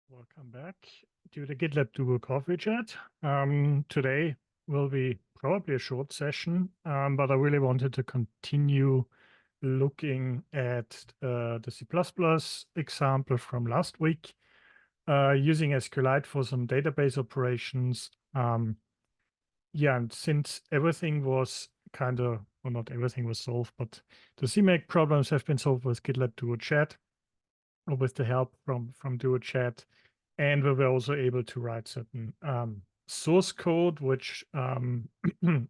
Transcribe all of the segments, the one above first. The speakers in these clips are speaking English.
Welcome back to the GitLab Duo Coffee Chat. Today will be probably a short session, but I really wanted to continue looking at the C++ example from last week, using SQLite for some database operations. Yeah, and since everything was kind of, well, not everything was solved, but the CMake problems have been solved with GitLab Duo Chat, or with the help from Duo Chat. And we were also able to write certain source code, which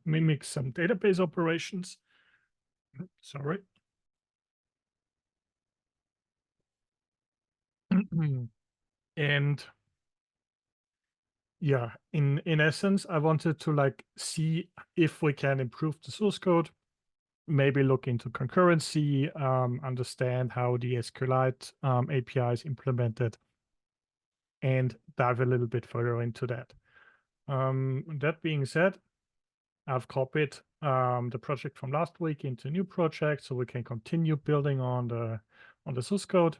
mimics some database operations. Sorry. And yeah, in essence, I wanted to see if we can improve the source code, maybe look into concurrency, understand how the SQLite API is implemented, and dive a little bit further into that. That being said, I've copied the project from last week into a new project, so we can continue building on the source code,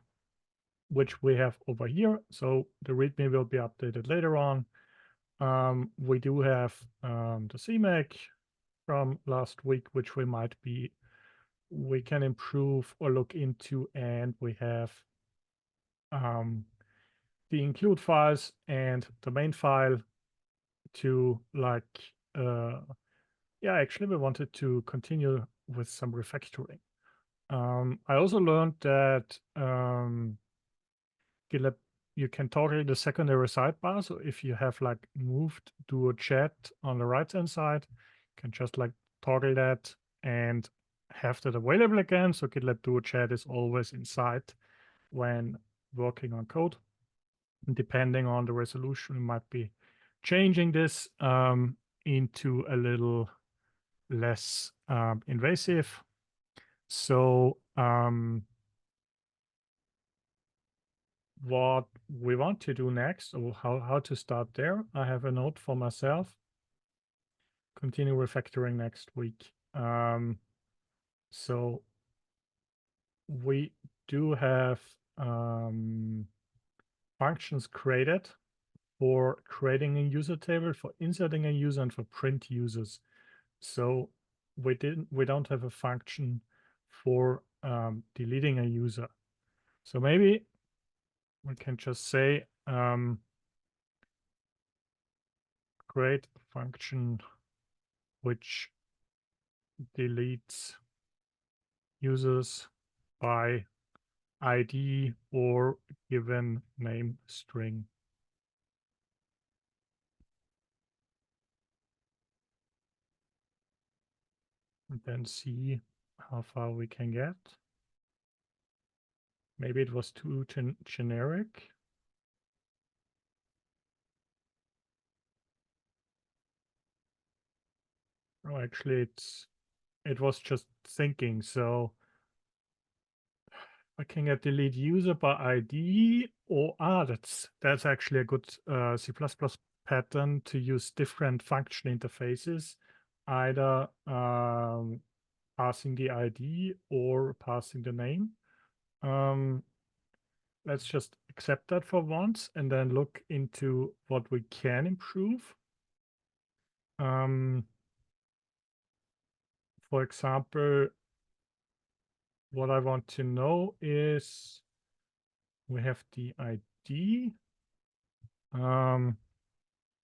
which we have over here. So the README will be updated later on. We do have the CMake from last week, which we can improve or look into, and we have the include files and the main file to yeah, actually, we wanted to continue with some refactoring. I also learned that GitLab, you can toggle the secondary sidebar. So if you have moved Duo Chat on the right-hand side, you can just toggle that and have that available again. So GitLab Duo Chat is always in sight when working on code. And depending on the resolution, we might be changing this into a little less invasive. So what we want to do next, or how to start there, I have a note for myself. Continue refactoring next week. So we do have functions created for creating a user table, for inserting a user, and for print users. So we don't have a function for deleting a user. So maybe we can just say create a function which deletes users by ID or given name string. And then see how far we can get. Maybe it was too generic. Oh, actually, it was just thinking. So I can get delete user by ID, or that's actually a good C++ pattern to use different function interfaces, either passing the ID or passing the name. Let's just accept that for once and then look into what we can improve. For example, what I want to know is we have the ID.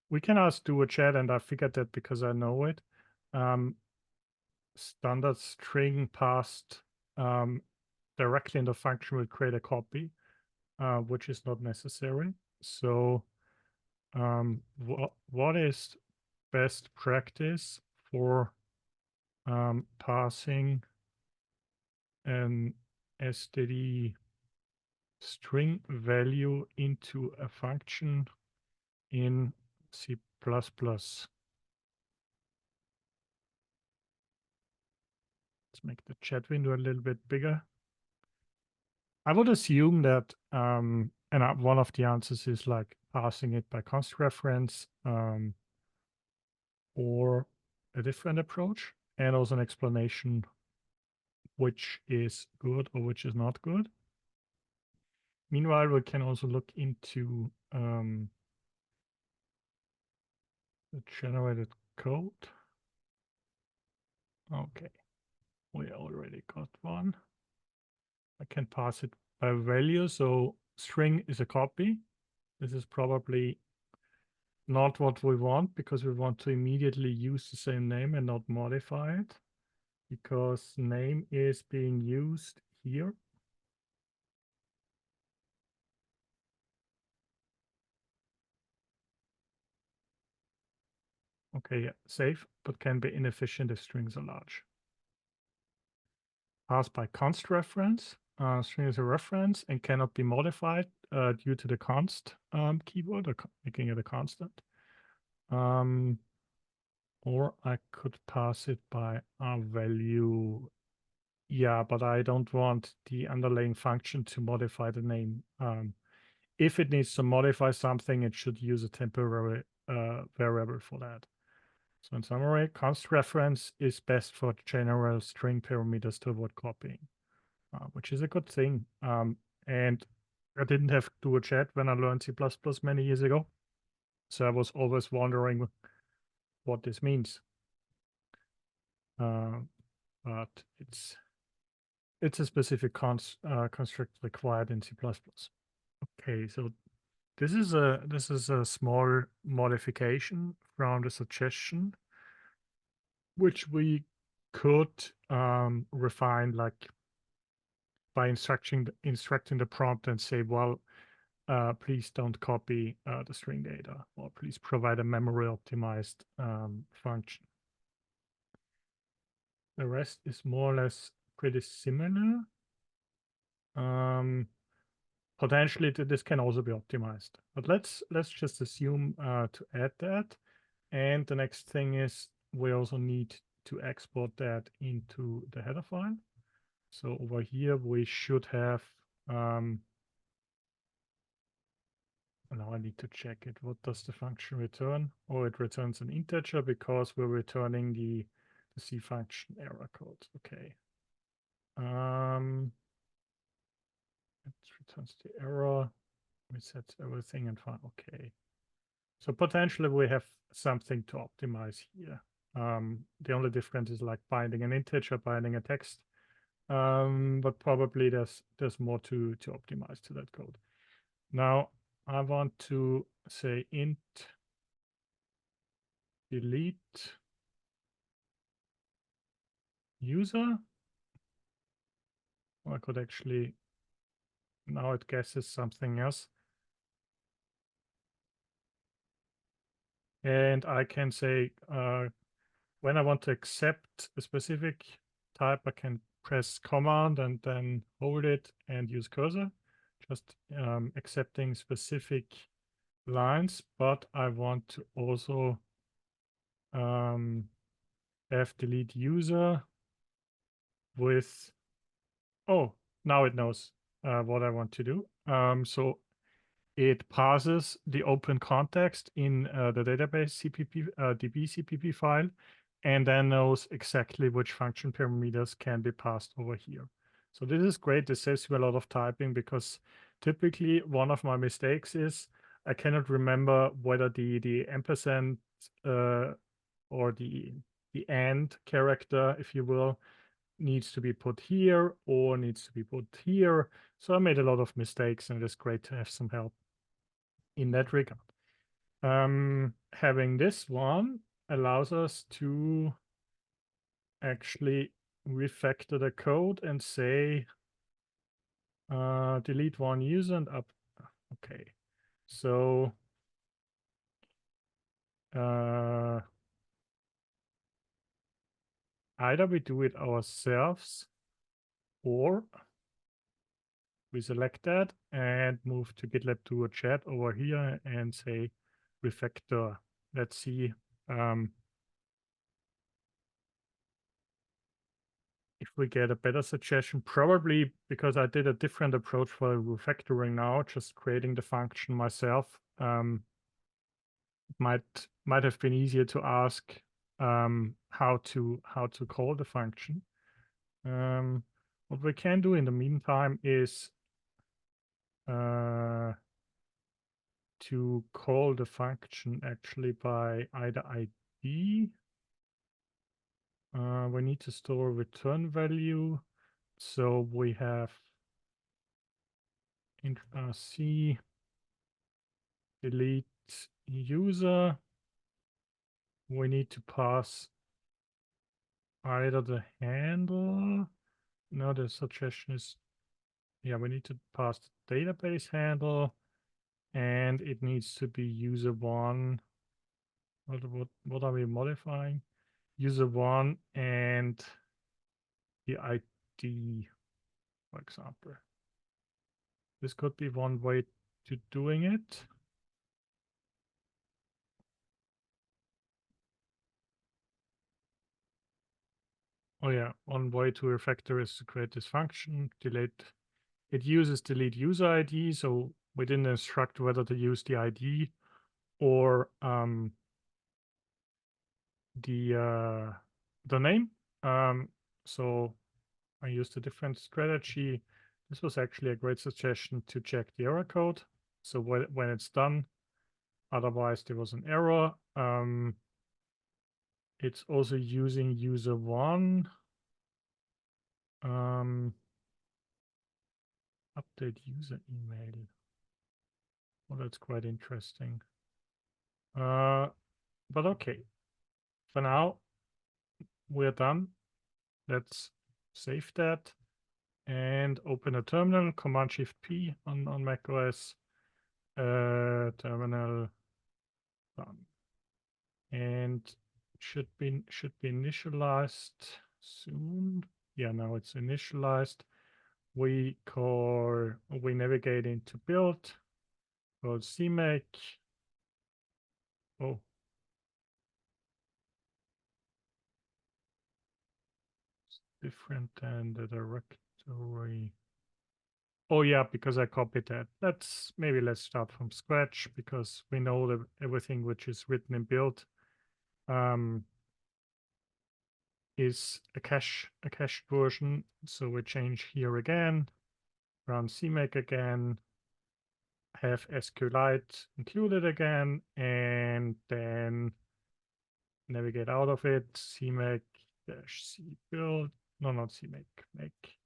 We can ask Duo Chat, and I figured that because I know it. Standard string passed directly in the function will create a copy, which is not necessary. So what is best practice for passing an std string value into a function in C++? Let's make the chat window a little bit bigger. I would assume that, and one of the answers is passing it by const reference, or a different approach, and also an explanation which is good or which is not good. Meanwhile, we can also look into the generated code. Okay, we already got one. I can pass it by value. So string is a copy. This is probably not what we want, because we want to immediately use the same name and not modify it, because name is being used here. Okay, yeah, safe, but can be inefficient if strings are large. Passed by const reference. String is a reference and cannot be modified due to the const keyword, or making it a constant. Or I could pass it by a value. Yeah, but I don't want the underlying function to modify the name. If it needs to modify something, it should use a temporary variable for that. So in summary, const reference is best for general string parameters to avoid copying, which is a good thing. And I didn't have Duo Chat when I learned C++ many years ago. So I was always wondering what this means. But it's a specific construct required in C++. Okay, so this is a small modification from the suggestion, which we could refine, like by instructing the prompt and say, well, please don't copy the string data, or please provide a memory optimized function. The rest is more or less pretty similar. Potentially this can also be optimized, but let's just assume to add that. And the next thing is we also need to export that into the header file. So over here we should have, now I need to check it. What does the function return? Oh, it returns an integer because we're returning the C function error code. Okay. It returns the error, resets everything and fine. Okay. So potentially we have something to optimize here. The only difference is like binding an integer, binding a text. But probably there's more to optimize to that code. Now I want to say int delete user. Or I could actually, now it guesses something else. And I can say, when I want to accept a specific type, I can press command and then hold it and use cursor, just accepting specific lines. But I want to also have delete user with, oh, now it knows what I want to do. So it parses the open context in the database CPP, DB CPP file, and then knows exactly which function parameters can be passed over here. So this is great. This saves you a lot of typing, because typically one of my mistakes is I cannot remember whether the ampersand or the and character, if you will, needs to be put here or needs to be put here. So I made a lot of mistakes, and it's great to have some help in that regard. Having this one allows us to actually refactor the code and say delete one user and up. Okay, so either we do it ourselves, or we select that and move to GitLab Duo Chat over here and say refactor. Let's see if we get a better suggestion. Probably because I did a different approach for refactoring now, just creating the function myself. It might have been easier to ask how to call the function. What we can do in the meantime is to call the function actually by either ID. We need to store return value. So we have int C delete user. We need to pass either the handle. No, the suggestion is, yeah, we need to pass the database handle, and it needs to be user1. What are we modifying? User1 and the ID, for example. This could be one way to doing it. Oh yeah, one way to refactor is to create this function, delete. It uses delete user ID, so we didn't instruct whether to use the ID or the name. So I used a different strategy. This was actually a great suggestion to check the error code. So when it's done, otherwise there was an error. It's also using user1. Update user email. Well, that's quite interesting. But okay, for now, we're done. Let's save that and open a terminal, Command-Shift-P on macOS. Terminal done. And should be initialized soon. Yeah, now it's initialized. We navigate into build, called CMake. Oh. It's different than the directory. Oh yeah, because I copied that. Let's start from scratch, because we know that everything which is written in build is a cached version. So we change here again, run CMake again, have SQLite included again, and then navigate out of it, CMake -c build, no, not CMake, make.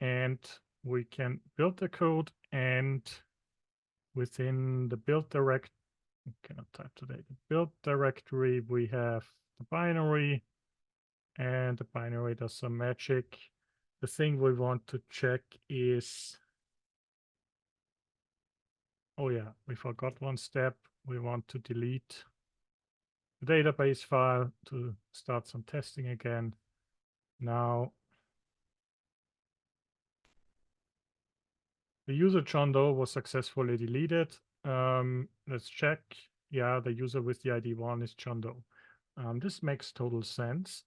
And we can build the code, and within the build directory, cannot type today, the build directory, we have the binary, and the binary does some magic. The thing we want to check is, oh yeah, we forgot one step. We want to delete the database file to start some testing again. Now, the user John Doe was successfully deleted. Let's check. Yeah, the user with the ID 1 is John Doe. This makes total sense.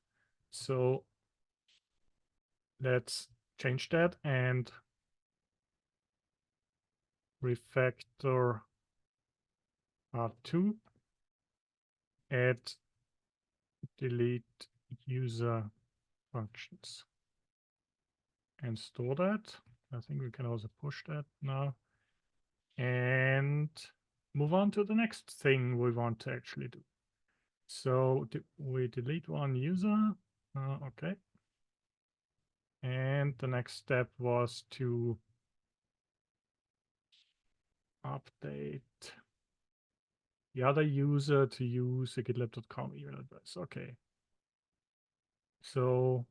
So let's change that and refactor R2, add delete user functions, and store that. I think we can also push that now. And move on to the next thing we want to actually do. So we delete one user. Okay. And the next step was to update the other user to use a GitLab.com email address. Okay. So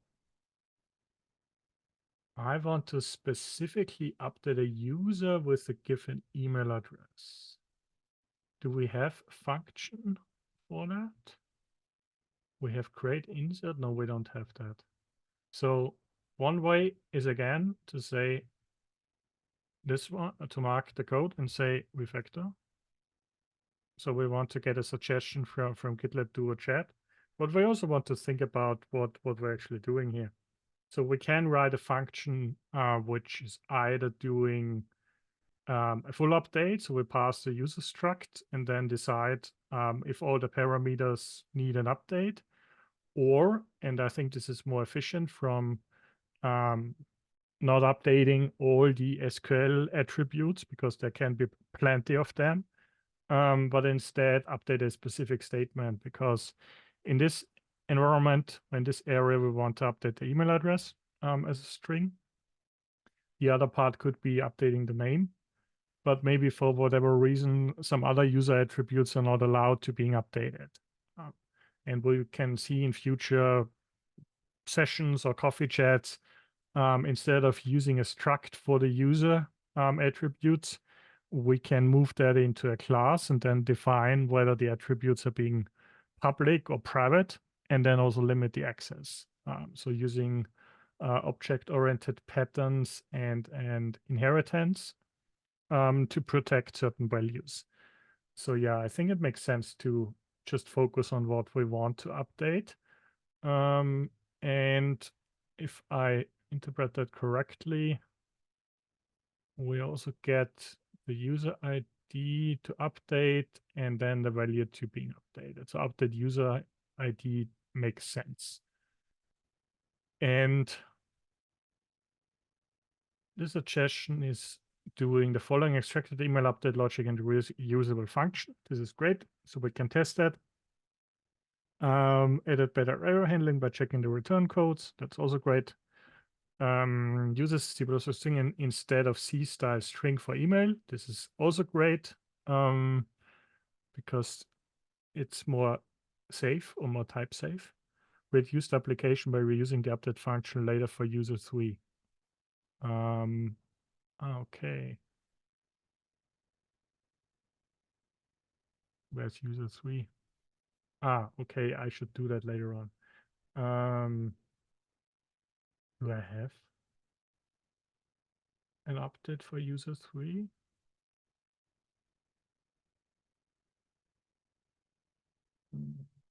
I want to specifically update a user with a given email address. Do we have a function for that? We have create insert. No, we don't have that. So one way is again to say this one, to mark the code and say refactor. So we want to get a suggestion from GitLab Duo Chat, but we also want to think about what we're actually doing here. So we can write a function which is either doing a full update. So we pass the user struct and then decide if all the parameters need an update, or, and I think this is more efficient from not updating all the SQL attributes because there can be plenty of them, but instead update a specific statement, because in this environment, in this area, we want to update the email address as a string. The other part could be updating the name, but maybe for whatever reason, some other user attributes are not allowed to being updated. And we can see in future sessions or coffee chats, instead of using a struct for the user attributes, we can move that into a class and then define whether the attributes are being public or private, and then also limit the access. So using object-oriented patterns and inheritance to protect certain values. So yeah, I think it makes sense to just focus on what we want to update. And if I interpret that correctly, we also get the user ID to update and then the value to being updated. So update user ID makes sense. And this suggestion is doing the following: extracted email update logic and reusable function. This is great. So we can test that. Added better error handling by checking the return codes. That's also great. Uses C++ string instead of C style string for email. This is also great because it's more safe or more type safe. Reduced application by reusing the update function later for user 3. Okay. Where's user 3? Okay, I should do that later on. Do I have an update for user 3?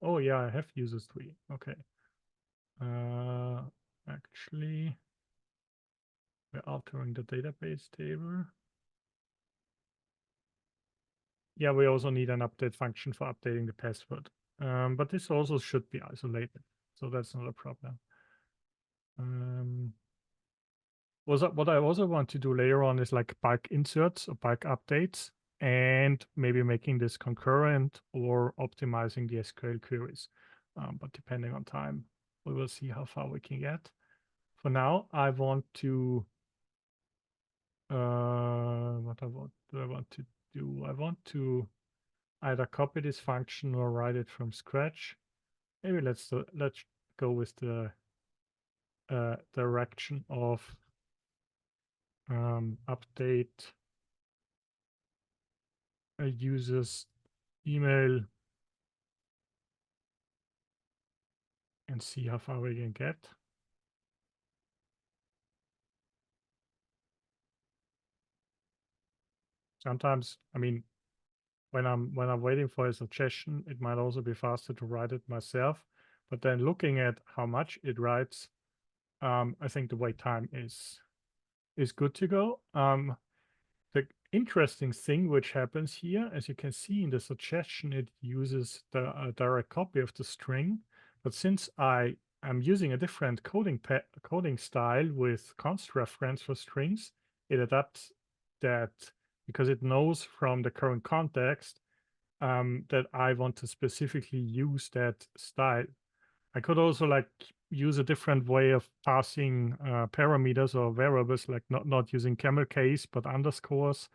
Oh yeah, I have user 3. Okay. Actually, we're altering the database table. Yeah, we also need an update function for updating the password. But this also should be isolated, so that's not a problem. What I also want to do later on is like bulk inserts or bulk updates, and maybe making this concurrent or optimizing the SQL queries. But depending on time, we will see how far we can get. For now, I want to what do I want to do? I want to either copy this function or write it from scratch. Maybe let's go with the direction of update a user's email and see how far we can get. Sometimes, I mean, when I'm waiting for a suggestion, it might also be faster to write it myself. But then looking at how much it writes, I think the wait time is good to go. The interesting thing which happens here, as you can see in the suggestion, it uses the direct copy of the string. But since I am using a different coding style with const reference for strings, it adapts that because it knows from the current context that I want to specifically use that style. I could also like use a different way of passing parameters or variables, like not using camel case, but underscores.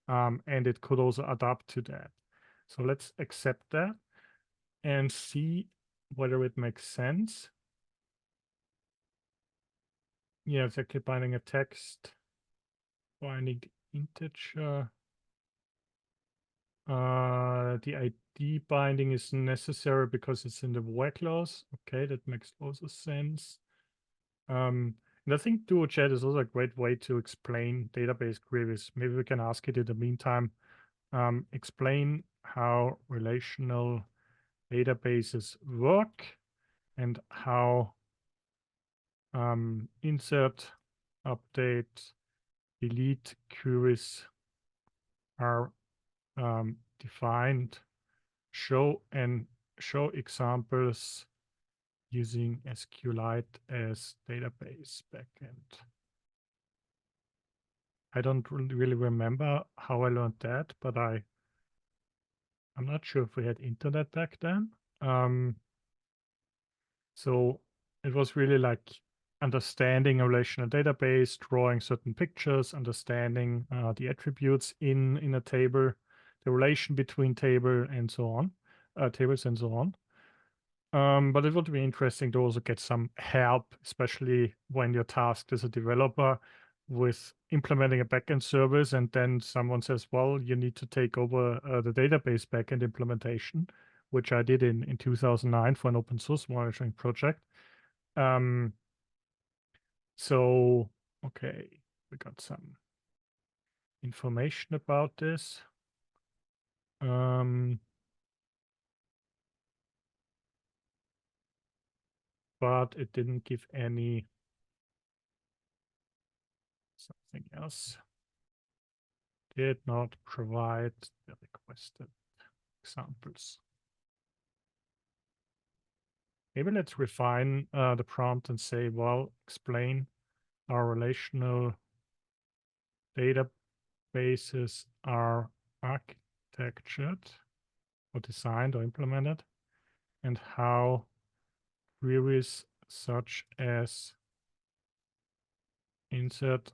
And it could also adapt to that. So let's accept that and see whether it makes sense. Yeah, exactly. Binding a text, binding the integer. The ID binding is necessary because it's in the where clause. Okay, that makes also sense. And I think Duo Chat is also a great way to explain database queries. Maybe we can ask it in the meantime. Explain how relational databases work and how insert, update, delete queries are defined. Show examples using SQLite as database backend. I don't really remember how I learned that, but I'm not sure if we had internet back then. So it was really like understanding a relational database, drawing certain pictures, understanding the attributes in a table, the relation between tables and so on. But it would be interesting to also get some help, especially when you're tasked as a developer with implementing a backend service, and then someone says, well, you need to take over the database backend implementation, which I did in 2009 for an open source monitoring project. So, okay, we got some information about this. But it didn't give any something else. Did not provide the requested examples. Maybe let's refine the prompt and say, well, explain our relational databases are architectured or designed or implemented, and how queries such as insert,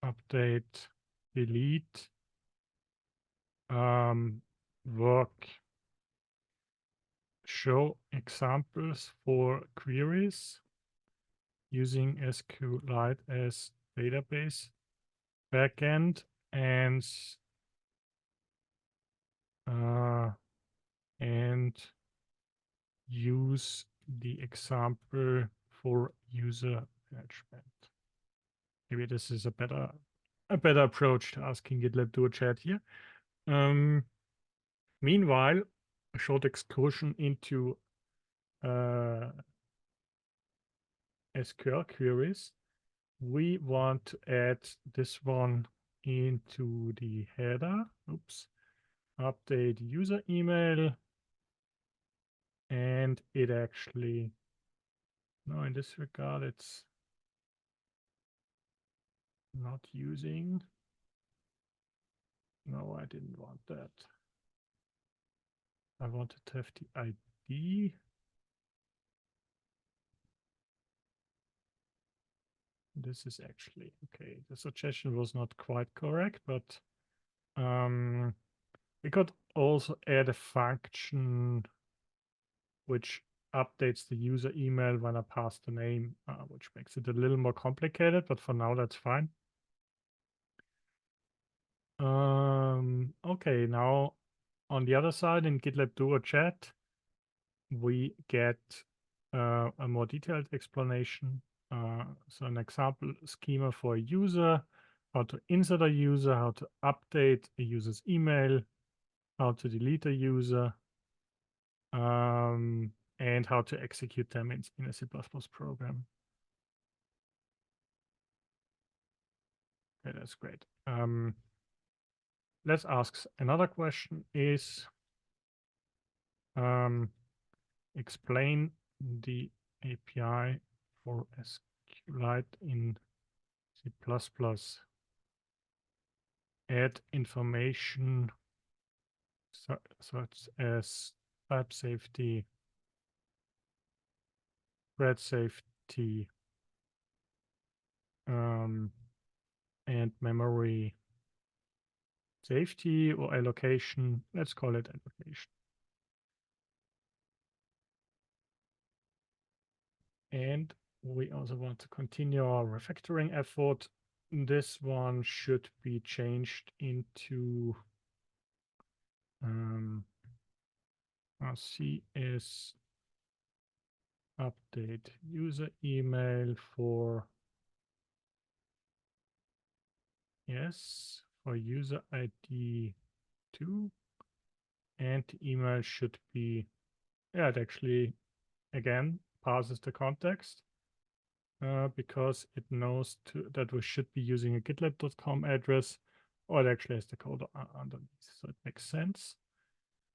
update, delete work. Show examples for queries using SQLite as database backend and use the example for user management. Maybe this is a better approach to asking GitLab Duo Chat here. Meanwhile, a short excursion into SQL queries. We want to add this one into the header. Oops. Update user email. And it actually, no, in this regard, it's not using. No, I didn't want that. I wanted to have the ID. This is actually, okay, the suggestion was not quite correct, but we could also add a function which updates the user email when I pass the name, which makes it a little more complicated, but for now that's fine. Okay, now on the other side in GitLab Duo Chat, we get a more detailed explanation. So an example schema for a user, how to insert a user, how to update a user's email, how to delete a user, and how to execute them in a C++ program. Okay, that's great. Let's ask another question is, explain the API for SQLite in C++. Add information such as type safety, thread safety, and memory safety or allocation. Let's call it allocation. And we also want to continue our refactoring effort. This one should be changed into CS update user email for for user ID 2, and the email should be, it actually again passes the context because it knows that we should be using a gitlab.com address, or it actually has the code underneath, so it makes sense.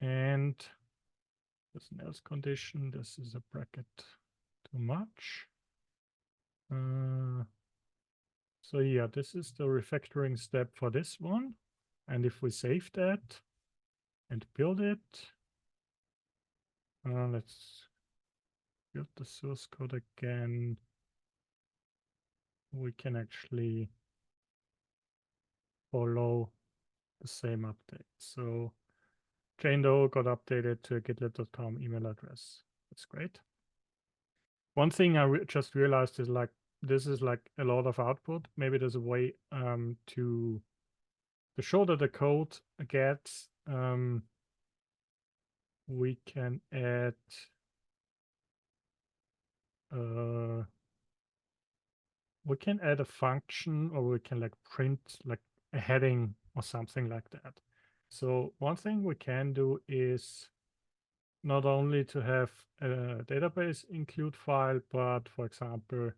And there's an else condition. This is a bracket too much. So yeah, this is the refactoring step for this one. And if we save that and build it, let's build the source code again. We can actually follow the same update. So Jane.Doe got updated to a gitlab.com email address. That's great. One thing I just realized is like, this is like a lot of output. Maybe there's a way to show that the code gets, we can add a function, or we can like print like a heading or something like that. So one thing we can do is not only to have a database include file, but for example,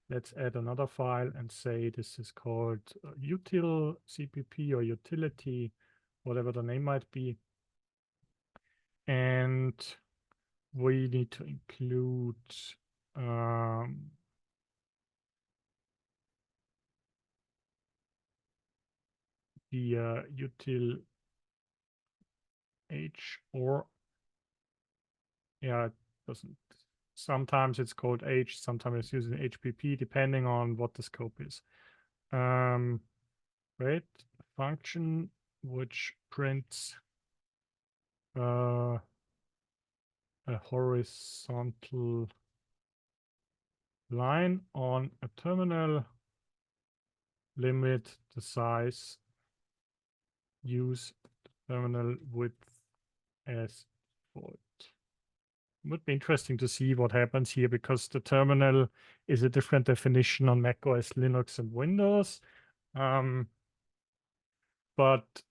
let's add another file and say this is called util cpp or utility, whatever the name might be. And we need to include the util h, or yeah, it doesn't. Sometimes it's called h, sometimes it's using hpp, depending on what the scope is. Right, function which prints a horizontal line on a terminal, limit the size, use terminal width as default. It would be interesting to see what happens here, because the terminal is a different definition on macOS, Linux, and Windows. But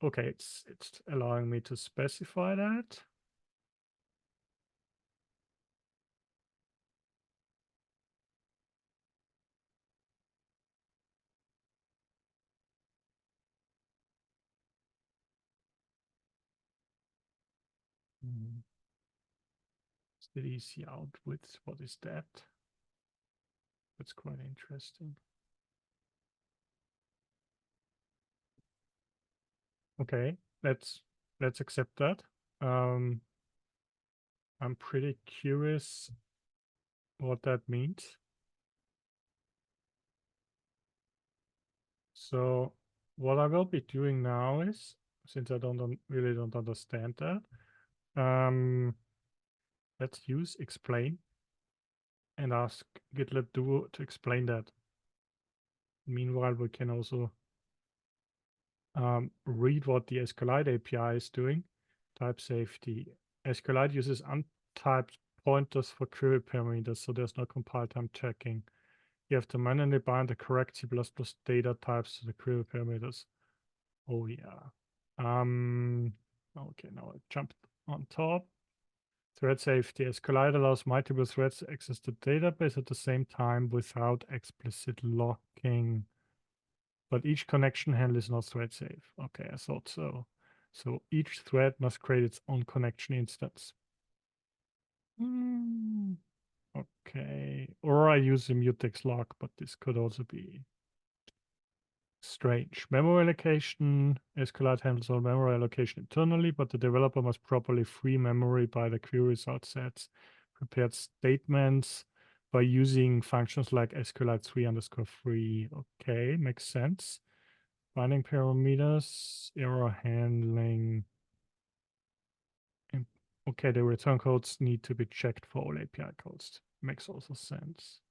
okay, it's allowing me to specify that. The easy out width, what is that? That's quite interesting. Okay, let's accept that. I'm pretty curious what that means. So what I will be doing now is, since I really don't understand that, let's use explain and ask GitLab Duo to explain that. Meanwhile, we can also read what the SQLite API is doing. Type safety. SQLite uses untyped pointers for query parameters, so there's no compile time checking. You have to manually bind the correct C++ data types to the query parameters. Oh yeah. Okay, now I jumped on top. Thread safety. SQLite allows multiple threads to access the database at the same time without explicit locking. But each connection handle is not thread safe. Okay, I thought so. So each thread must create its own connection instance. Okay, or I use a mutex lock, but this could also be strange. Memory allocation. SQLite handles all memory allocation internally, but the developer must properly free memory by the query result sets prepared statements by using functions like SQLite 3_free. Okay, makes sense. Binding parameters, error handling. Okay, the return codes need to be checked for all API codes. Makes also sense.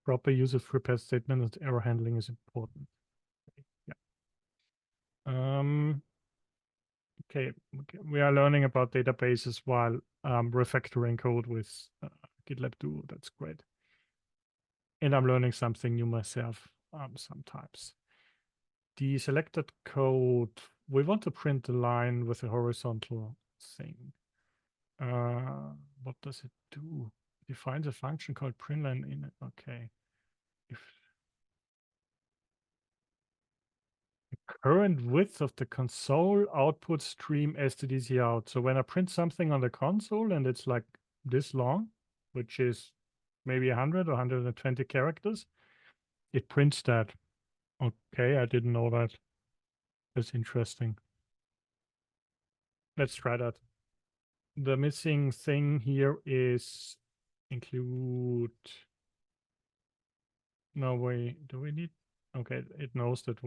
Proper use of prepared statement and error handling is important. Yeah. Okay, we are learning about databases while refactoring code with GitLab Duo. That's great. And I'm learning something new myself sometimes. The selected code, we want to print a line with a horizontal thing. What does it do? Defines a function called printLine in it. Okay. If the current width of the console output stream stdc out. So when I print something on the console and it's like this long, which is maybe 100 or 120 characters, it prints that. Okay, I didn't know that. That's interesting. Let's try that. The missing thing here is include. No, do we need? Okay, it knows that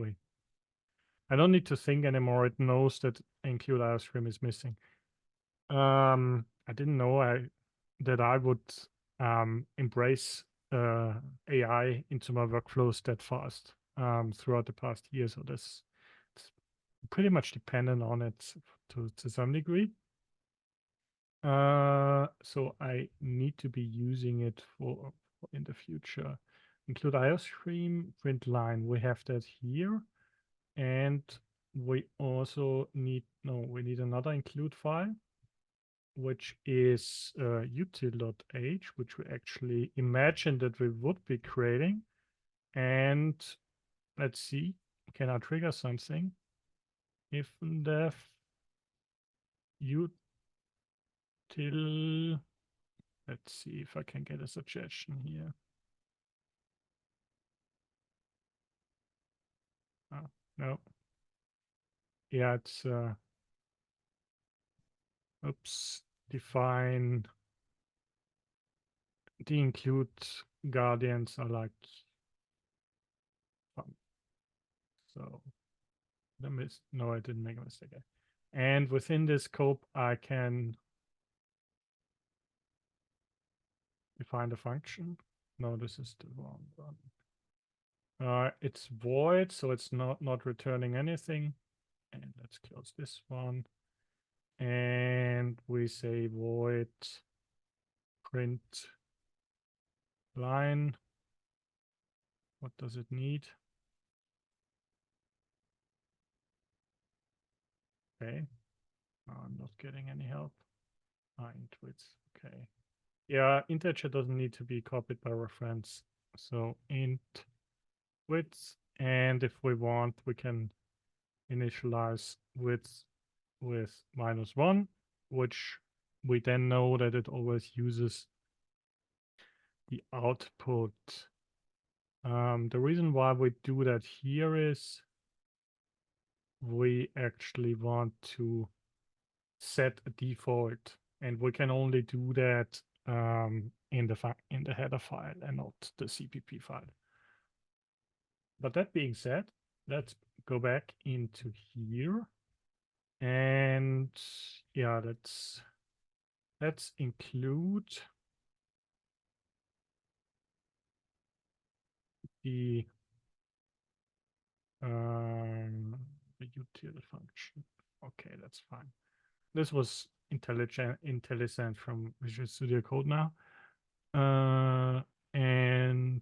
I don't need to think anymore. It knows that include iostream is missing. I didn't know that I would embrace AI into my workflows that fast throughout the past year. So it's pretty much dependent on it to some degree. So I need to be using it for in the future. Include iostream, printLine. We have that here. And we also need, we need another include file, which is util.h, which we actually imagined that we would be creating. And let's see, can I trigger something? If def util, let's see if I can get a suggestion here. Oh, no. Yeah, it's oops, define the include guardians are like fun. So no, I didn't make a mistake. And within this scope, I can define the function. No, this is the wrong one. It's void, so it's not returning anything. And let's close this one. And we say void print line. What does it need? Okay. I'm not getting any help. Int width. Okay. Yeah, integer doesn't need to be copied by reference. So int width, and if we want, we can initialize width with -1, which we then know that it always uses the output. The reason why we do that here is we actually want to set a default, and we can only do that in the header file and not the CPP file. But that being said, let's go back into here, and yeah, let's include the util function. Okay, that's fine. This was intelligent from Visual Studio Code now. And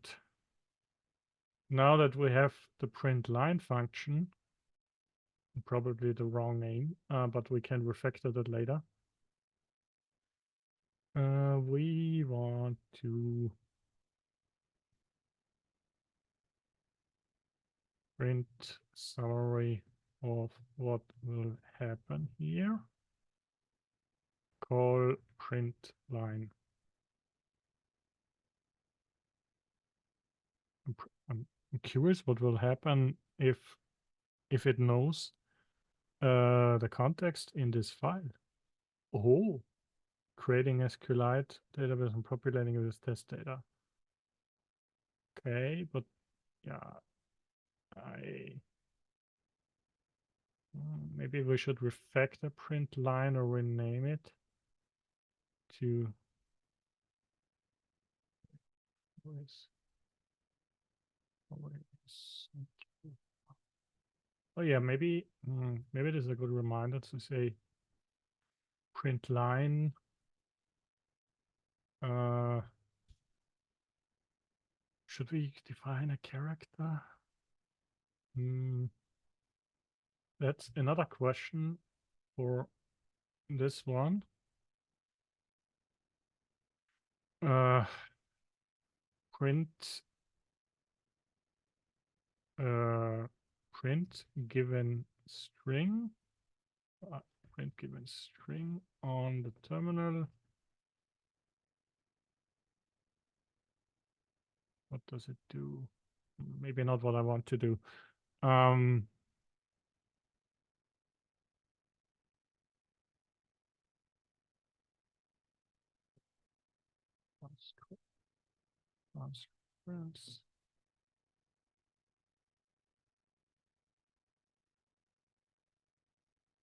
now that we have the printLine function, probably the wrong name, but we can refactor that later. We want to print summary of what will happen here. Call printLine. I'm curious what will happen if it knows the context in this file. Oh, creating SQLite database and populating it with test data. Okay, but yeah, maybe we should refactor printLine or rename it to oh yeah, maybe this is a good reminder to say printLine should we define a character? That's another question for this one. Print given string. Print given string on the terminal. What does it do? Maybe not what I want to do.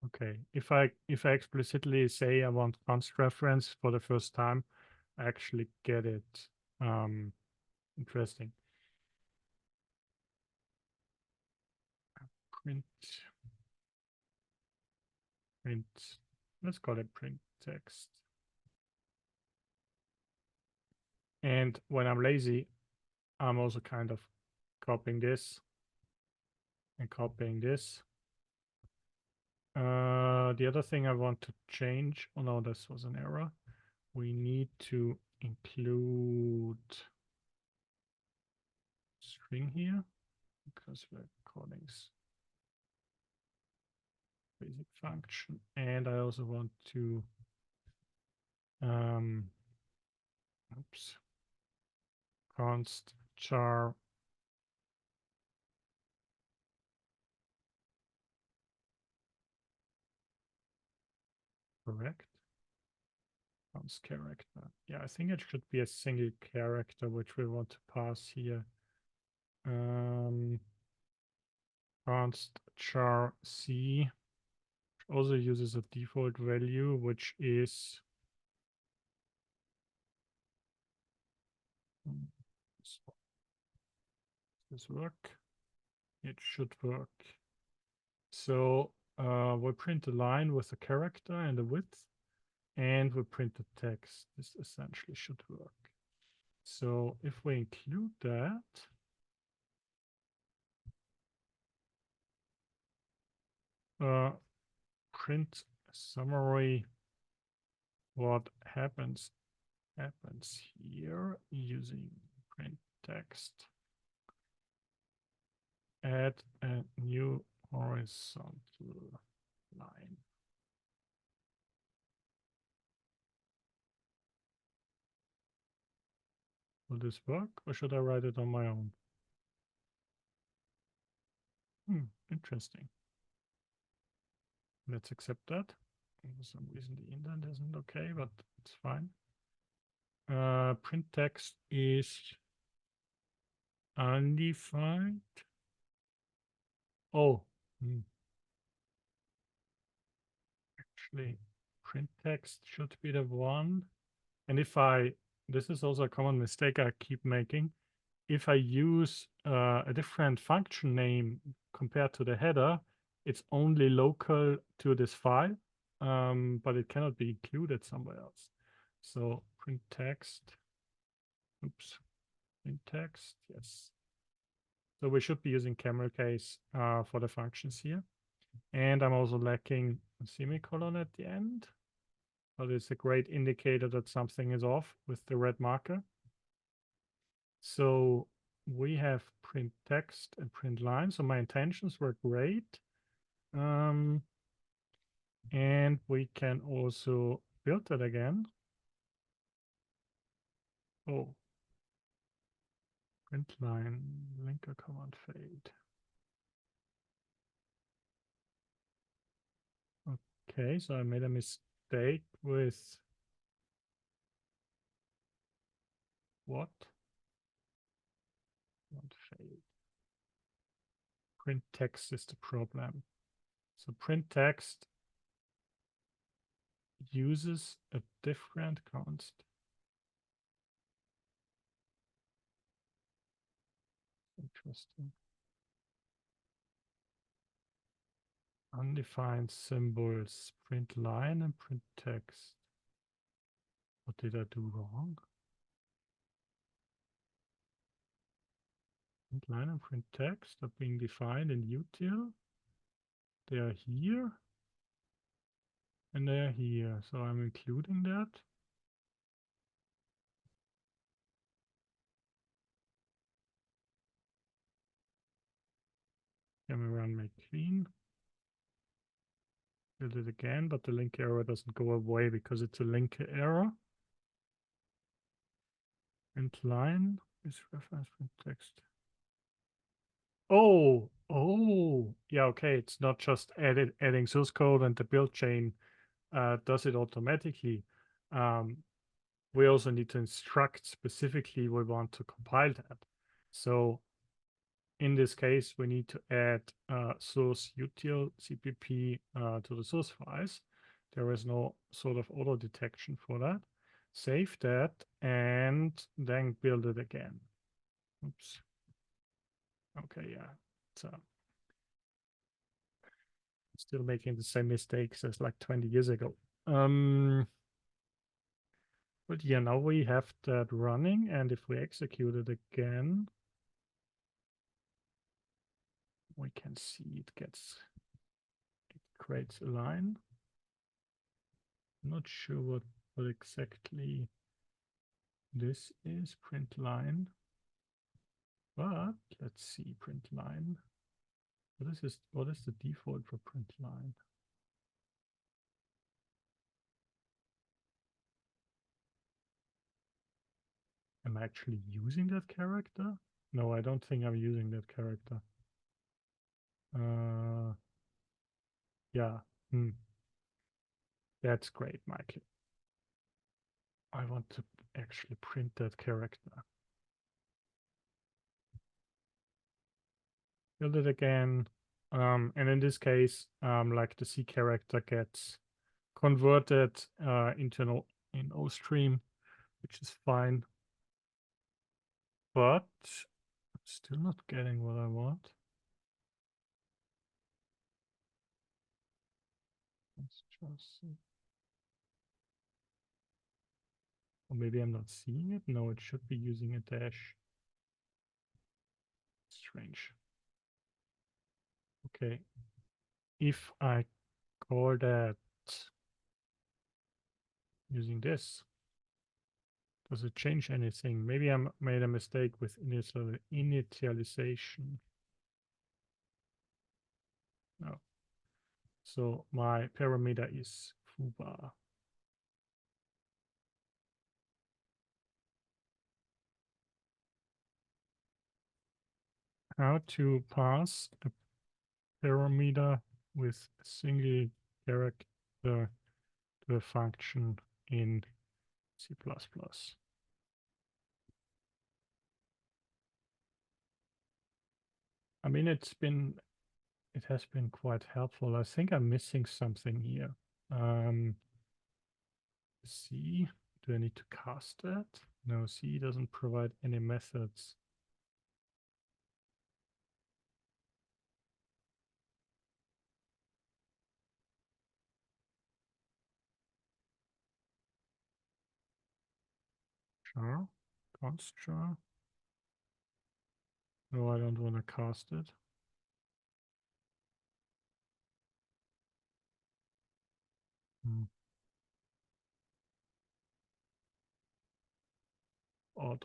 Okay, if I explicitly say I want const reference for the first time, I actually get it. Interesting. Print. Let's call it print text. And when I'm lazy, I'm also kind of copying this and copying this. The other thing I want to change, oh no, this was an error. We need to include string here because we're calling basic function. And I also want to, const char correct. Const character. Yeah, I think it should be a single character which we want to pass here. Const char C also uses a default value, which is this work? It should work. So we print a line with a character and a width, and we print the text. This essentially should work. So if we include that, print summary, what happens here using print text. Add a new horizontal line. Will this work, or should I write it on my own? Interesting. Let's accept that. For some reason the indent isn't okay, but it's fine. Print text is undefined. Oh, actually, print text should be the one. And if this is also a common mistake I keep making. If I use a different function name compared to the header, it's only local to this file, but it cannot be included somewhere else. So print text, print text, yes. So we should be using camel case for the functions here. And I'm also lacking a semicolon at the end, but it's a great indicator that something is off with the red marker. So we have print text and print line. So my intentions were great. And we can also build that again. Oh, print line, linker command fade. Okay, so I made a mistake with what? Not fade. Print text is the problem. So print text uses a different const. Interesting. Undefined symbols, print line and print text. What did I do wrong? Print line and print text are being defined in util. They are here. And they are here. So I'm including that. Can we run make clean? Build it again, but the link error doesn't go away because it's a link error. Print line. Is reference print text. Oh, yeah, okay. It's not just adding source code and the build chain does it automatically. We also need to instruct specifically we want to compile that. So in this case, we need to add source util cpp to the source files. There is no sort of auto detection for that. Save that and then build it again. Oops. Okay, yeah. So still making the same mistakes as like 20 years ago. But yeah, now we have that running, and if we execute it again, we can see it creates a line. I'm not sure what exactly this is, printLine. But let's see, printLine. What is the default for printLine? Am I actually using that character? No, I don't think I'm using that character. Yeah. That's great, Michael. I want to actually print that character. Build it again. And in this case, like the C character gets converted into an O stream, which is fine. But I'm still not getting what I want. Let's just see. Or maybe I'm not seeing it. No, it should be using a dash. Strange. Okay. If I call that using this, does it change anything? Maybe I made a mistake with initialization. No. So my parameter is foobar. How to pass a parameter with a single character to a function in C++. I mean, it has been quite helpful. I think I'm missing something here. C, do I need to cast that? No, C doesn't provide any methods. Sure, const jar. No, I don't want to cast it. Odd.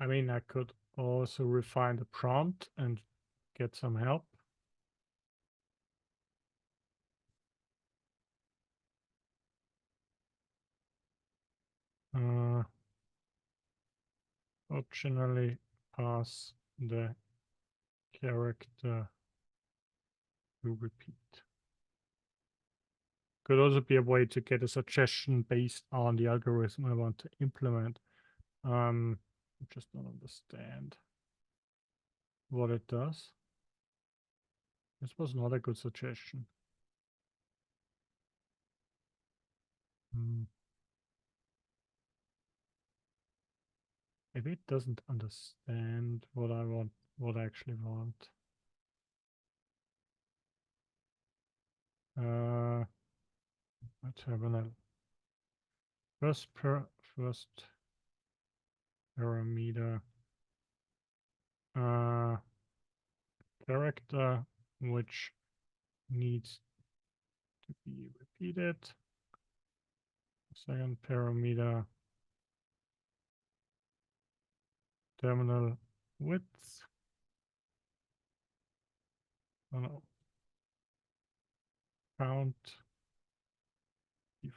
I mean, I could also refine the prompt and get some help. Optionally pass the character to repeat. Could also be a way to get a suggestion based on the algorithm I want to implement. I just don't understand what it does. This was not a good suggestion. Maybe it doesn't understand what I want, what I actually want. Terminal. First parameter character which needs to be repeated. Second parameter terminal width. Oh no. Count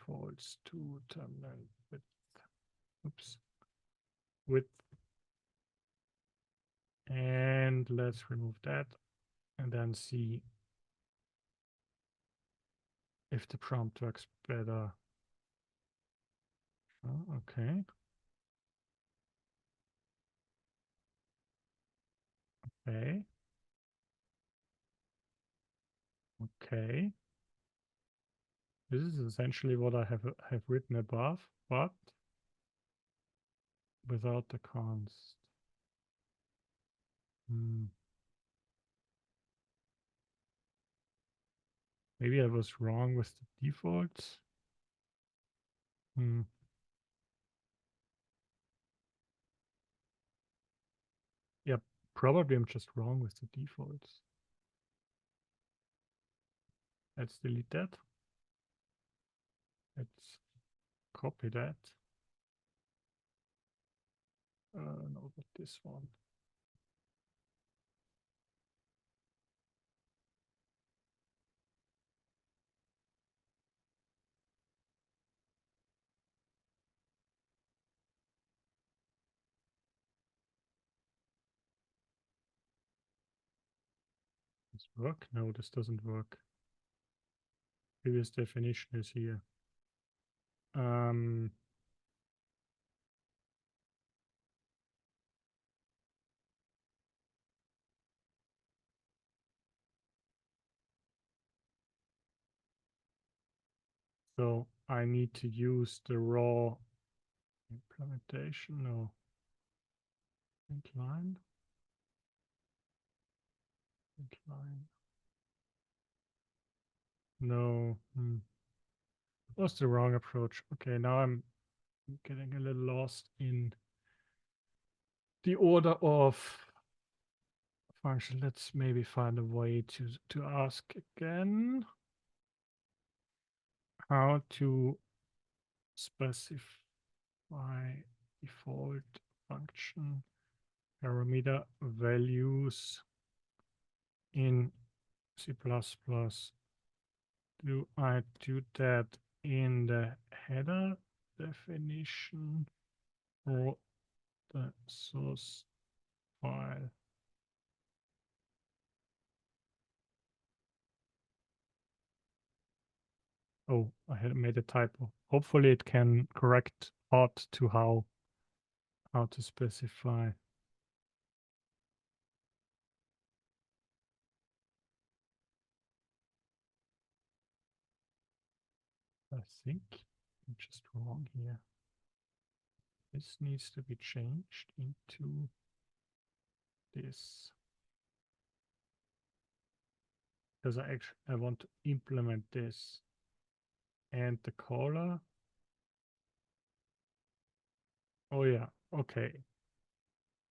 defaults to terminal width. Oops. Width. And let's remove that and then see if the prompt works better. Oh, okay. Okay. Okay. This is essentially what I have written above, but without the const. Maybe I was wrong with the defaults. Yeah, probably I'm just wrong with the defaults. Let's delete that. Let's copy that. No, but this one. Does this work? No, this doesn't work. Previous definition is here. So I need to use the raw implementation. No. PrintLine. PrintLine. No. What's the wrong approach? Okay, now I'm getting a little lost in the order of function. Let's maybe find a way to ask again how to specify default function parameter values in C++. Do I do that in the header definition or the source file? Oh, I had made a typo. Hopefully it can correct part to how to specify. I think I'm just wrong here. This needs to be changed into this. Because I want to implement this. And the caller. Oh yeah, okay.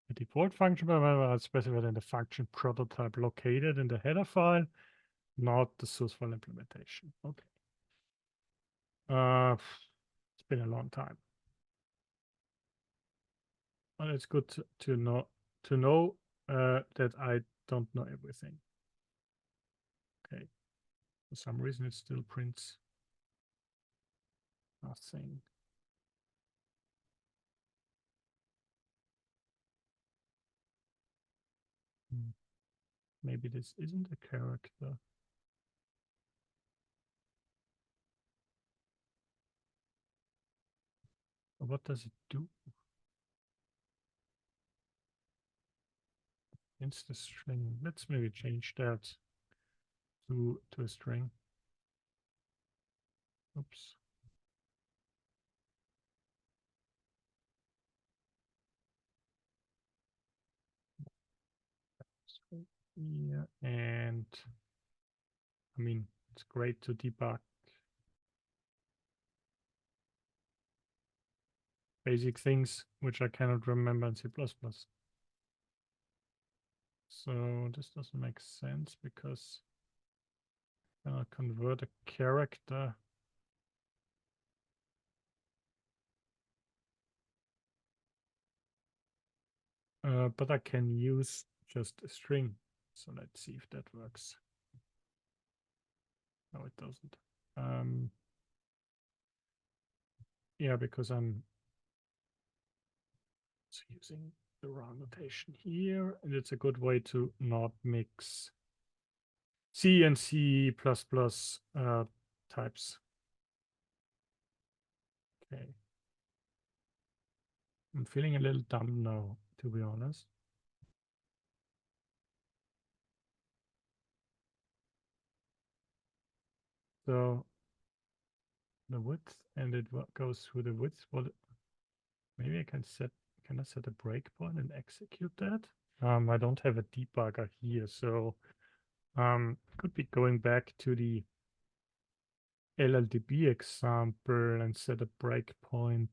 The default function is specified in the function prototype located in the header file, not the source file implementation. Okay. It's been a long time. But it's good to know that I don't know everything. Okay. For some reason it still prints nothing. Maybe this isn't a character. What does it do? It's the string. Let's maybe change that to a string. Oops. Yeah, and I mean, it's great to debug basic things which I cannot remember in C++. So this doesn't make sense because I cannot convert a character. But I can use just a string. So let's see if that works. No, it doesn't. Yeah, because I'm using the wrong notation here, and it's a good way to not mix C and C++ types. Okay. I'm feeling a little dumb now, to be honest. So the width, and it goes through the width. Well, maybe I can I set a breakpoint and execute that? I don't have a debugger here, so could be going back to the lldb example and set a breakpoint.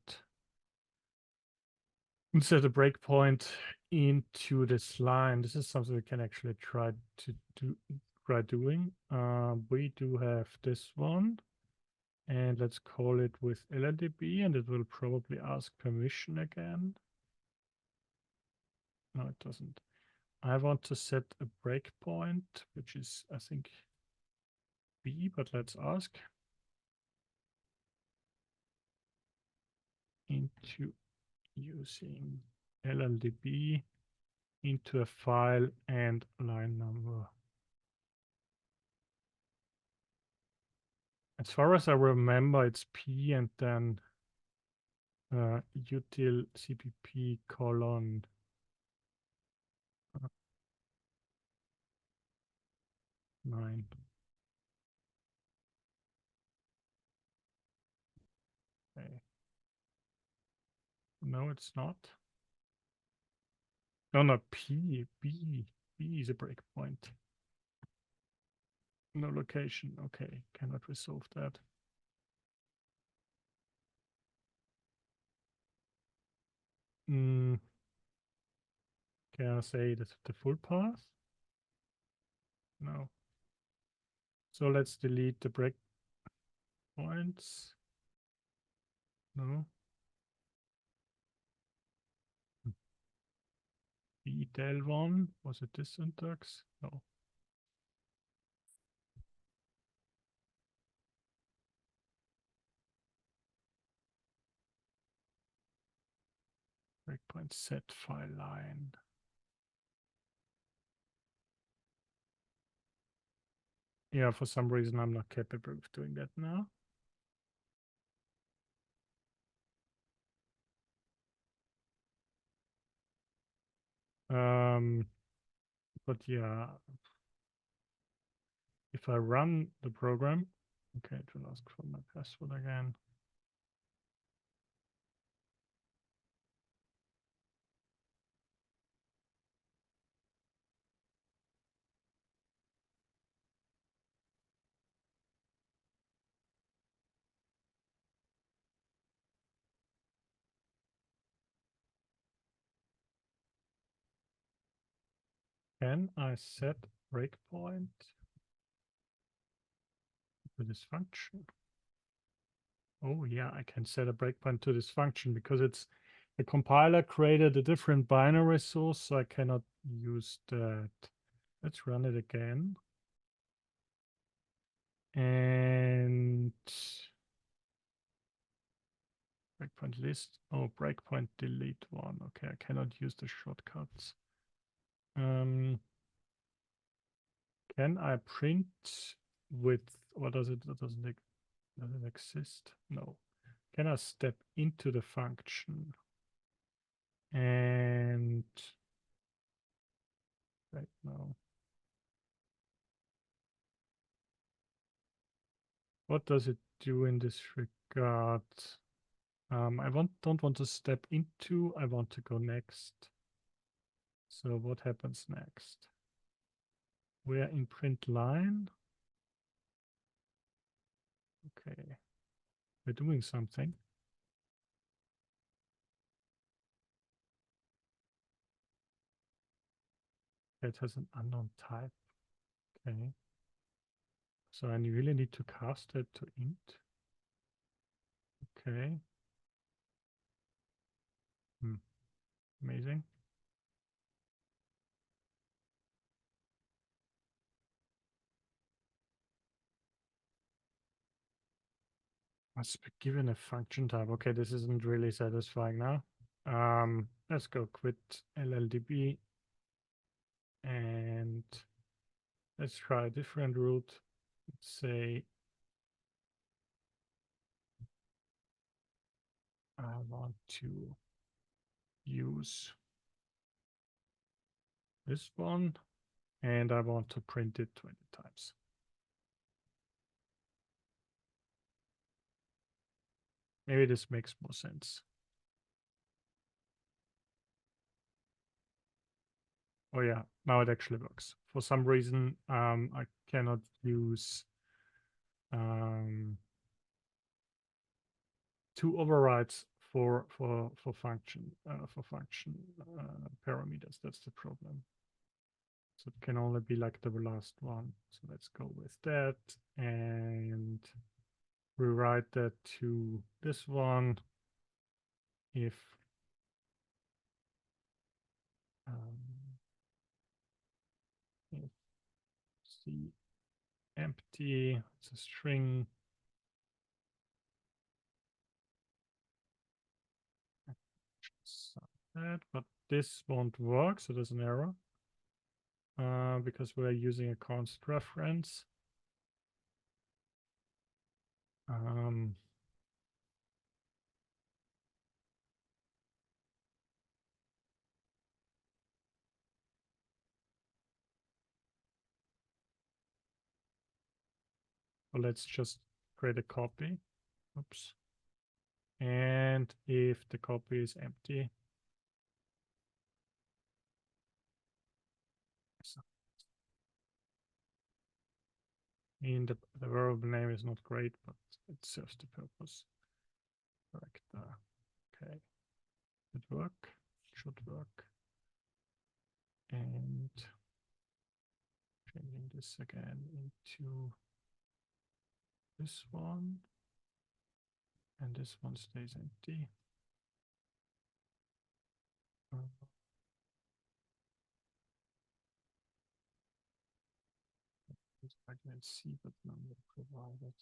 And set a breakpoint into this line. This is something we can actually try doing. We do have this one, and let's call it with lldb, and it will probably ask permission again. No, it doesn't. I want to set a breakpoint, which is, I think, B, but let's ask. Into using lldb into a file and line number. As far as I remember, it's P and then util cpp colon 9. Okay. No, it's not. No, B is a breakpoint. No location. Okay, cannot resolve that. Can I say that the full path? No. So let's delete the breakpoints. No. del1, was it this syntax? No. Breakpoint set file line. Yeah, for some reason I'm not capable of doing that now. But yeah, if I run the program, okay, it will ask for my password again. Can I set breakpoint to this function? Oh yeah, I can set a breakpoint to this function because it's the compiler created a different binary source, so I cannot use that. Let's run it again. And breakpoint list. Oh, breakpoint delete one. Okay, I cannot use the shortcuts. Can I print with, what does it, does it exist? No. Can I step into the function? And right now, what does it do in this regard? I don't want to step into, I want to go next. So what happens next? We're in printLine. Okay, we're doing something. It has an unknown type. Okay. So I really need to cast it to int. Okay. Amazing. Must be given a function type. Okay, this isn't really satisfying now. Let's go quit lldb and let's try a different route. Let's say I want to use this one and I want to print it 20 times. Maybe this makes more sense. Oh yeah, now it actually works. For some reason, I cannot use two overrides for function parameters. That's the problem. So it can only be like the last one. So let's go with that and rewrite that to this one if C empty, it's a string. That, but this won't work, so there's an error because we're using a const reference. Well, let's just create a copy. Oops. And if the copy is empty, so the variable name is not great, but it serves the purpose. Correct. Okay. It work. Should work. And changing this again into this one. And this one stays empty. Segment C, but none were provided.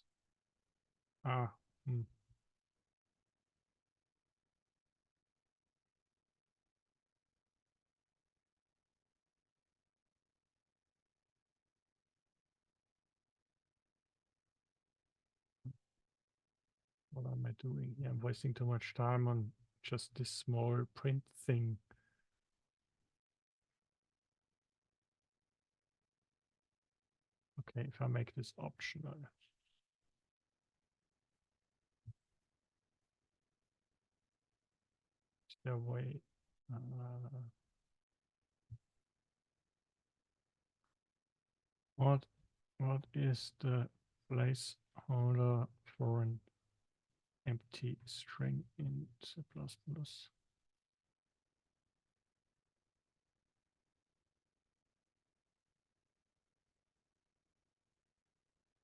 What am I doing here? I'm wasting too much time on just this small print thing. Okay, if I make this optional. Is there a way? What is the placeholder for an empty string in C++?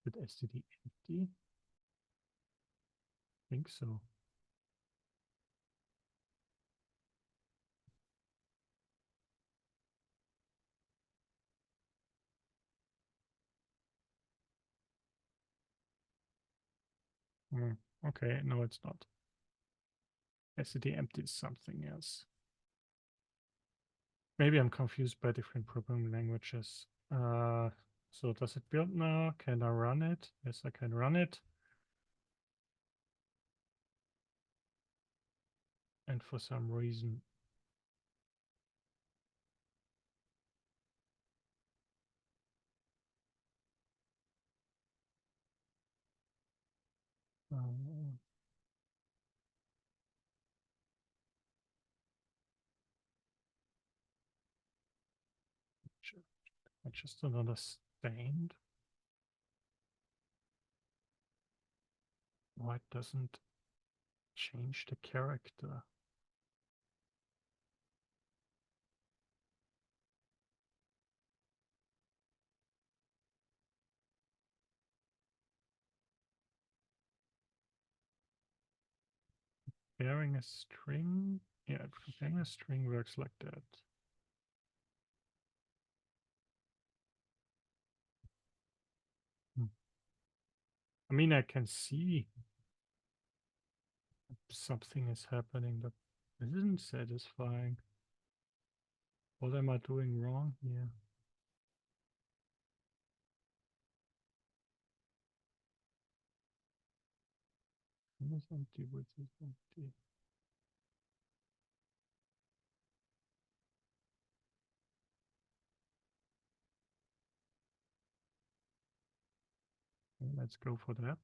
With std empty? I think so. Okay, no, it's not. std empty is something else. Maybe I'm confused by different programming languages. So does it build now? Can I run it? Yes, I can run it. And for some reason, I just don't understand why it doesn't change the character. Comparing a string, yeah, comparing a string works like that. I mean, I can see something is happening, but this isn't satisfying. What am I doing wrong here? This empty, which is empty. Let's go for that.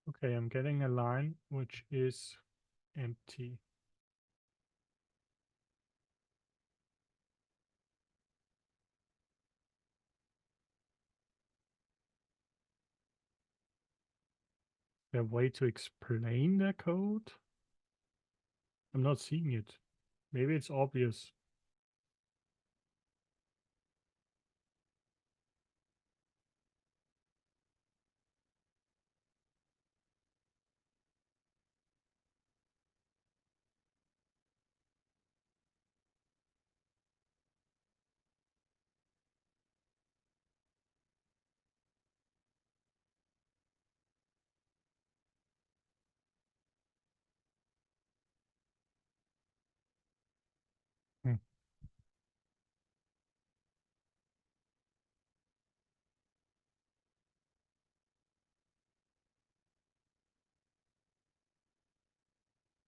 Okay, I'm getting a line which is empty. Is there a way to explain the code? I'm not seeing it. Maybe it's obvious. Hmm.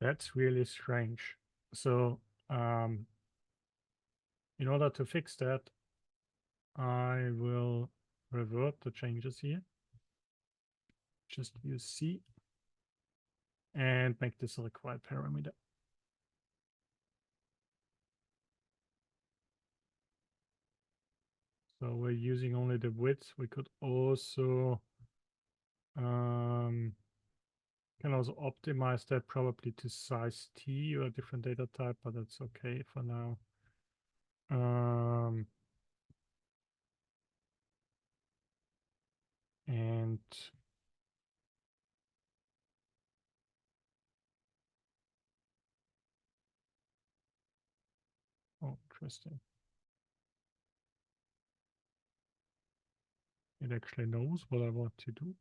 That's really strange. So in order to fix that, I will revert the changes here. Just use C and make this a required parameter. So we're using only the width. We could also can also optimize that probably to size T or a different data type, but that's okay for now. And oh, interesting. It actually knows what I want to do.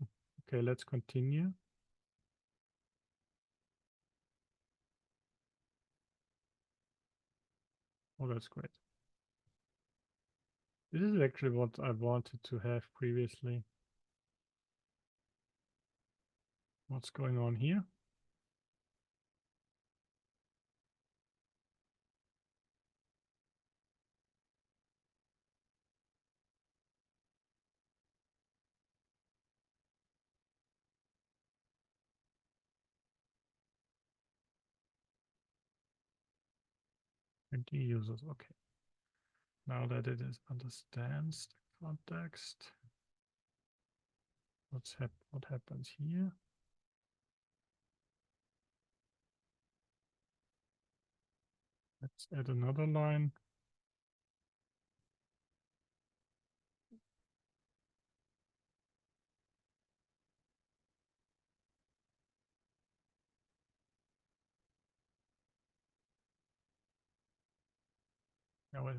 Okay, let's continue. Oh, that's great. This is actually what I wanted to have previously. What's going on here? And the users, okay. Now that it understands the context, what happens here? Let's add another line. Now we're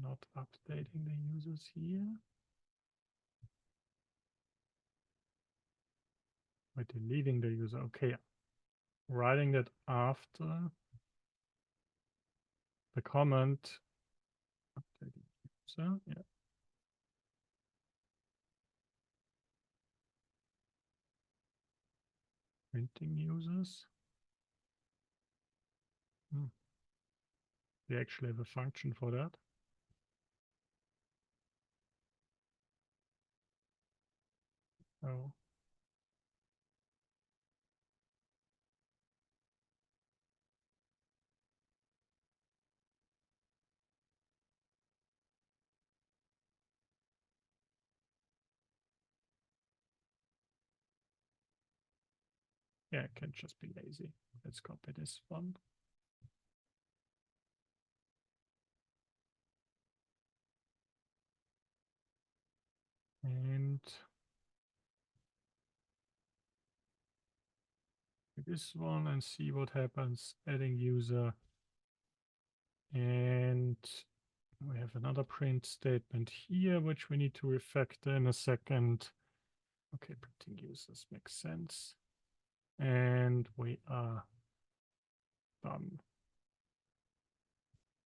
not updating the users here. We're deleting the user. Okay, writing that after the comment. Updating user, yeah. Printing users. We actually have a function for that. Oh. Yeah, it can just be lazy. Let's copy this one. And this one and see what happens. Adding user. And we have another print statement here, which we need to refactor in a second. Okay, printing users makes sense. And we are done.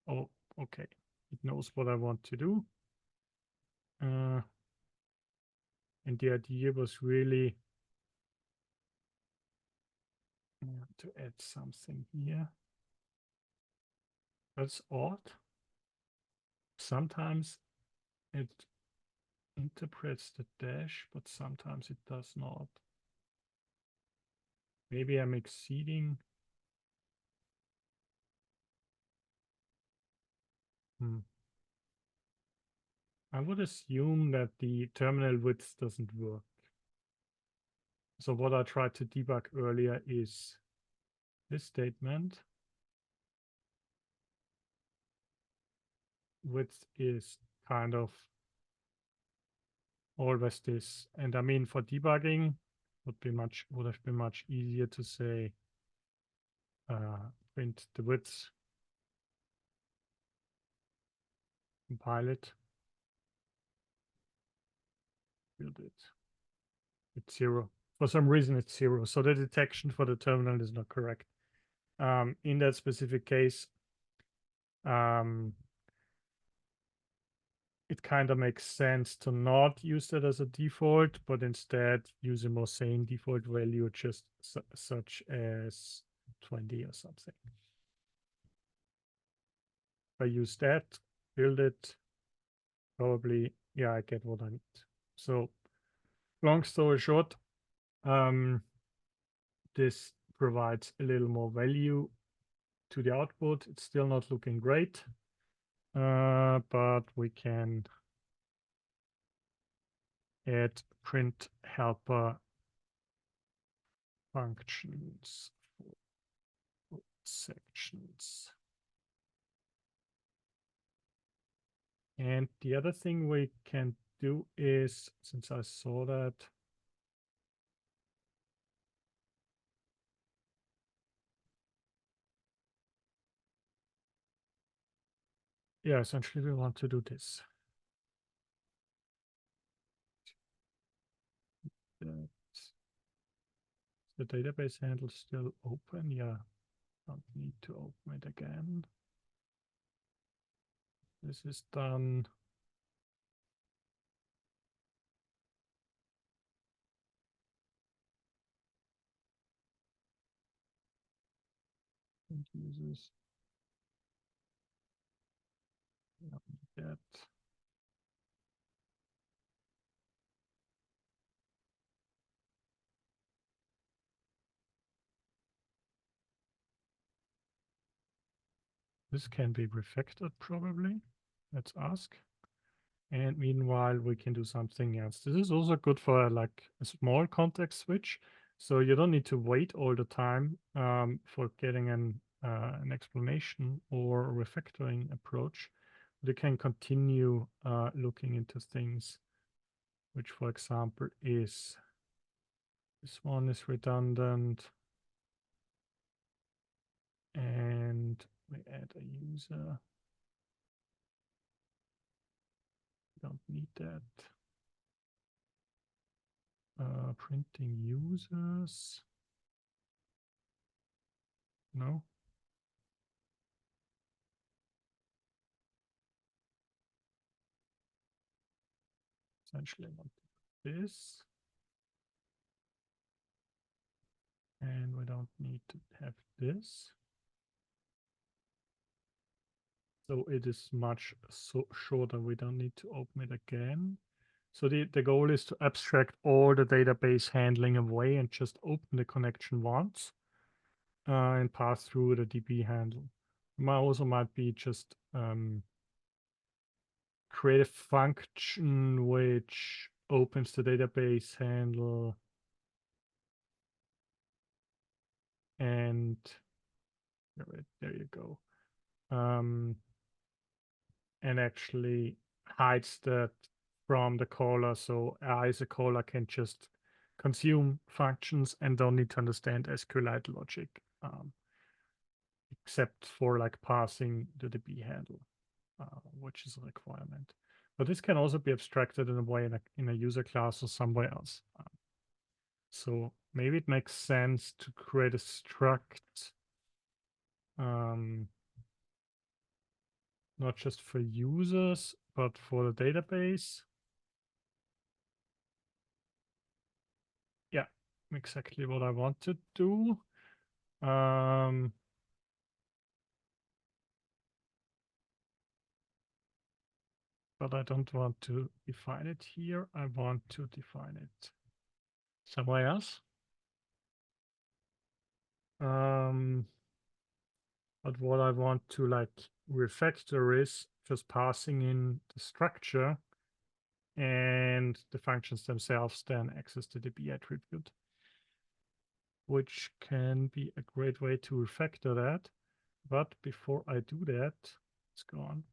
Oh, okay. It knows what I want to do. And the idea was really to add something here. That's odd. Sometimes it interprets the dash, but sometimes it does not. Maybe I'm exceeding. I would assume that the terminal width doesn't work. So what I tried to debug earlier is this statement. Width is kind of always this. And I mean, for debugging, would have been much easier to say print the width, compile it, build it. It's 0. For some reason, it's 0. So the detection for the terminal is not correct. In that specific case, it kind of makes sense to not use that as a default, but instead use a more sane default value, just such as 20 or something. If I use that, build it, probably, yeah, I get what I need. So long story short, this provides a little more value to the output. It's still not looking great, but we can add print helper functions for sections. And the other thing we can do is, since I saw that, yeah, essentially we want to do this. The database handle still open? Yeah, don't need to open it again. This is done. Users. That. This can be refactored probably. Let's ask. And meanwhile, we can do something else. This is also good for like a small context switch. So you don't need to wait all the time for getting an explanation or a refactoring approach. But you can continue looking into things, which, for example, is this one is redundant. And we add a user. Don't need that. Printing users. No. Essentially, I want this. And we don't need to have this. So it is much shorter. We don't need to open it again. So the goal is to abstract all the database handling away and just open the connection once and pass through the DB handle. Also might be just create a function which opens the database handle and there you go. And actually hides that from the caller. So I, as a caller, can just consume functions and don't need to understand SQLite logic, except for like passing the DB handle, which is a requirement. But this can also be abstracted in a way in a user class or somewhere else. So maybe it makes sense to create a struct, not just for users, but for the database. Yeah, exactly what I want to do. But I don't want to define it here. I want to define it somewhere else. But what I want to like refactor is just passing in the structure, and the functions themselves then access the DB attribute, which can be a great way to refactor that. But before I do that, it's gone.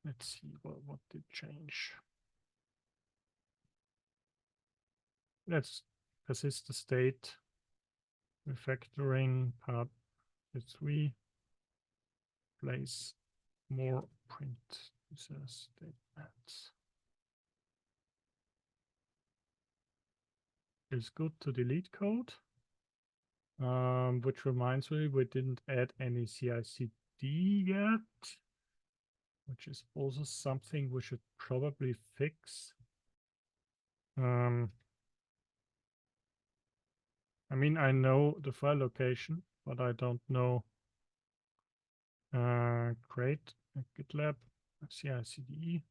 Let's see what did change. Let's persist the state. Refactoring part 3. Place more print user statements. It's good to delete code. Which reminds me, we didn't add any CI/CD yet, which is also something we should probably fix. I mean, I know the file location, but I don't know. Create a GitLab CI/CD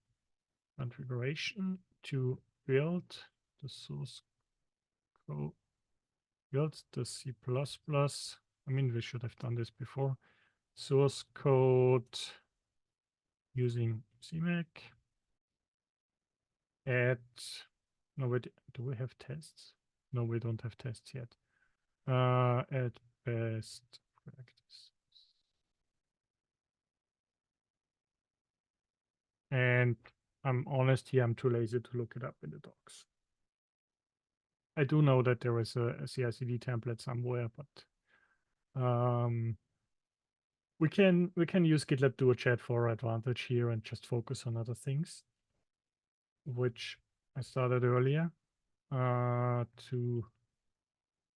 configuration to build the source code, build the C++. I mean, we should have done this before. Source code using CMake. Add, no, wait, do we have tests? No, we don't have tests yet. Add best practice. And I'm honest here, I'm too lazy to look it up in the docs. I do know that there is a CI/CD template somewhere, but we can use GitLab Duo Chat for our advantage here and just focus on other things, which I started earlier, to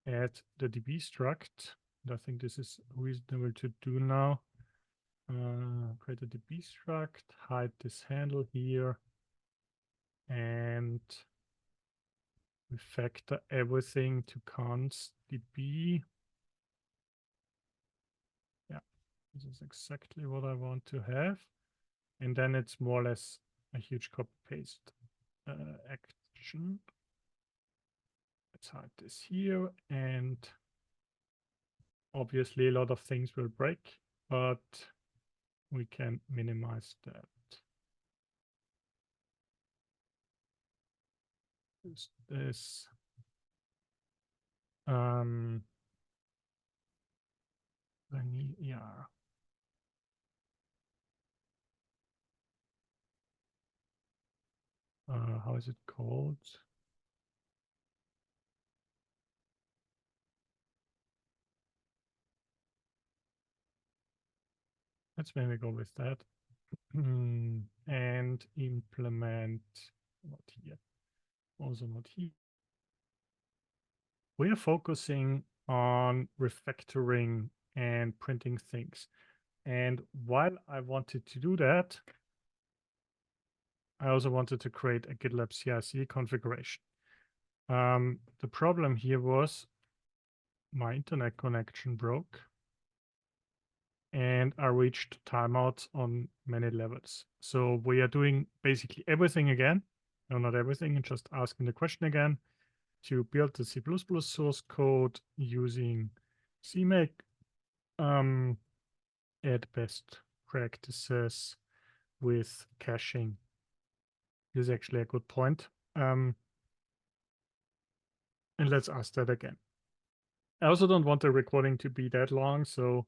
add the DB struct. And I think this is reasonable to do now. Create a DB struct, hide this handle here, and refactor everything to const DB. Yeah, this is exactly what I want to have. And then it's more or less a huge copy-paste action. Let's hide this here, and obviously a lot of things will break, but we can minimize that. This vanilla. How is it called? Let's maybe go with that. And implement, not here, also not here. We are focusing on refactoring and printing things. And while I wanted to do that, I also wanted to create a GitLab CI/CD configuration. The problem here was my internet connection broke, and I reached timeouts on many levels. So we are doing basically everything again. No, not everything, and just asking the question again to build the C++ source code using CMake, add best practices with caching. This is actually a good point. And let's ask that again. I also don't want the recording to be that long, so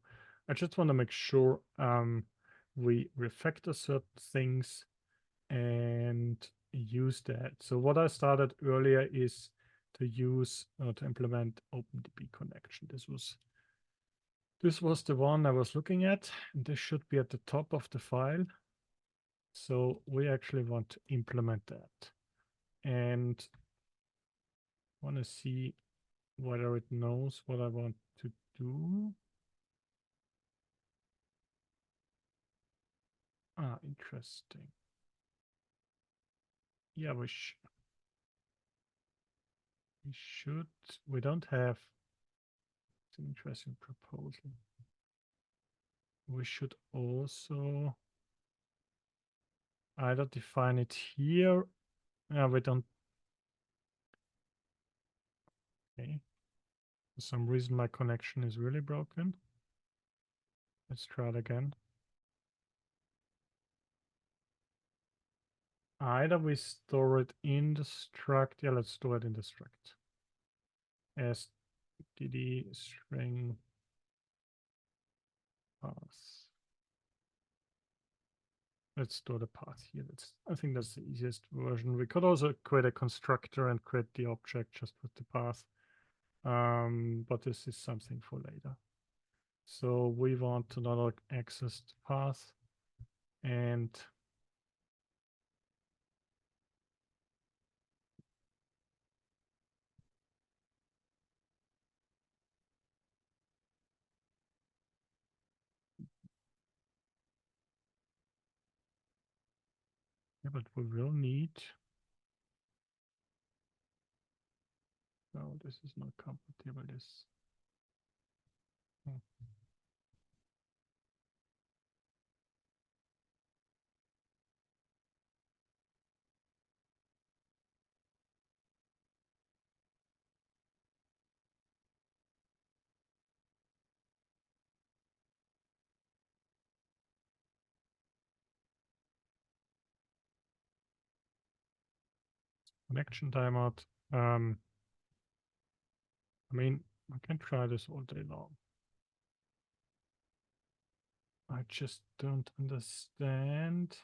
I just want to make sure we refactor certain things and use that. So what I started earlier is to use to implement OpenDB connection. This was the one I was looking at, and this should be at the top of the file. So we actually want to implement that, and want to see whether it knows what I want to do. Ah, interesting. Yeah, we should. We don't have. It's an interesting proposal. We should also either define it here. We don't. Okay. For some reason, my connection is really broken. Let's try it again. Either we store it in the struct. Yeah, let's store it in the struct. As dd string path. Let's store the path here. I think that's the easiest version. We could also create a constructor and create the object just with the path. But this is something for later. So we want to not access the path, and yeah, but we will need. No, this is not compatible. This. Connection timeout. I mean, I can try this all day long. I just don't understand.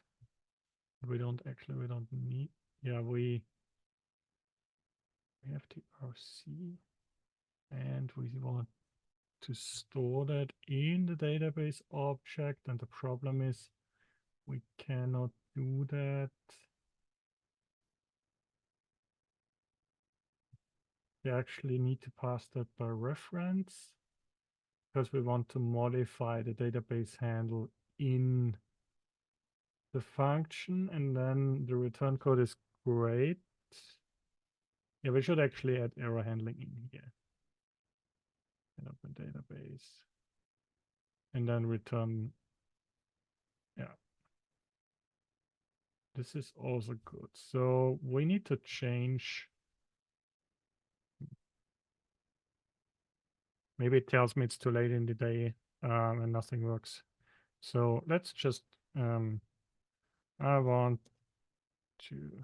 We don't need. Yeah, we have the RC, and we want to store that in the database object. And the problem is we cannot do that. We actually need to pass that by reference because we want to modify the database handle in the function, and then the return code is great. Yeah, we should actually add error handling in here. And open database. And then return. Yeah. This is also good. So we need to change. Maybe it tells me it's too late in the day and nothing works. So let's just, I want to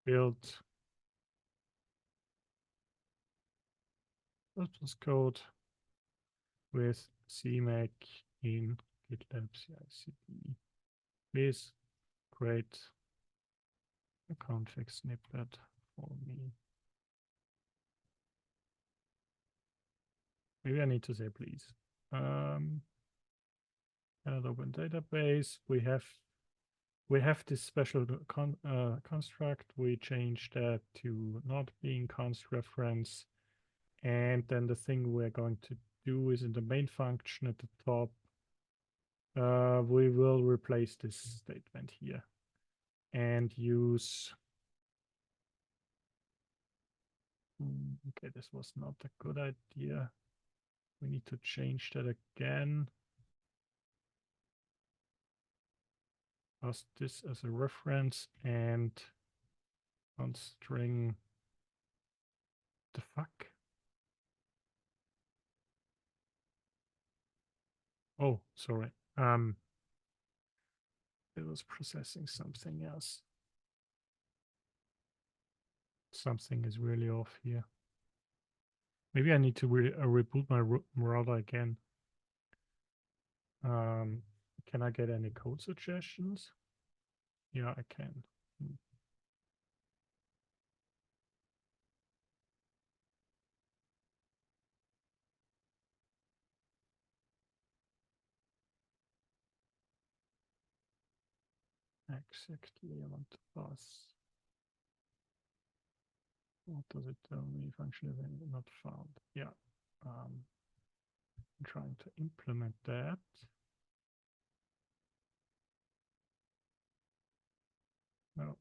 build this code with CMake in GitLab CI/CD. Please create a config snippet for me. Maybe I need to say please. And open database. We have this special construct. We changed that to not being const reference. And then the thing we're going to do is in the main function at the top, we will replace this statement here and use. Okay, this was not a good idea. We need to change that again. Pass this as a reference and on string. The fuck? Oh, sorry. It was processing something else. Something is really off here. Maybe I need to reboot my router again. Can I get any code suggestions? Yeah, I can. Exactly, I want to pass. What does it tell me? Function is not found. Yeah. I'm trying to implement that. No.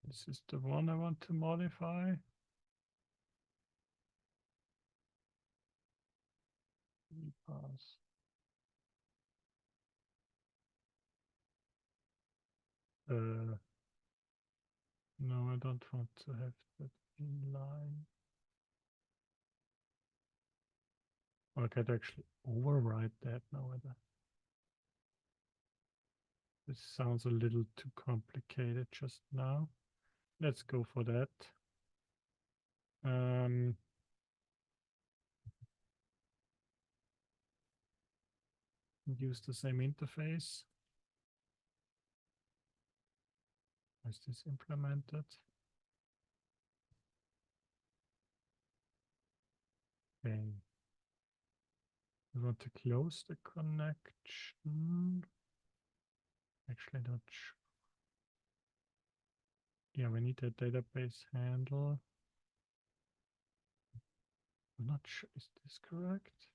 This is the one I want to modify. Pass. No, I don't want to have that inline. I could actually override that now. This sounds a little too complicated just now. Let's go for that. Use the same interface. Is this implemented? Okay. We want to close the connection. Actually, not sure. Yeah, we need a database handle. I'm not sure. Is this correct?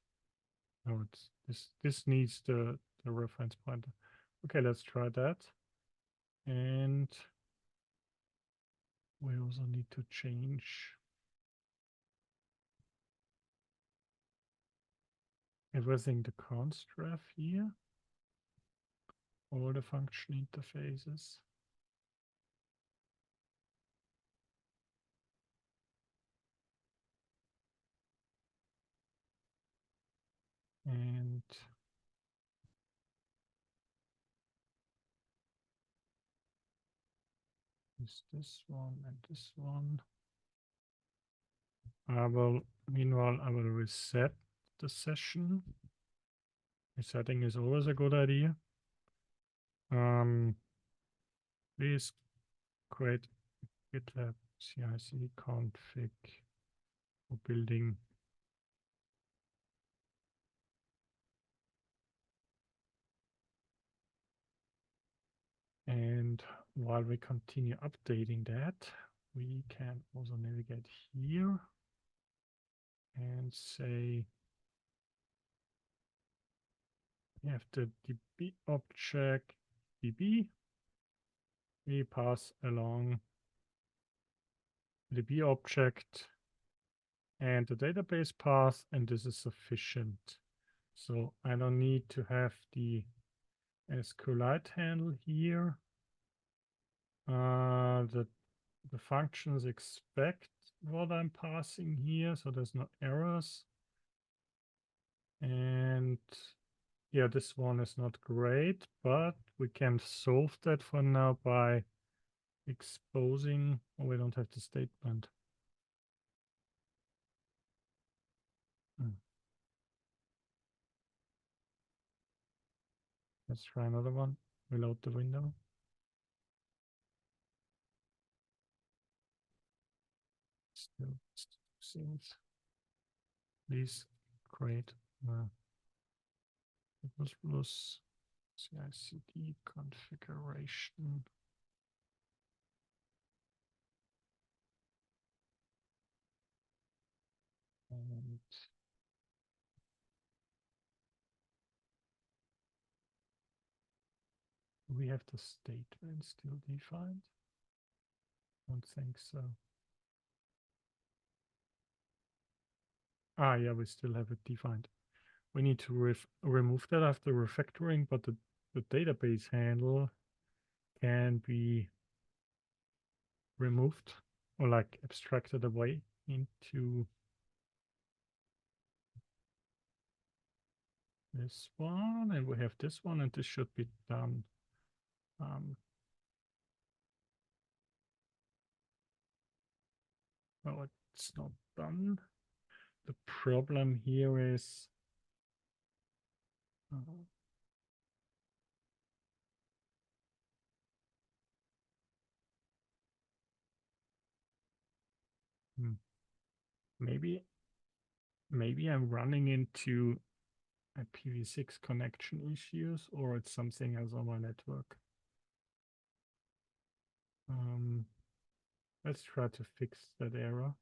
No, it's this needs the reference pointer. Okay, let's try that. And we also need to change everything, the const ref here, all the function interfaces. And is this one and this one. Meanwhile, I will reset the session. Resetting is always a good idea. Please create GitLab CI/CD config for building. And while we continue updating that, we can also navigate here and say we have the DB object DB. We pass along the DB object and the database path, and this is sufficient. So I don't need to have the SQLite handle here. The functions expect what I'm passing here, so there's no errors. And yeah, this one is not great, but we can solve that for now by exposing. Oh, we don't have the statement. Let's try another one. Reload the window. Still scenes. Please create plus CI/CD configuration. And we have the statement still defined? Don't think so. Ah, yeah, we still have it defined. We need to remove that after refactoring, but the database handle can be removed or like abstracted away into this one, and we have this one, and this should be done. Well, it's not done. The problem here is Maybe I'm running into IPv6 connection issues, or it's something else on my network. Let's try to fix that error.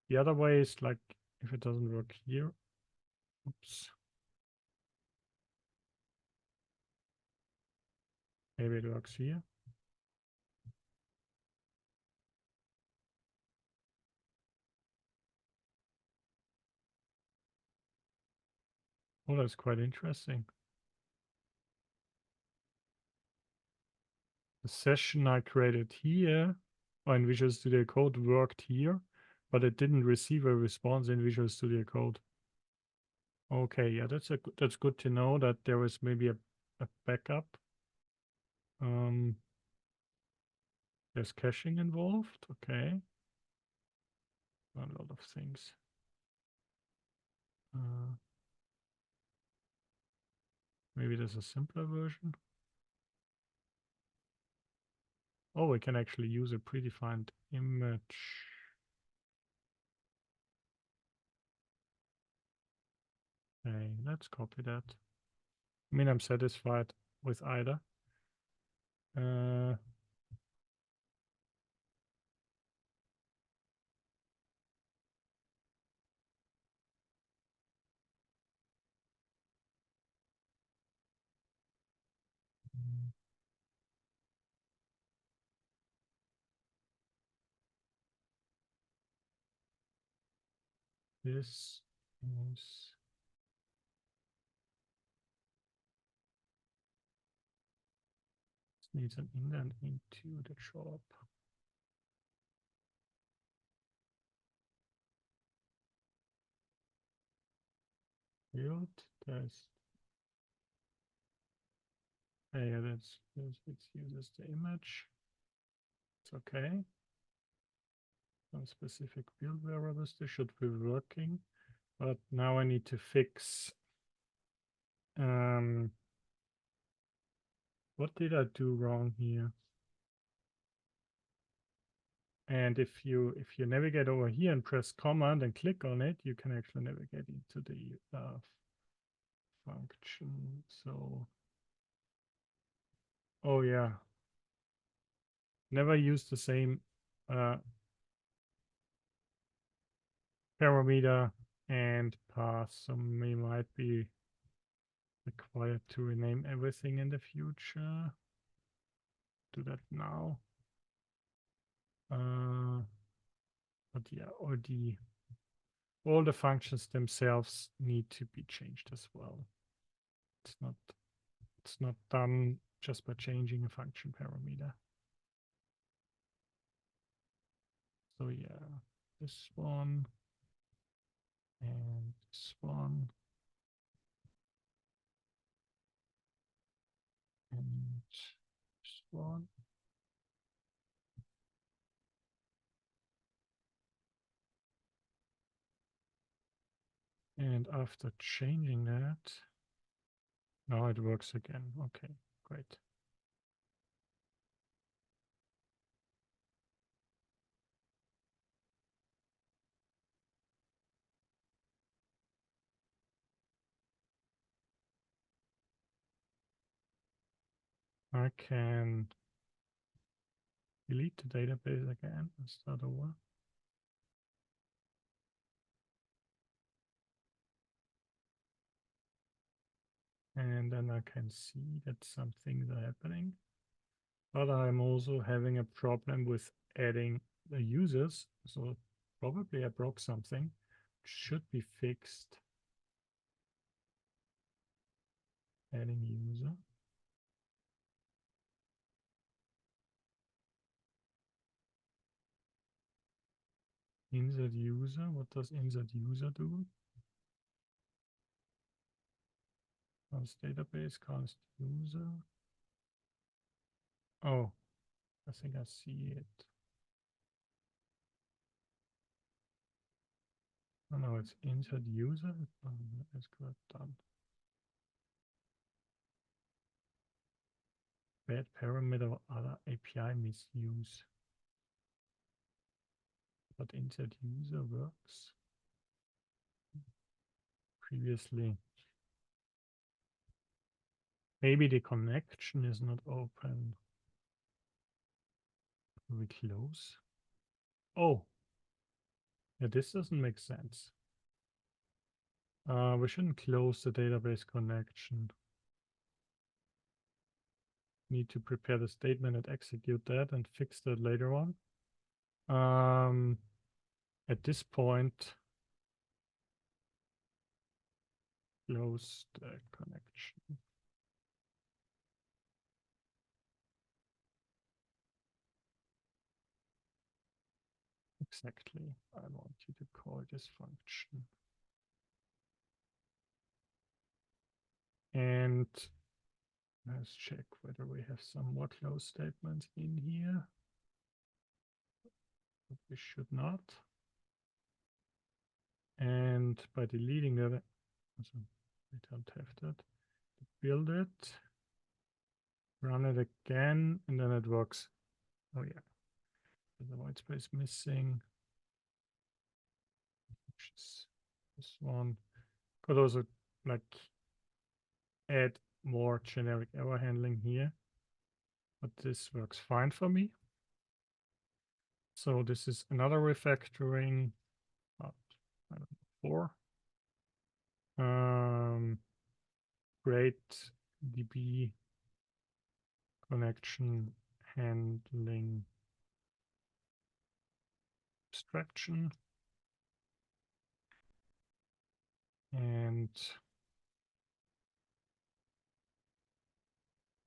The other way is like, if it doesn't work here, oops. Maybe it works here. Oh, that's quite interesting. The session I created here in Visual Studio Code worked here, but it didn't receive a response in Visual Studio Code. Okay, yeah, that's good to know that there is maybe a backup. There's caching involved. Okay, a lot of things. Maybe there's a simpler version. Oh, we can actually use a predefined image. Okay, let's copy that. I mean, I'm satisfied with either. This is needs an indent into the job. Build test. Yeah, it uses the image. It's okay. Some specific build variables, they should be working. But now I need to fix. What did I do wrong here? And if you navigate over here and press command and click on it, you can actually navigate into the function. So, oh yeah, never use the same parameter and path. So we might be required to rename everything in the future. Do that now. But yeah, all the functions themselves need to be changed as well. It's not done just by changing a function parameter. So yeah, this one and this one and this one. And after changing that, now it works again. Okay, great. I can delete the database again and start over. And then I can see that some things are happening. But I'm also having a problem with adding the users. So probably I broke something. Should be fixed. Adding user. Insert user. What does insert user do? Const database, const user. Oh, I think I see it. Oh no, it's insert user. It's correct done. bad parameter or other API misuse. But insertUser works. Previously. Maybe the connection is not open. We close. Oh. Yeah, this doesn't make sense. We shouldn't close the database connection. Need to prepare the statement and execute that and fix that later on. At this point, close the connection. Exactly. I want you to call this function. And let's check whether we have some more close statements in here. But we should not. And by deleting that, we don't have that. Build it, run it again, and then it works. Oh yeah, there's a white space missing. Which is this one. Could also like add more generic error handling here, but this works fine for me. So this is another refactoring. I don't know, 4. Great DB connection handling abstraction. And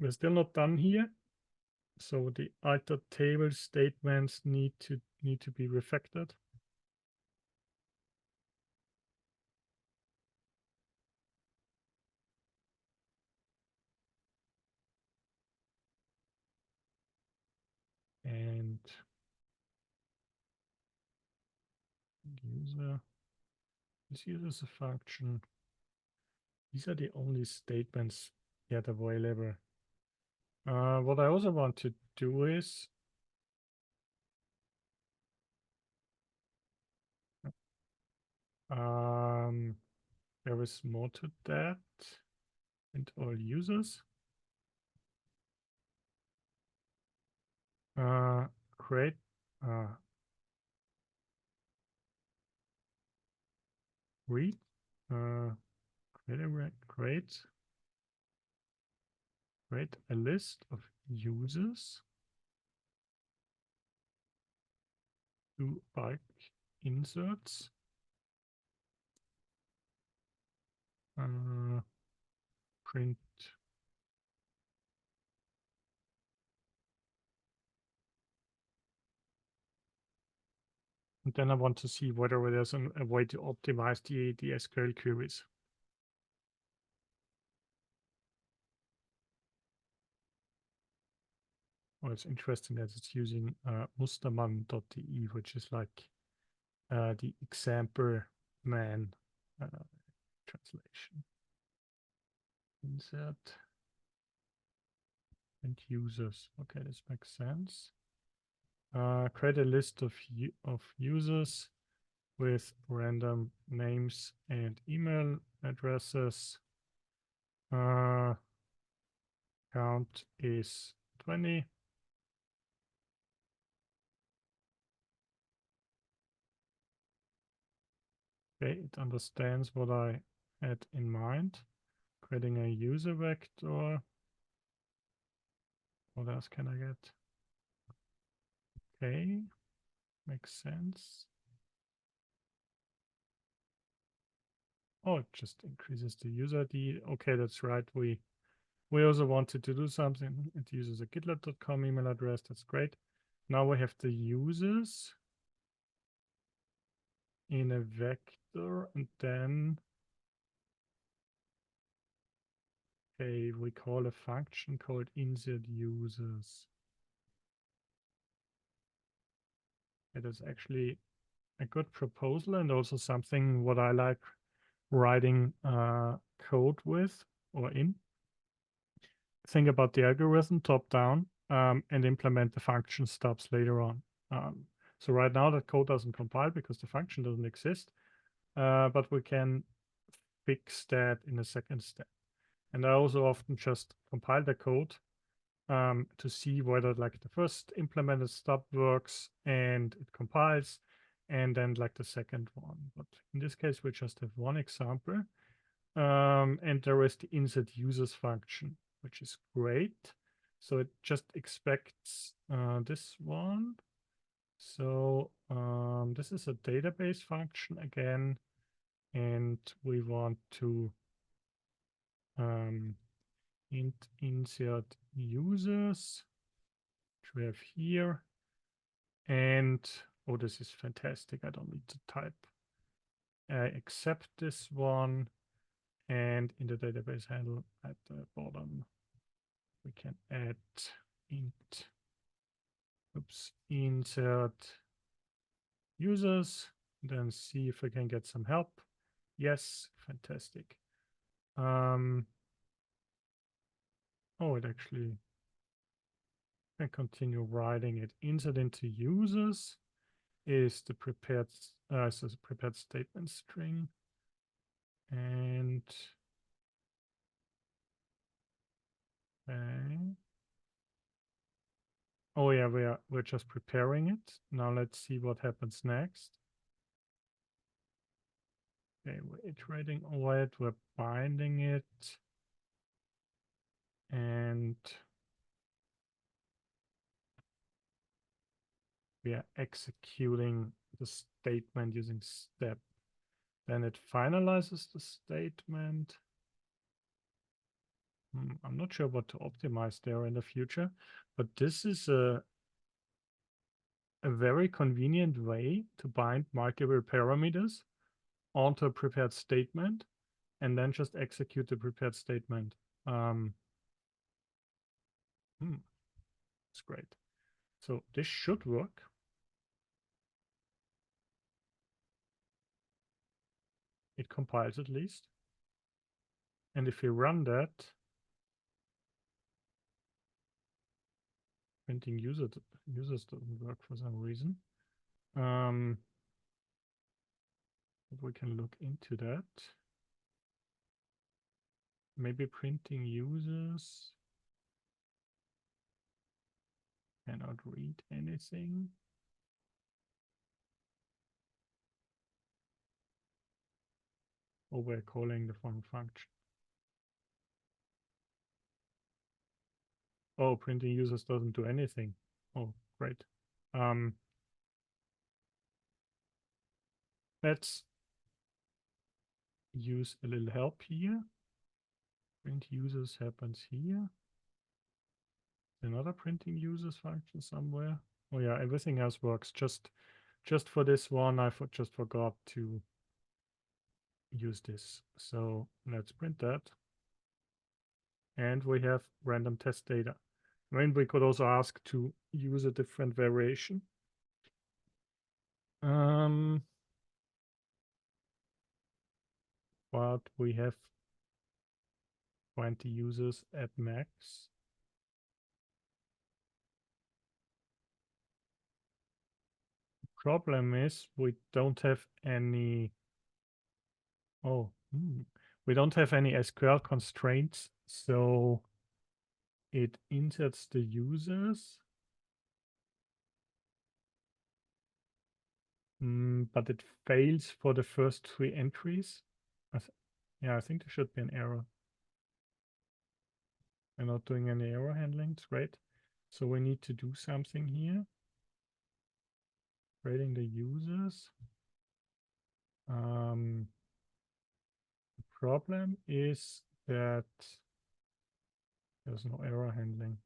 we're still not done here. So the alter table statements need to be refactored. And user, this uses a function. These are the only statements yet available. What I also want to do is there is more to that. And all users. Create read create a list of users to bulk inserts. Print and then I want to see whether there's a way to optimize the SQL queries. Oh, it's interesting that it's using mustermann.de, which is like the example man translation. Insert and users. Okay, this makes sense. Create a list of users with random names and email addresses. Count is 20. Okay, it understands what I had in mind. Creating a user vector. What else can I get? Okay, makes sense. Oh, it just increases the user ID. Okay, that's right. We also wanted to do something. It uses a gitlab.com email address. That's great. Now we have the users in a vector, and then we call a function called insertUsers. It is actually a good proposal and also something what I like writing code with or in. think about the algorithm top down and implement the function stubs later on. So right now that code doesn't compile because the function doesn't exist, but we can fix that in a second step. And I also often just compile the code to see whether like the first implemented stub works and it compiles, and then like the second one. But in this case, we just have one example. And there is the insertUsers function, which is great. So it just expects this one. So this is a database function again, and we want to insert users, which we have here. And oh, this is fantastic. I don't need to type. I accept this one. And in the database handle at the bottom, we can add insert users, then see if we can get some help. Yes, fantastic. Oh, it actually can continue writing it. Insert into users is the prepared statement string, and okay. Oh yeah, we're just preparing it. Now let's see what happens next. Okay, we're iterating over it, we're binding it, and we are executing the statement using step. Then it finalizes the statement. I'm not sure what to optimize there in the future, but this is a very convenient way to bind multiple parameters onto a prepared statement and then just execute the prepared statement. It's great. So this should work. It compiles at least. And if you run that, printing users doesn't work for some reason. But we can look into that. Maybe printing users cannot read anything. Or we're calling the wrong function. Oh, printing users doesn't do anything. Oh, great. Let's use a little help here. Print users happens here. Another printing users function somewhere. Oh yeah, everything else works. Just for this one, I just forgot to use this. So let's print that. And we have random test data. I mean, we could also ask to use a different variation. But we have 20 users at max. The problem is we don't have any. Oh, we don't have any SQL constraints, so it inserts the users, but it fails for the first 3 entries. Yeah, I think there should be an error. We're not doing any error handling. It's great. So we need to do something here. Creating the users. The problem is that there's no error handling.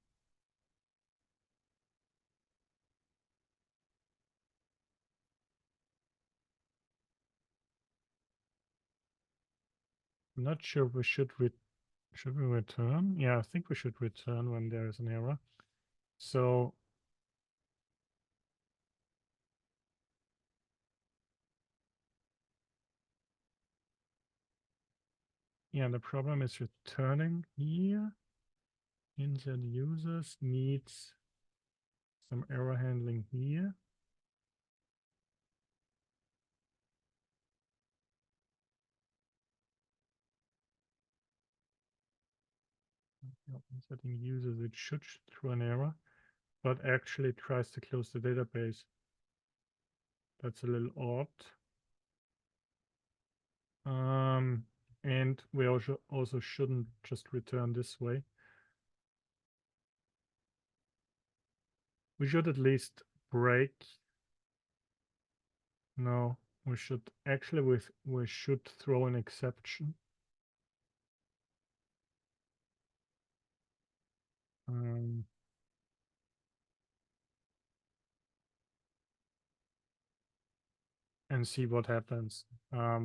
I'm not sure we should we return? Yeah, I think we should return when there is an error. So yeah, the problem is returning here. insert users needs some error handling here. Inserting users, it should throw an error, but actually tries to close the database. That's a little odd. And we also shouldn't just return this way. We should at least break. No, we should actually we should throw an exception. And see what happens.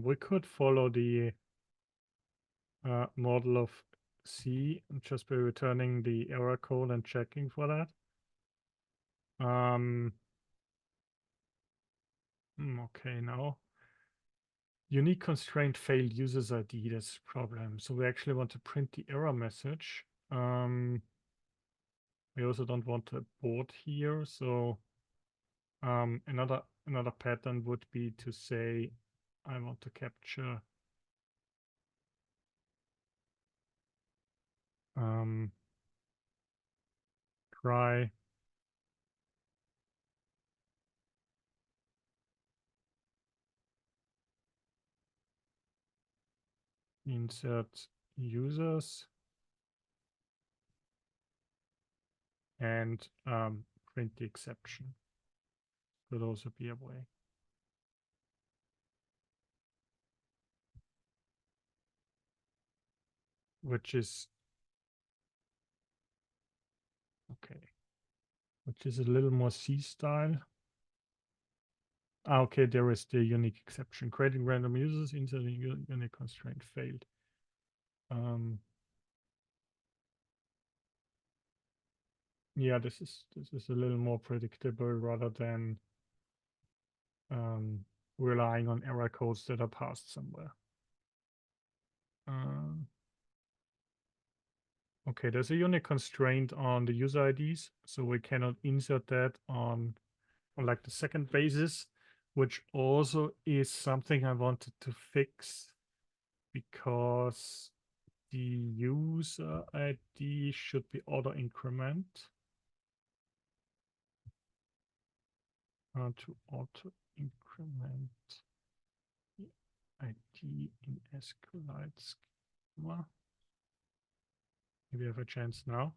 We could follow the model of C just by returning the error code and checking for that. Okay, now unique constraint failed users ID. That's a problem. So we actually want to print the error message. We also don't want to abort here. So another pattern would be to say I want to capture try insert users and print the exception. Could also be a way. Which is okay. Which is a little more C style. Okay, there is the unique exception. Creating random users, inserting unique constraint failed. Yeah, this is a little more predictable rather than relying on error codes that are passed somewhere. Okay, there's a unique constraint on the user IDs, so we cannot insert that on like the second basis, which also is something I wanted to fix because the user ID should be auto-increment. To auto-increment ID in SQLite schema. Maybe I have a chance now.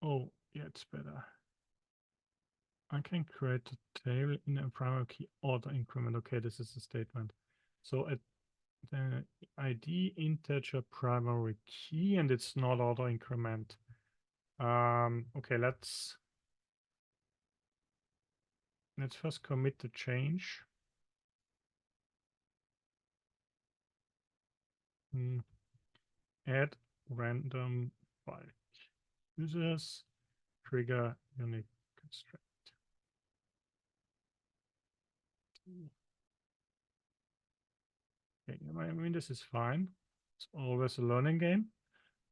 Oh, yeah, it's better. I can create a table in a primary key auto-increment. Okay, this is a statement. So at the ID integer primary key, and it's not auto-increment. Okay, let's first commit the change. Add random by users, trigger unique constraint. Okay, I mean, this is fine. It's always a learning game.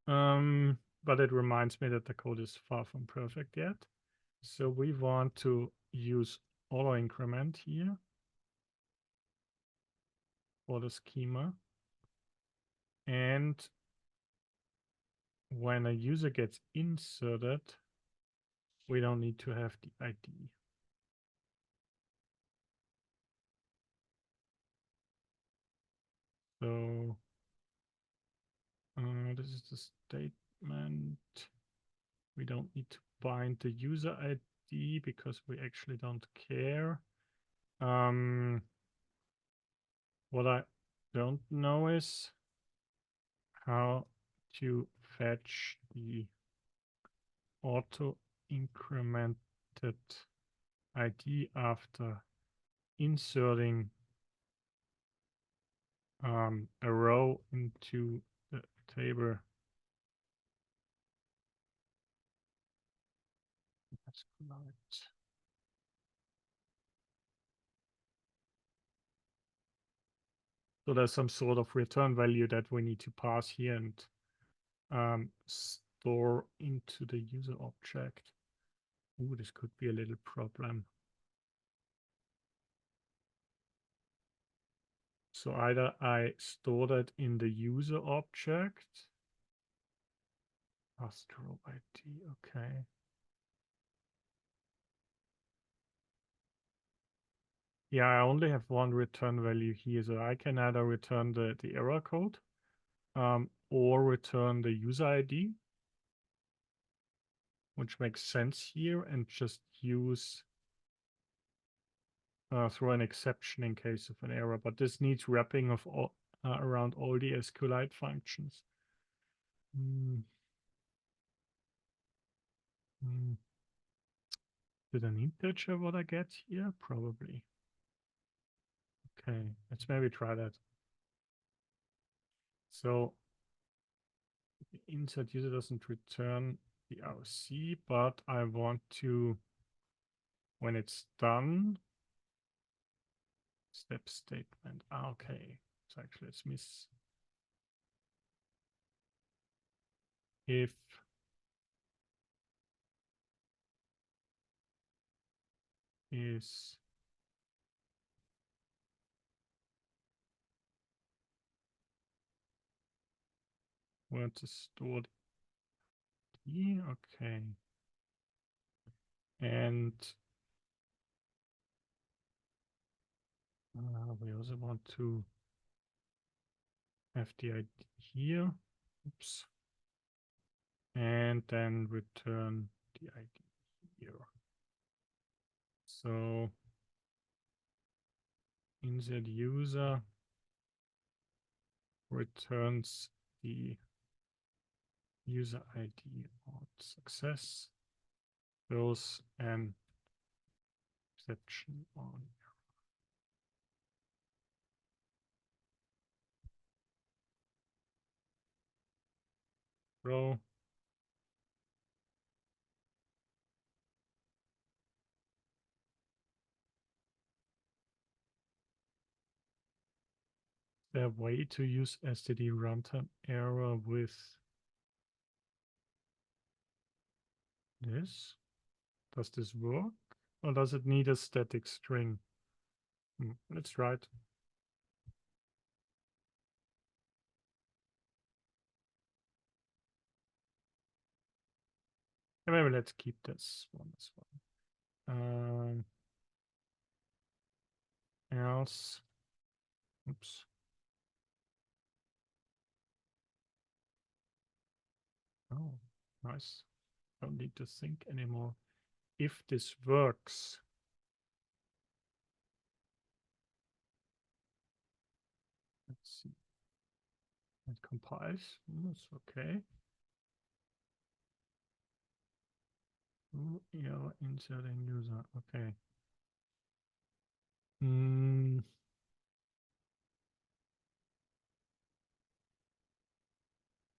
But it reminds me that the code is far from perfect yet. So we want to use auto-increment here for the schema. And when a user gets inserted, we don't need to have the ID. So this is the statement. We don't need to bind the user ID because we actually don't care. What I don't know is how to fetch the auto-incremented ID after inserting a row into the table SQLite. So there's some sort of return value that we need to pass here and store into the user object. Ooh, this could be a little problem. So either I store that in the user object. Astro ID, okay. Yeah, I only have one return value here, so I can either return the error code or return the user ID, which makes sense here, and just use throw an exception in case of an error. But this needs wrapping of all around all the SQLite functions. Did an integer what I get here? Probably. Okay, let's maybe try that. So the insert user doesn't return the RC, but I want to, when it's done, step statement. Okay, so actually let's miss if is where to store the okay. And we also want to have the ID here. Oops. And then return the ID here. So insert user returns the user ID on success, throws an exception on row. Is there a way to use std runtime error with this? Does this work? Or does it need a static string? Let's try it. And maybe let's keep this one as well. Else, oops. Oh, nice. Don't need to think anymore. If this works, let's see. It compiles. It's okay. Yeah, inserting user. Okay.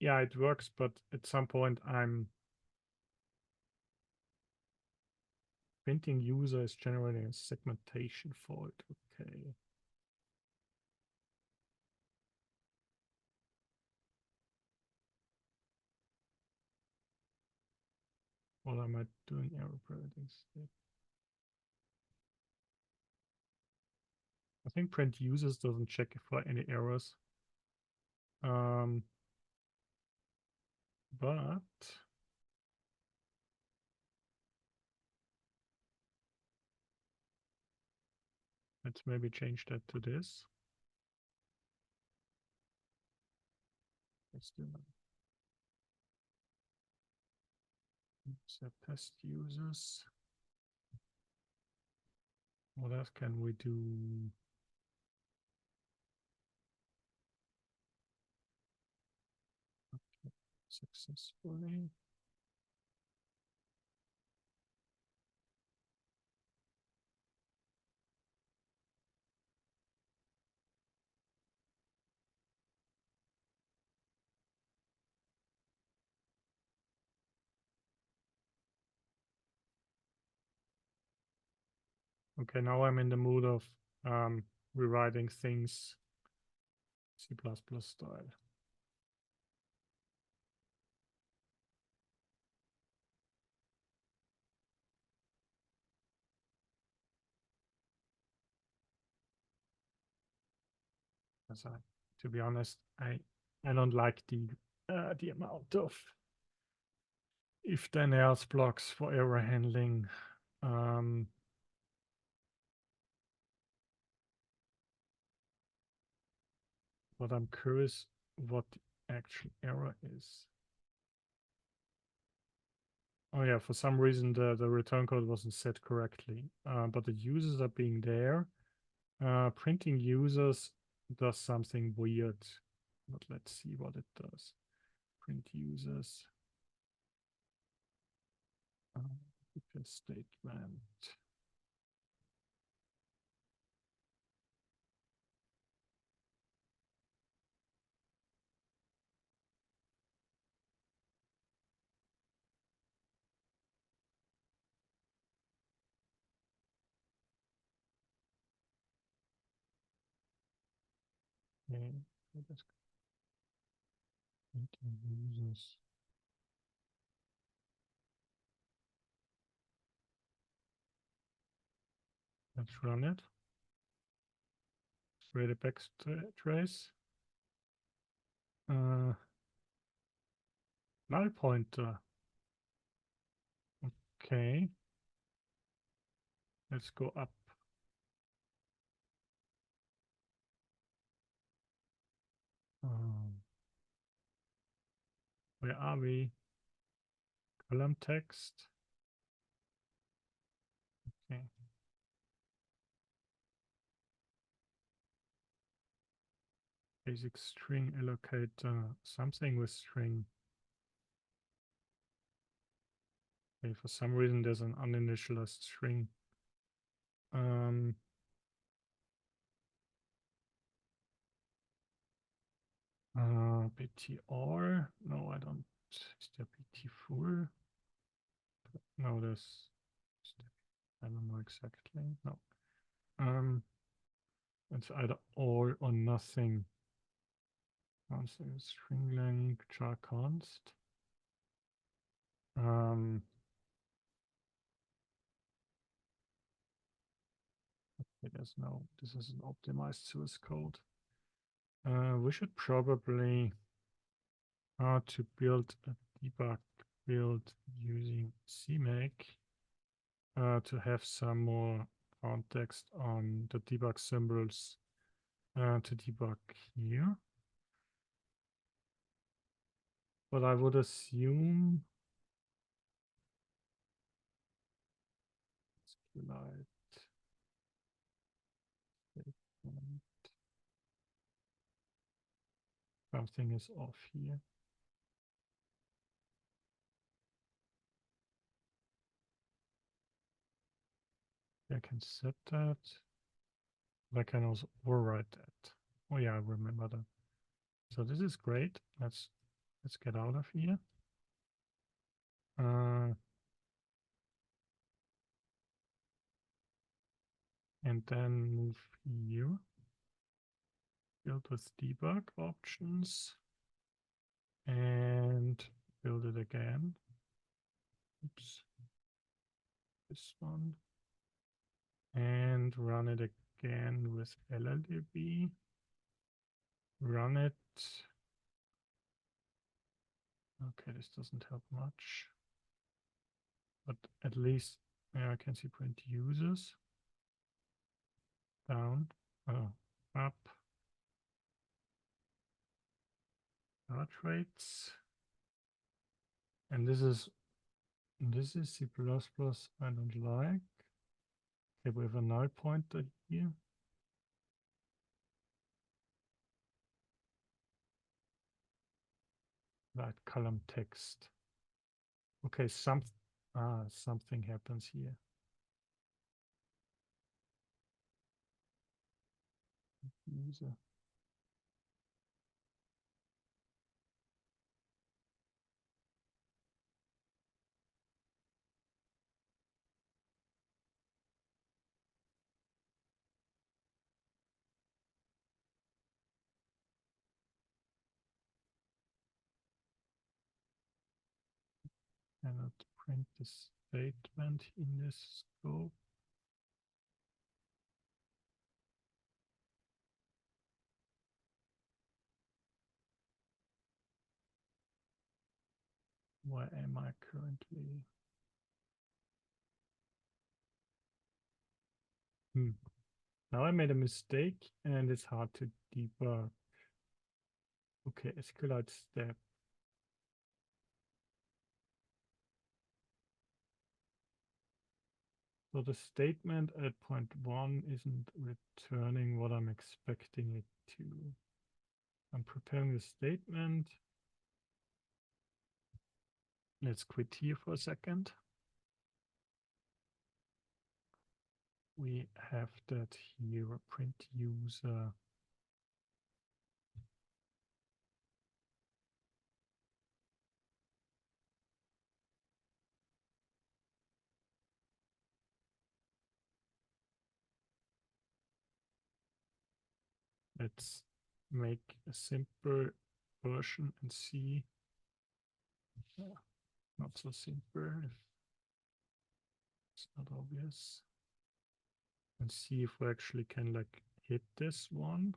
Yeah, it works, but at some point I'm printing user is generating a segmentation fault. Okay. What am I doing? Error predicting state. I think print users doesn't check for any errors. But let's maybe change that to this. Let's do that. Set test users. What else can we do? Okay, successfully. Okay, now I'm in the mood of rewriting things C++ style. As to be honest, I don't like the amount of if then else blocks for error handling. But I'm curious what the actual error is. Oh yeah, for some reason the return code wasn't set correctly, but the users are being there. Printing users does something weird, but let's see what it does. Print users. If a statement. Okay, let's printing users. Let's run it. Create a backtrace. Null pointer. Okay. Let's go up. Where are we? Column text. Okay. Basic string allocator. Something with string. Okay, for some reason there's an uninitialized string. BTR. No, I don't. Is there BT full? No, there's. I don't know exactly. No. It's either all or nothing. String length char const. There's no. This is an optimized source code. We should probably how to build a debug build using CMake to have some more context on the debug symbols to debug here. But I would assume SQLite something is off here. I can set that. I can also override that. Oh yeah, I remember that. So this is great. Let's get out of here. And then move here. Build with debug options. And build it again. Oops. This one. And run it again with lldb. Run it. Okay, this doesn't help much. But at least I can see print users. Down. Up. Start rates. And this is C++. I don't like. Okay, we have a null pointer here. Right column text. Okay, something happens here. User. Cannot print the statement in this scope. Where am I currently? Now I made a mistake and it's hard to debug. Okay, SQLite step. So the statement at point 1 isn't returning what I'm expecting it to. I'm preparing the statement. Let's quit here for a second. We have that here, print user. Let's make a simple version and see. Not so simple. It's not obvious. And see if we actually can like hit this one.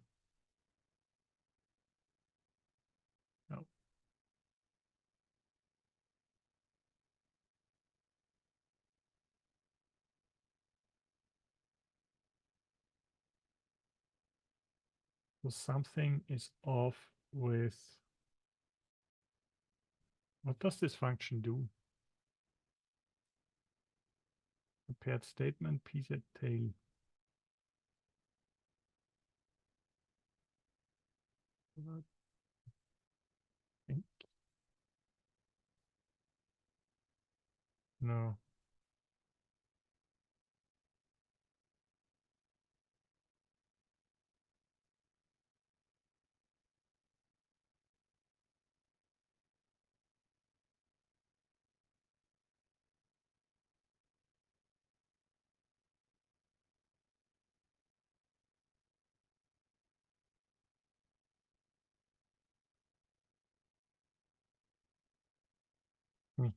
No. So something is off with, what does this function do? Prepared statement, pz tail. I think. No. Hmm.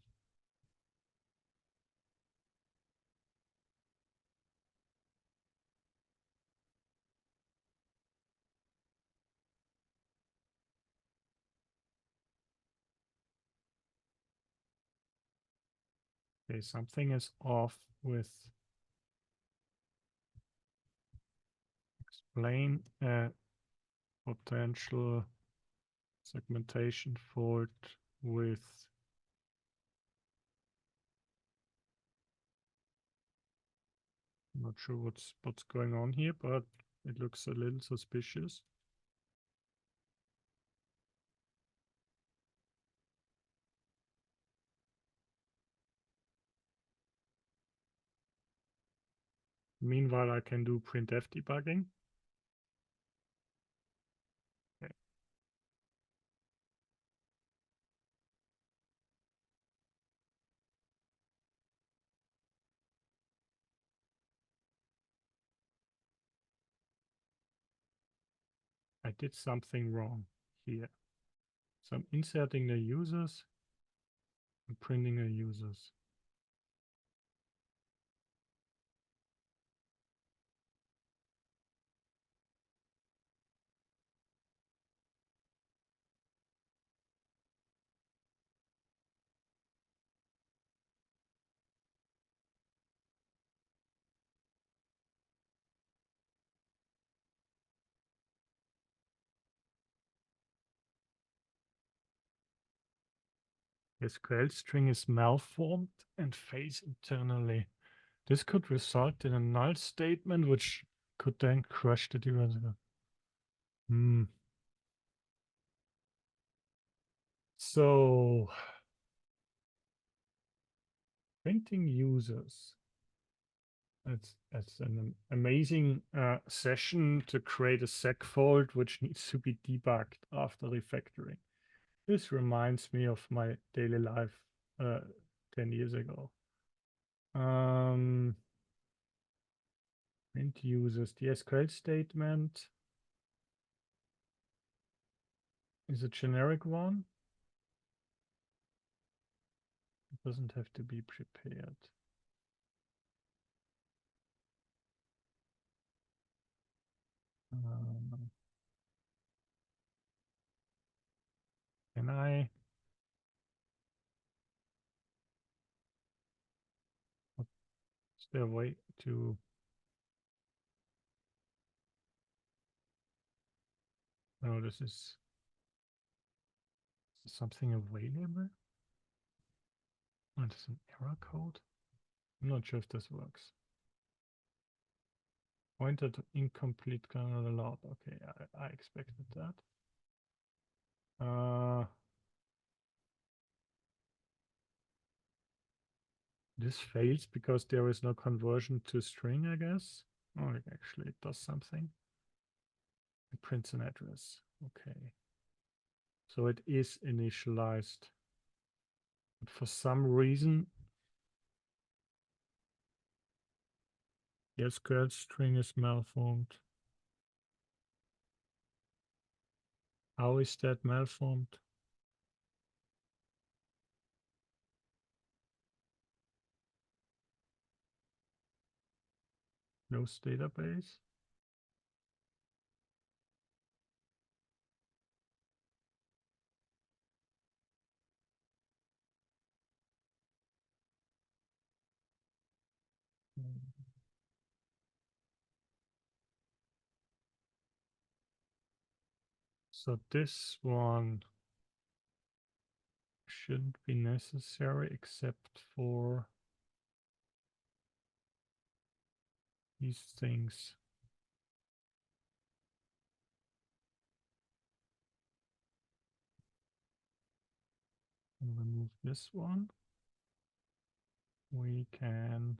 Okay, something is off with explain a potential segmentation fault with I'm not sure what's going on here, but it looks a little suspicious. Meanwhile, I can do printf debugging. Okay. I did something wrong here. So I'm inserting the users and printing the users. SQL string is malformed and fails internally. This could result in a null statement, which could then crush the developer. So printing users. That's an amazing session to create a segfault which needs to be debugged after refactoring. This reminds me of my daily life 10 years ago. Print users. The SQL statement is a generic one. Doesn't have to be prepared. Can I? Is there a way to? No, this is something available. Oh, it's an error code. I'm not sure if this works. Pointer to incomplete cannot allowed. Okay, I expected that. This fails because there is no conversion to string, I guess. Oh, actually, it does something. It prints an address. Okay. So it is initialized. But for some reason, the SQL string is malformed. How is that malformed? Close database. So this one shouldn't be necessary except for these things. And remove this one. We can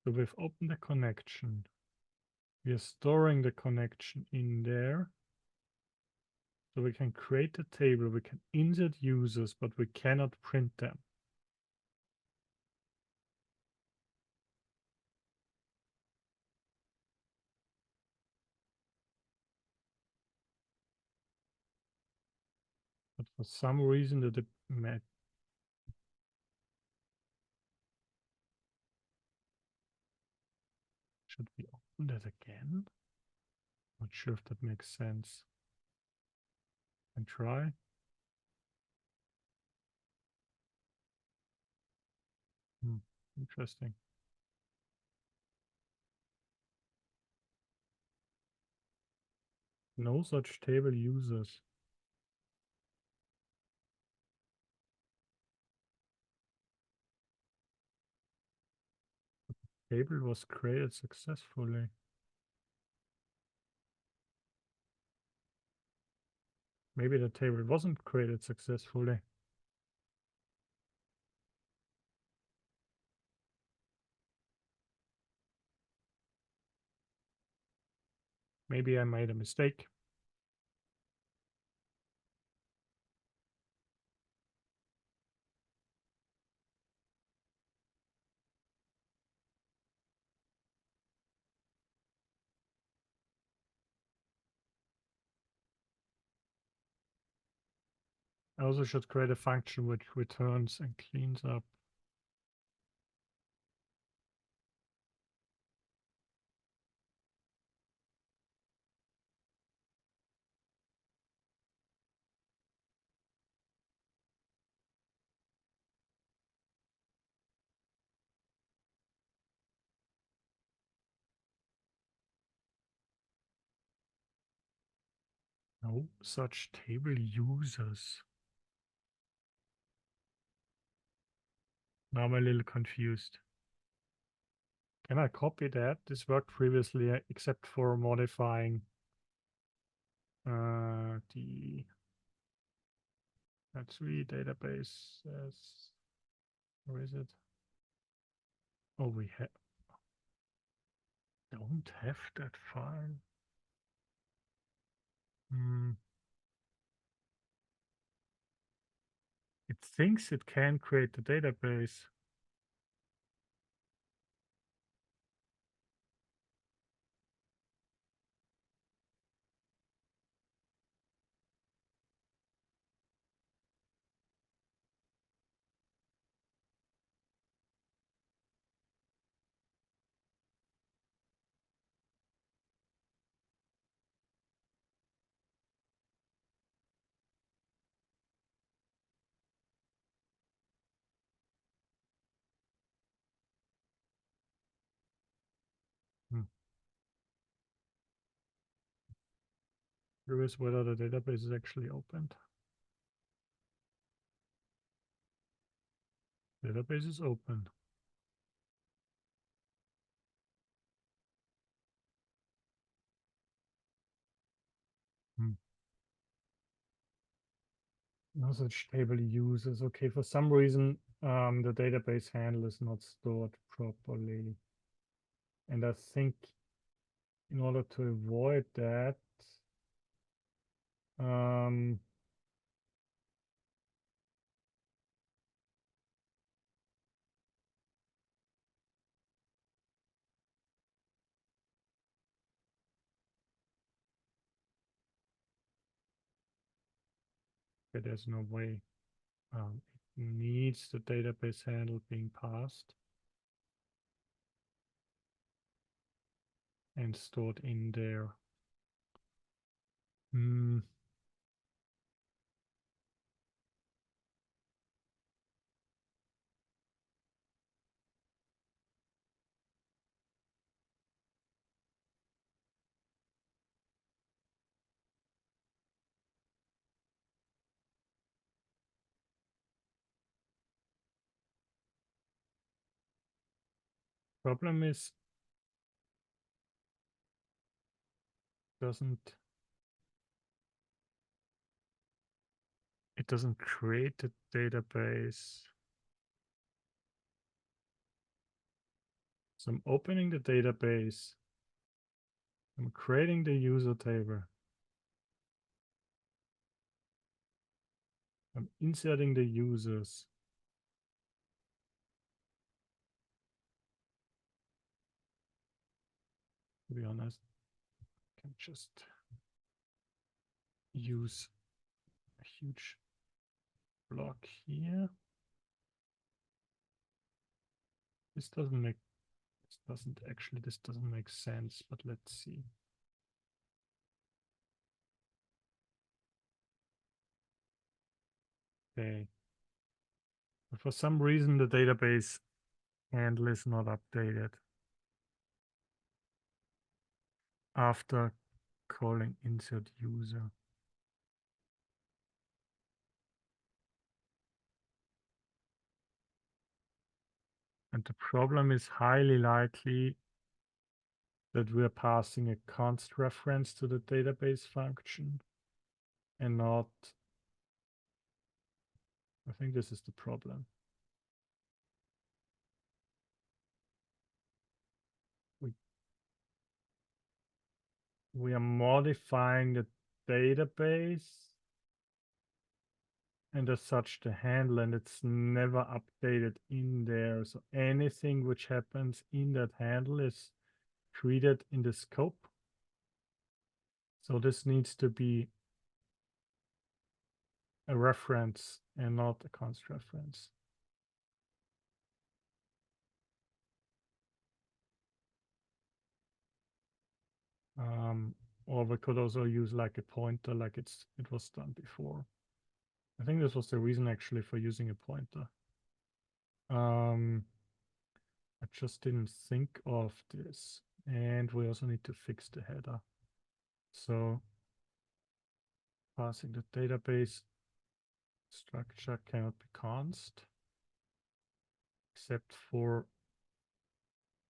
so we've opened the connection. We are storing the connection in there. So we can create a table, we can insert users, but we cannot print them. But for some reason, the should we open that again? Not sure if that makes sense. And try. Interesting. No such table users. The table was created successfully. Maybe the table wasn't created successfully. Maybe I made a mistake. I also should create a function which returns and cleans up. No such table users. Now I'm a little confused. Can I copy that? This worked previously, except for modifying the S3 database. Where is it? Oh, we don't have that file. It thinks it can create the database. Curious whether the database is actually opened. Database is open. No such table users. Okay, for some reason, the database handle is not stored properly. And I think in order to avoid that, there's no way. It needs the database handle being passed and stored in there. Problem is, it doesn't create a database. So I'm opening the database. I'm creating the user table. I'm inserting the users. To be honest, I can just use a huge block here. This doesn't make sense, but let's see. Okay. But for some reason, the database handle is not updated after calling insert user. And the problem is highly likely that we're passing a const reference to the database function and not. I think this is the problem. We are modifying the database and as such the handle, and it's never updated in there. So anything which happens in that handle is treated in the scope. So this needs to be a reference and not a const reference. Or we could also use like a pointer like it was done before. I think this was the reason actually for using a pointer. I just didn't think of this. And we also need to fix the header. So passing the database structure cannot be const, except for,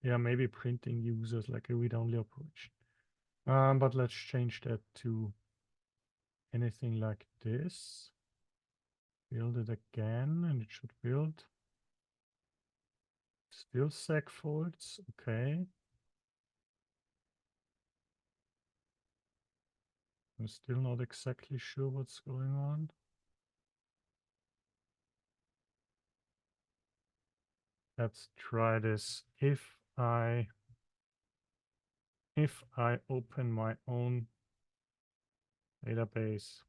yeah, maybe printing users like a read-only operation. But let's change that to anything like this. Build it again, and it should build. Still segfaults, okay. I'm still not exactly sure what's going on. Let's try this. If I open my own database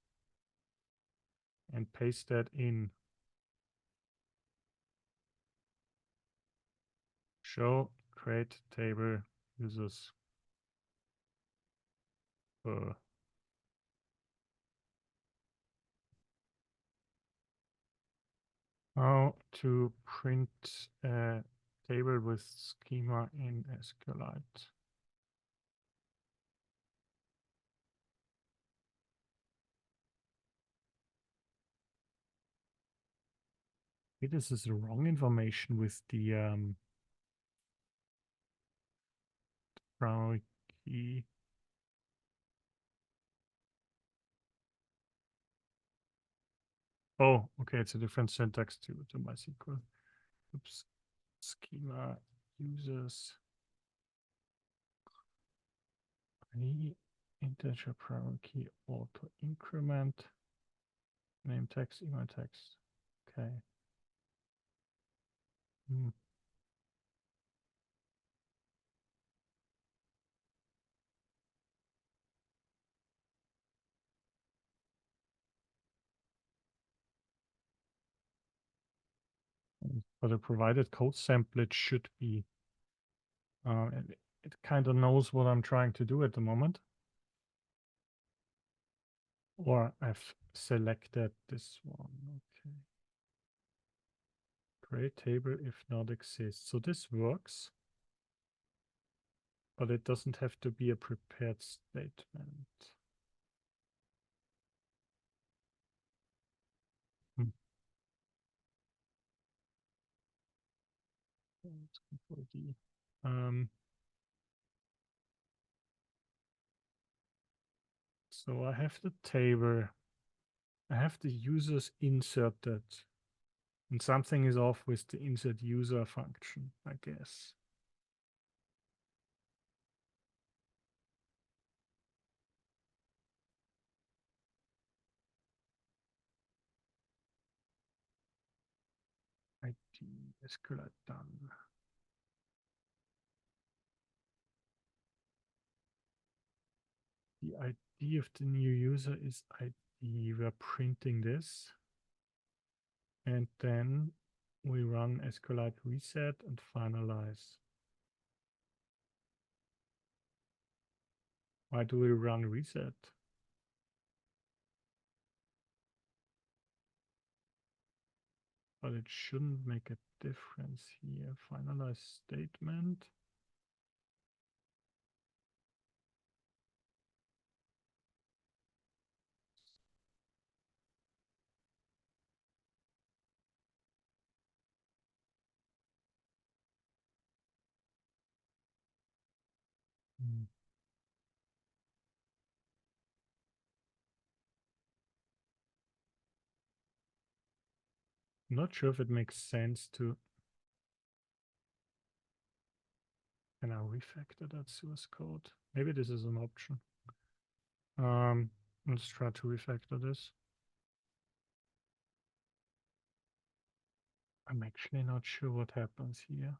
and paste that in, show create table users. How to print a table with schema in SQLite. This is the wrong information with the primary key. Oh, okay, it's a different syntax to MySQL. Oops. Schema users any integer primary key auto increment name text, email text. Okay. For the provided code sample, it should be, it kind of knows what I'm trying to do at the moment. Or I've selected this one. Okay. Create table if not exists. So this works, but it doesn't have to be a prepared statement. Let's go for D. So I have the table. I have the users inserted. And something is off with the insert user function, I guess. ID SQLite done. The ID of the new user is ID. We're printing this. And then we run SQLite reset and finalize. Why do we run reset? But it shouldn't make a difference here. Finalize statement. Not sure if it makes sense to. Can I refactor that source code? Maybe this is an option. Let's try to refactor this. I'm actually not sure what happens here.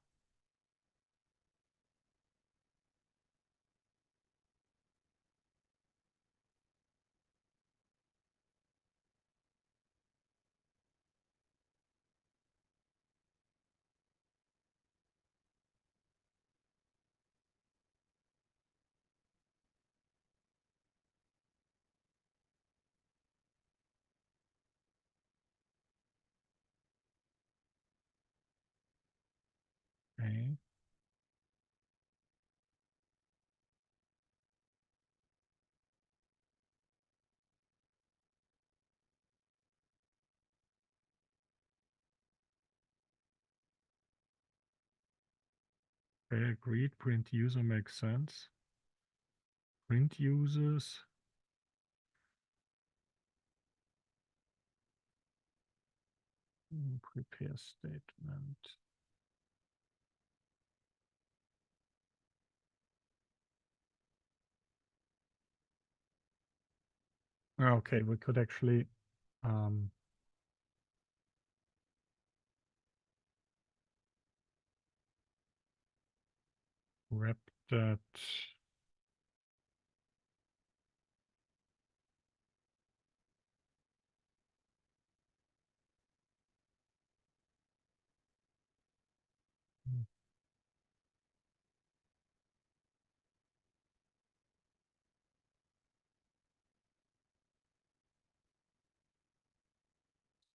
Okay. Okay, agreed. Print user makes sense. Print users. Prepare statement. Okay, we could actually wrap that.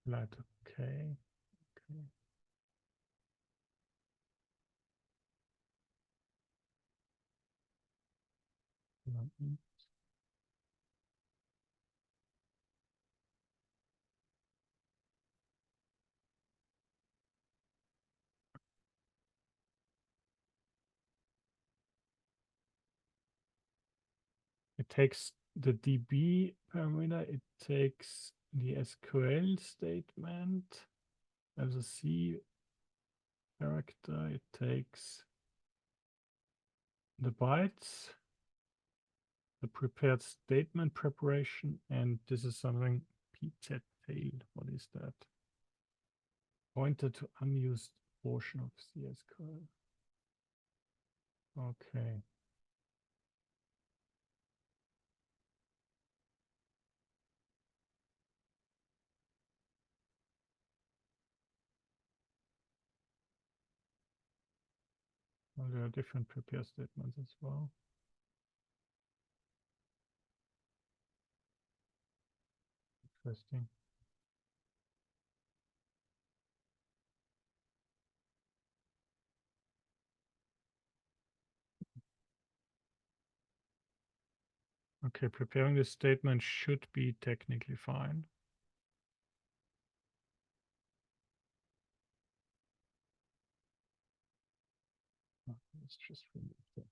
Let okay. Okay. takes the DB parameter, it takes the SQL statement as a C character, it takes the bytes, the prepared statement preparation, and this is something pz tail. What is that? Pointer to unused portion of CSQL. Okay. Well, there are different prepare statements as well. Interesting. Okay, preparing this statement should be technically fine. Let's just remove that.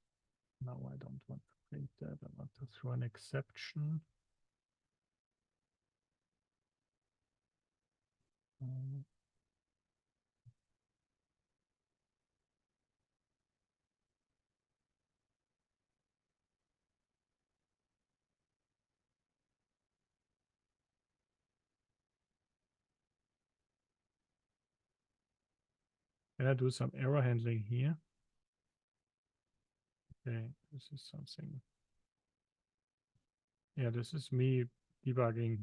Now I don't want to print that. I want to throw an exception. Can I do some error handling here? Okay, this is something. Yeah, this is me debugging.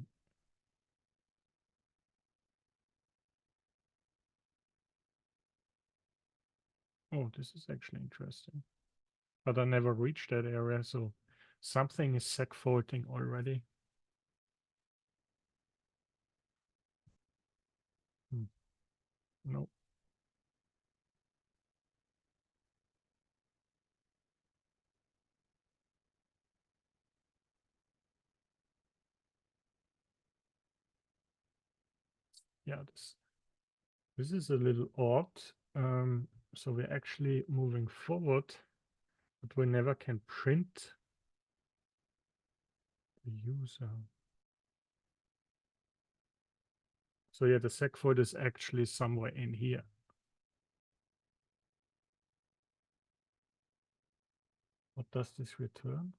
Oh, this is actually interesting. But I never reached that area, so something is segfaulting already. No. Yeah, this is a little odd. So we're actually moving forward, but we never can print the user. So yeah, the segfault is actually somewhere in here. What does this return?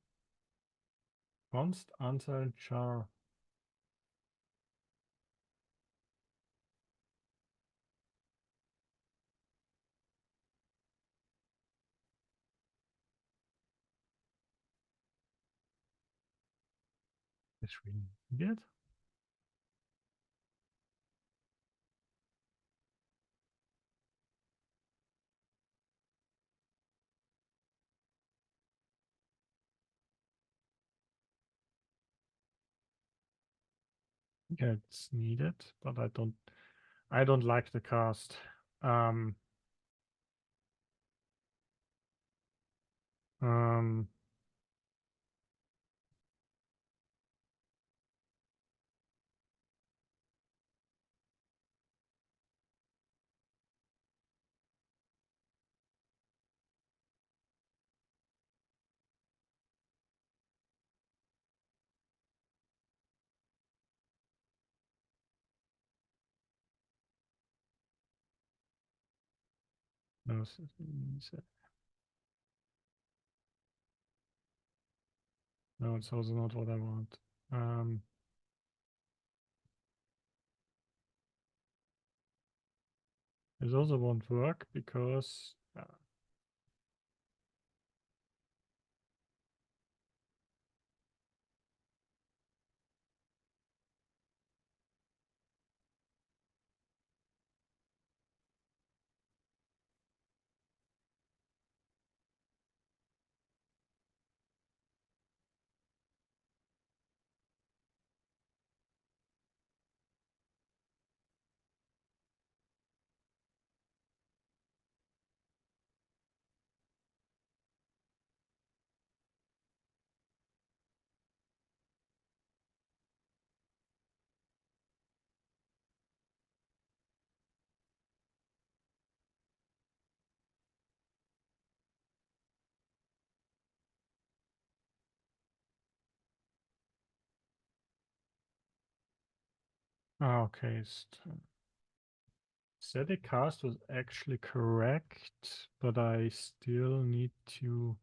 Const answer char. It's really weird. Yeah, it's needed, but I don't like the cast. Um, um, no, no, it's also not what I want. This also won't work because Okay, static cast was actually correct, but I still need to.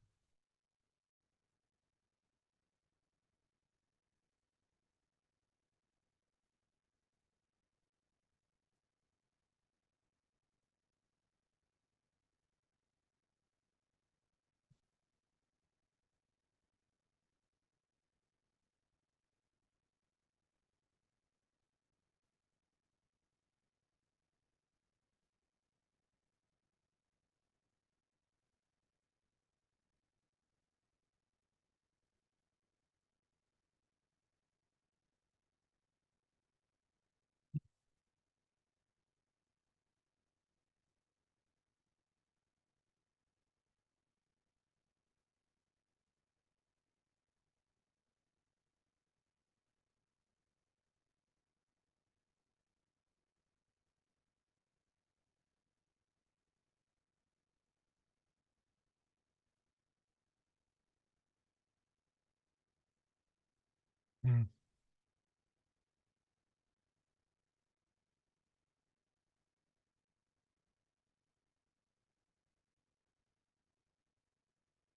Hmm.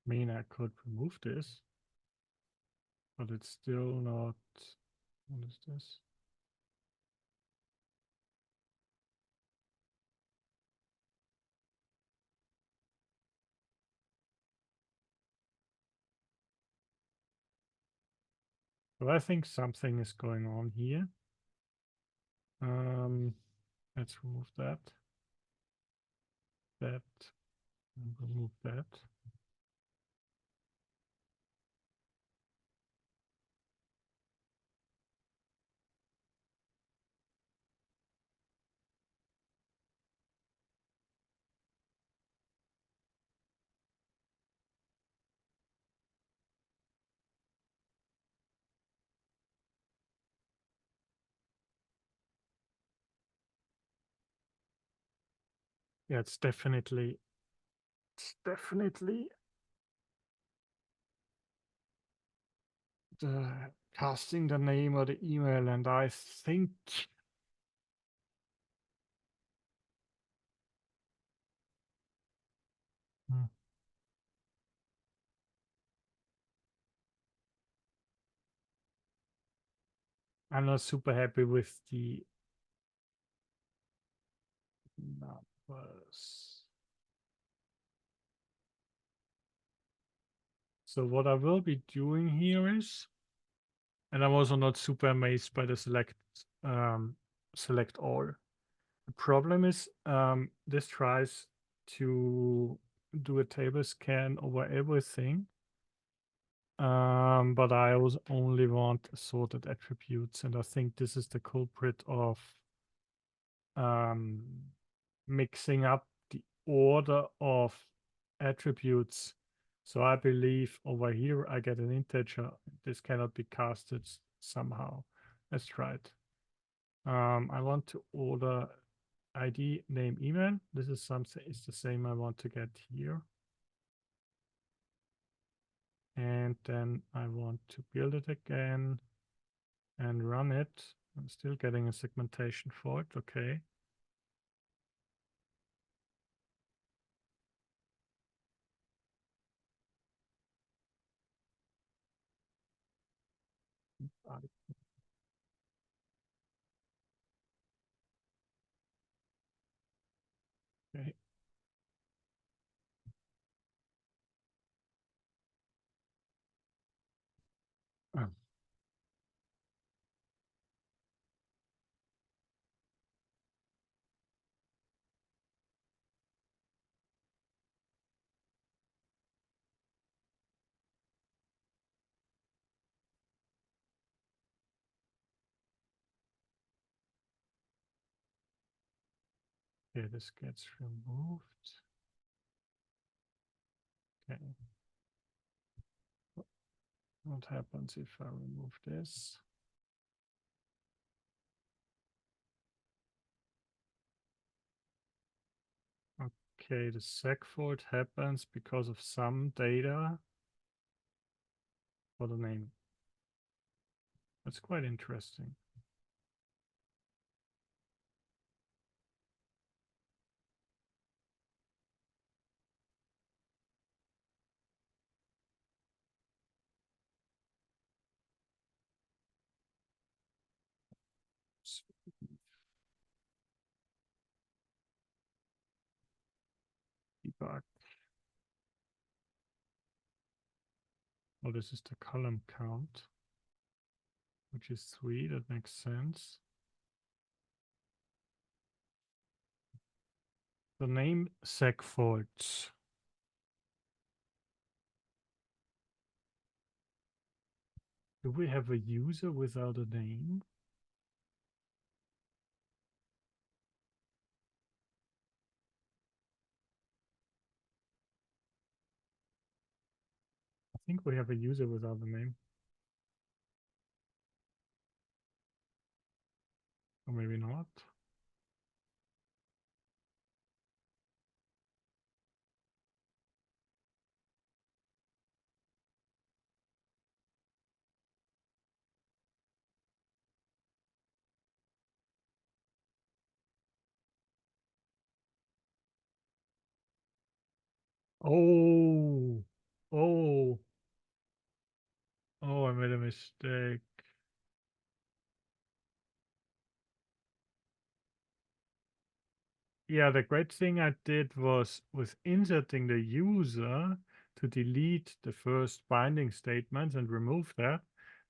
I mean, I could remove this, but it's still not. What is this? So I think something is going on here. Let's remove that, and remove that. Yeah, it's definitely the casting the name or the email, and I think I'm not super happy with the numbers. So what I will be doing here is, and I'm also not super amazed by the select all. The problem is this tries to do a table scan over everything. But I also only want assorted attributes, and I think this is the culprit of mixing up the order of attributes. So I believe over here I get an integer. This cannot be casted somehow. Let's try it. I want to order ID, name, email. This is something, it's the same I want to get here. And then I want to build it again and run it. I'm still getting a segmentation fault. Okay. Okay. Um, Okay, this gets removed. Okay. What happens if I remove this? Okay, the segfault happens because of some data for the name. That's quite interesting. debug. Oh, this is the column count, which is 3. That makes sense. The name segfault. Do we have a user without a name? I think we have a user without a name. Or maybe not. Oh, oh, oh, I made a mistake. Yeah, the great thing I did was with inserting the user to delete the first binding statements and remove that.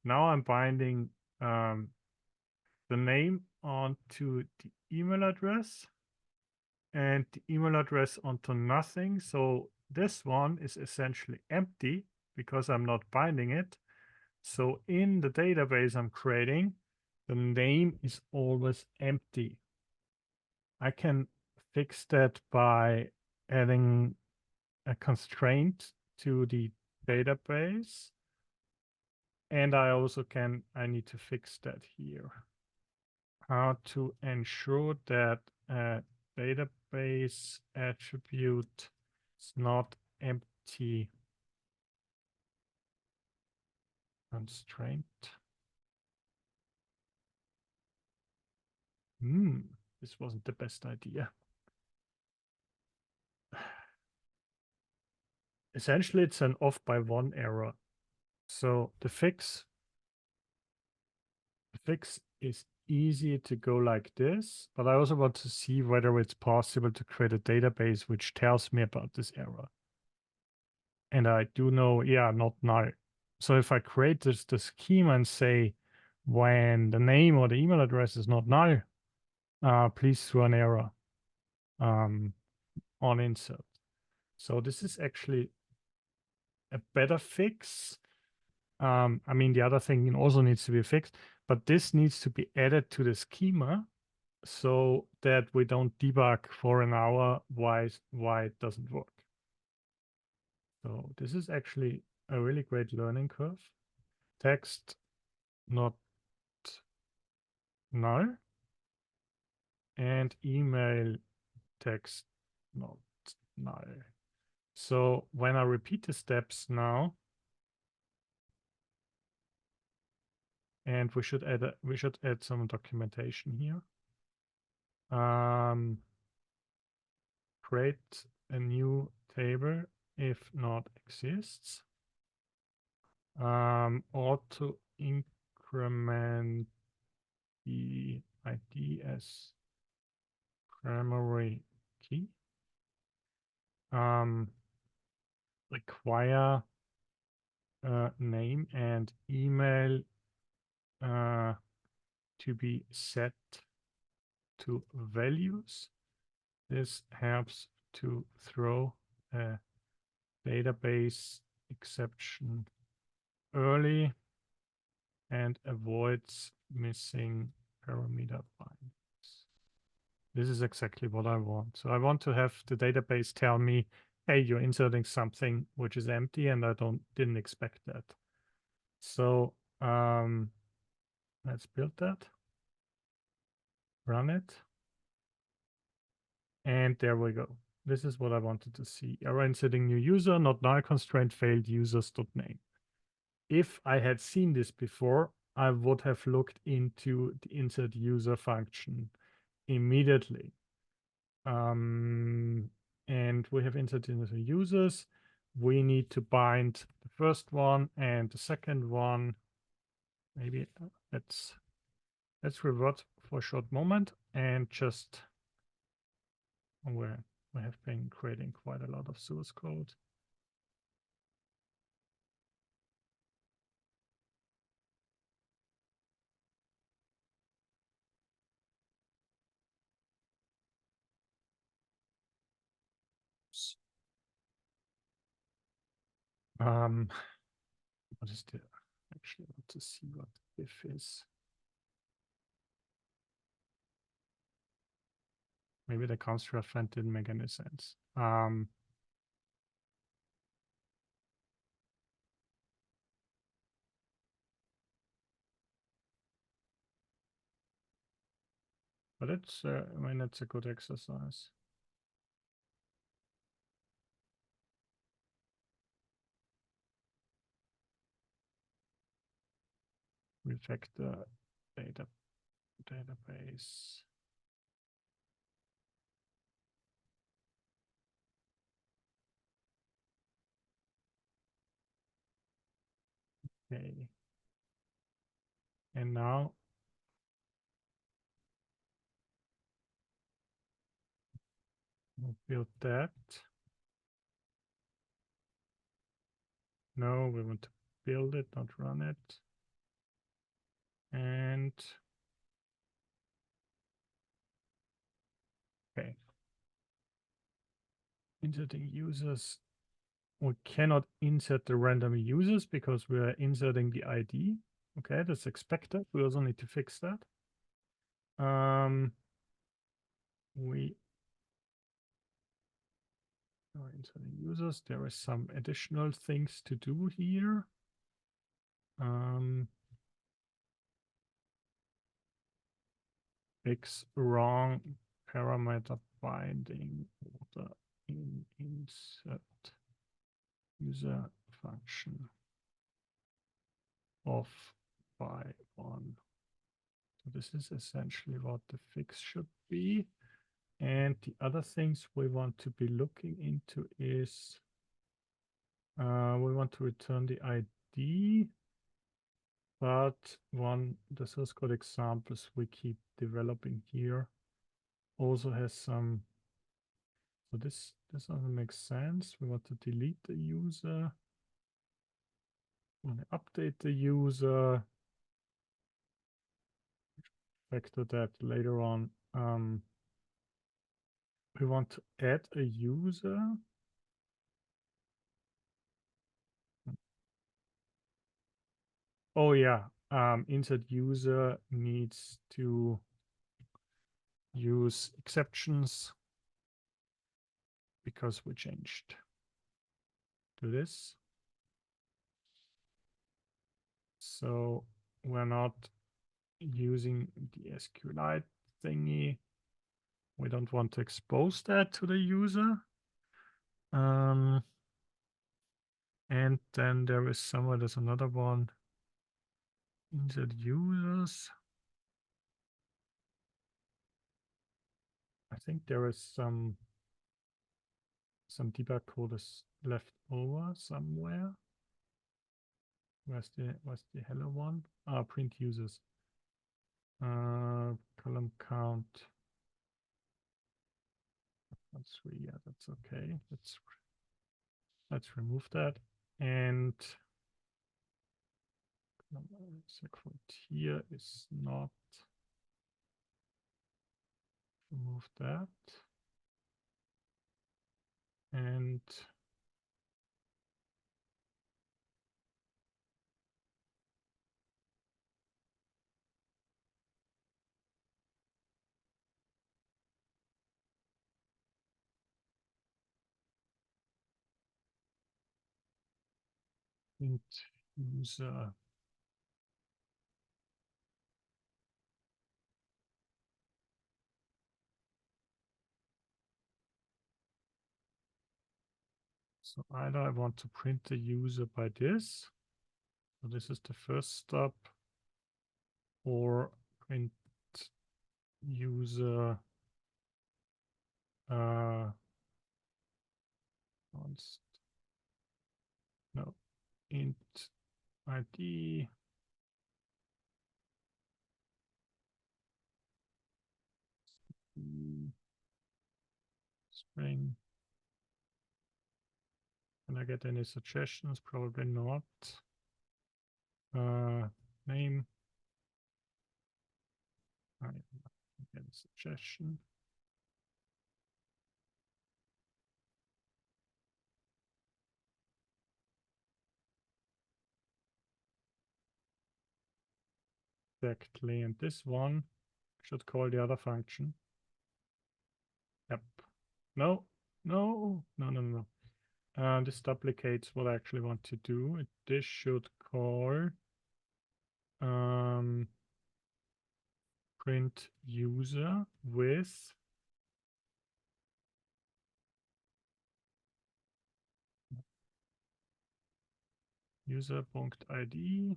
Now I'm binding the name onto the email address and the email address onto nothing. So this one is essentially empty because I'm not binding it. So in the database I'm creating, the name is always empty. I can fix that by adding a constraint to the database. And I also I need to fix that here. How to ensure that a database attribute is not empty. Constraint. This wasn't the best idea. Essentially, it's an off by 1 error. So the fix is easy to go like this, but I also want to see whether it's possible to create a database which tells me about this error. And I do know, yeah, not null. So if I create the schema and say, when the name or the email address is not null, please throw an error on insert. So this is actually a better fix. I mean, the other thing also needs to be fixed, but this needs to be added to the schema so that we don't debug for an hour why it doesn't work. So this is actually a really great learning curve. Text not null and email text not null. So when I repeat the steps now, and we should add some documentation here. Create a new table if not exists. Auto-increment the ID as primary key. Require name and email to be set to values. This helps to throw a database exception early and avoids missing parameter bindings. This is exactly what I want. So I want to have the database tell me, hey, you're inserting something which is empty, and I didn't expect that. So let's build that, run it. And there we go. This is what I wanted to see. Error inserting new user, not null constraint failed users.name. If I had seen this before, I would have looked into the insert user function immediately. And we have inserted the users. We need to bind the first one and the second one. Maybe let's revert for a short moment and just We have been creating quite a lot of source code. What is the, actually I want to see what if is. Maybe the constraint event didn't make any sense. But it's, I mean, it's a good exercise. Refactor database. Okay. And now we'll build that. No, we want to build it, not run it. And okay. Inserting users. We cannot insert the random users because we are inserting the ID. Okay, that's expected. We also need to fix that. We are inserting users. There are some additional things to do here. Fix wrong parameter binding order in insert user function off by 1. So this is essentially what the fix should be. And the other things we want to be looking into is we want to return the ID, but the source code examples we keep developing here also has some. So this doesn't make sense. We want to delete the user. We want to update the user. Factor that later on. We want to add a user. Oh yeah, insert user needs to use exceptions because we changed to this. So we're not using the SQLite thingy. We don't want to expose that to the user. And then there's another one. Insert users. I think there is some debug code is left over somewhere. Where's the hello one? Print users. Column count. That's 3. Yeah, that's okay. Let's remove that. And segfault here is not. Remove that. And int user. So either I want to print the user by this. So this is the first step. Or print user const. No, int ID. string. Can I get any suggestions? Probably not. Name. I get a suggestion. Exactly, and this one should call the other function. Yep. No. This duplicates what I actually want to do. This should call print user with user.id,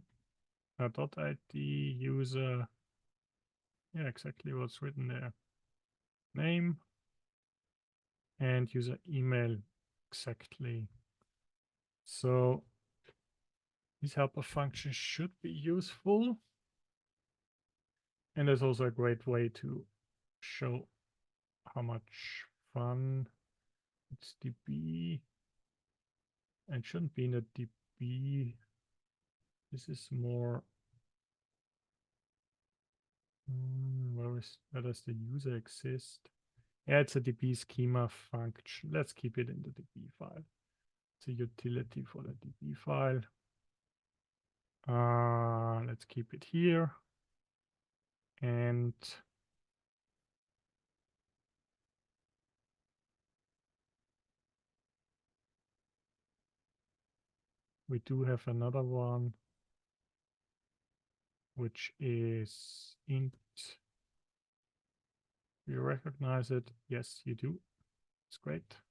.id user. Yeah, exactly what's written there. Name and user email exactly. So these helper functions should be useful. And there's also a great way to show how much fun it's db. And shouldn't be in a db. This is more. Where does the user exist? Yeah, it's a db schema function. Let's keep it in the db file. It's a utility for the db file. Let's keep it here. And we do have another one, which is int. You recognize it? Yes, you do. It's great.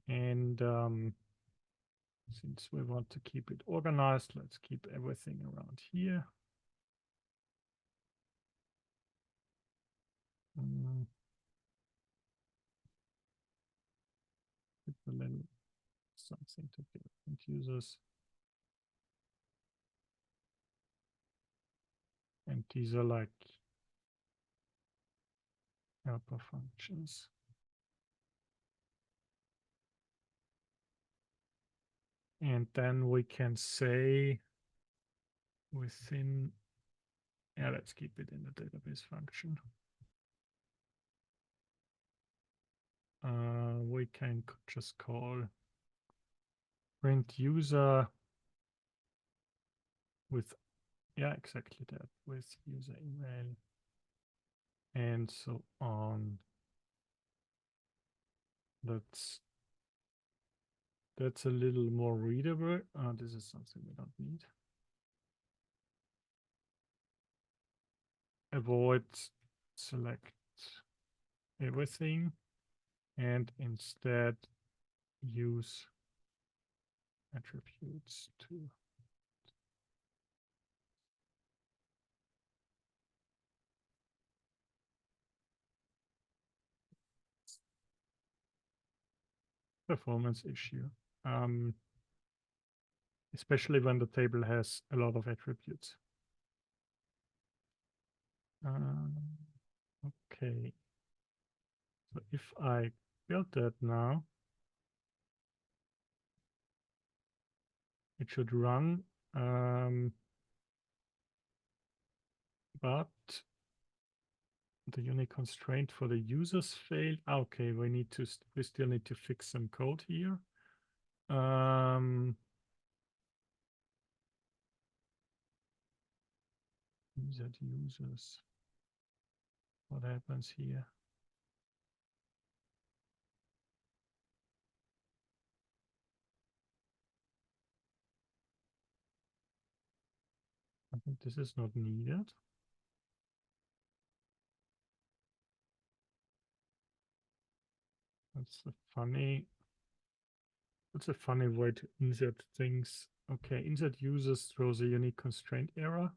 And since we want to keep it organized, let's keep everything around here. Put a little something to print users. And these are like helper functions. And then we can say within, yeah, let's keep it in the database function. We can just call print user with, yeah, exactly that, with user email and so on. That's a little more readable. This is something we don't need. Avoid select everything and instead use attributes to performance issue, especially when the table has a lot of attributes. Okay, so if I build that now, it should run, but the unique constraint for the users failed. Okay, we still need to fix some code here. Users. What happens here? I think this is not needed. That's a funny way to insert things. Okay, insert users throws a unique constraint error.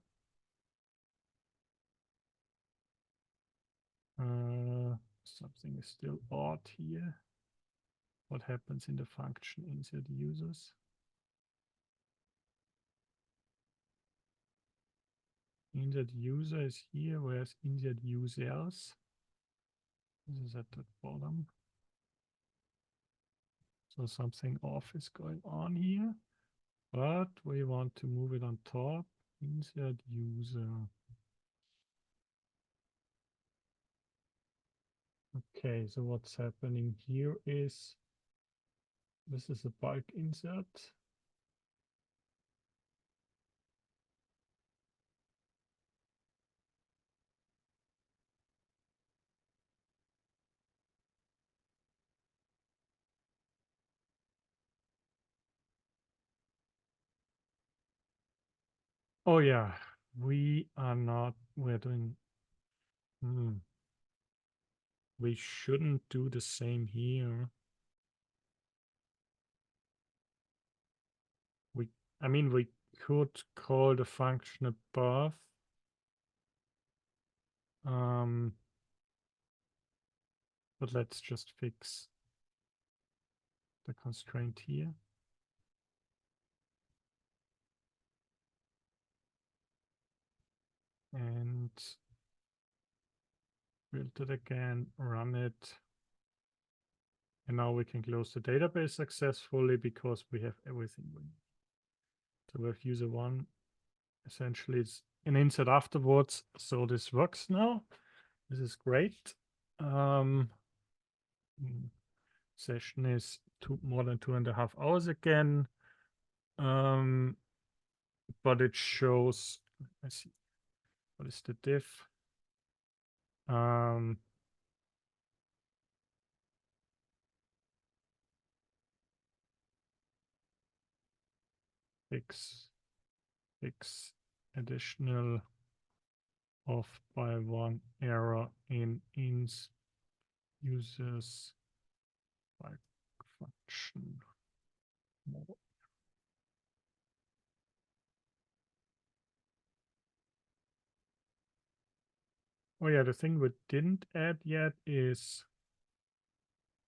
Something is still odd here. What happens in the function insert users? Insert user is here, whereas insert users. This is at the bottom. So something off is going on here, but we want to move it on top. Insert user. Okay, so what's happening here is this is a bulk insert. Oh yeah, we're doing, we shouldn't do the same here. I mean, we could call the function above. But let's just fix the constraint here. And build it again, run it. And now we can close the database successfully because we have everything we need. So we have user one. Essentially, it's an insert afterwards. So this works now. This is great. Session is more than 2.5 hours again. But it shows, I see, what is the diff? Fix additional off by one error in ins users by function. Oh yeah, the thing we didn't add yet is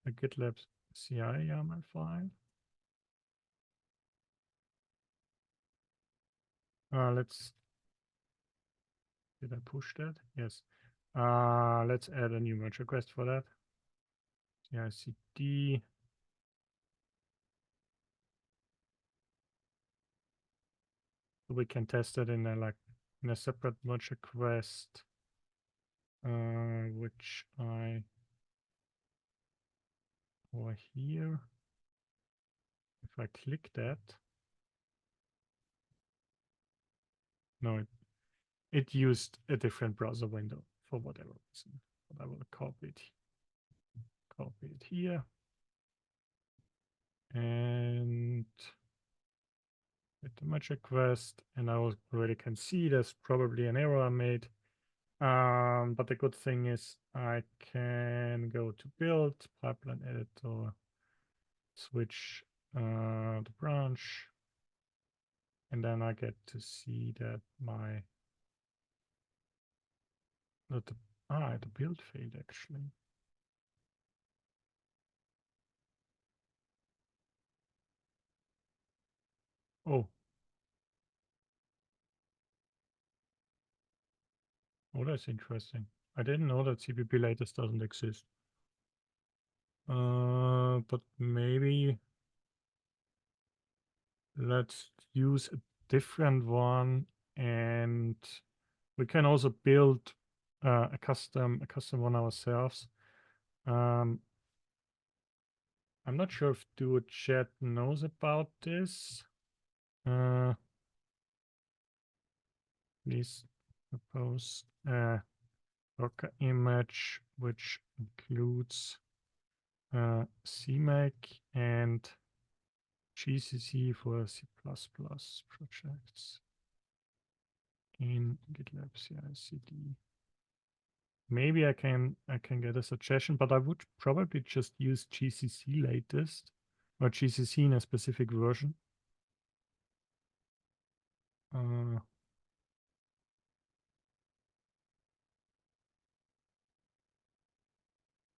a GitLab CI YAML file. Did I push that? Yes. Let's add a new merge request for that. CI/CD. We can test it in a separate merge request, which over here. If I click that, no, it used a different browser window for whatever reason. But I will copy it here, and hit the merge request, and I already can see there's probably an error I made. But the good thing is I can go to build, pipeline editor, switch the branch, and then I get to see that the build failed actually. Oh, that's interesting. I didn't know that CPP latest doesn't exist. But maybe let's use a different one, and we can also build a custom one ourselves. I'm not sure if Duo Chat knows about this. Please propose a Docker image which includes CMake and GCC for C++ projects in GitLab CI/CD. Maybe I can get a suggestion, but I would probably just use GCC latest or GCC in a specific version.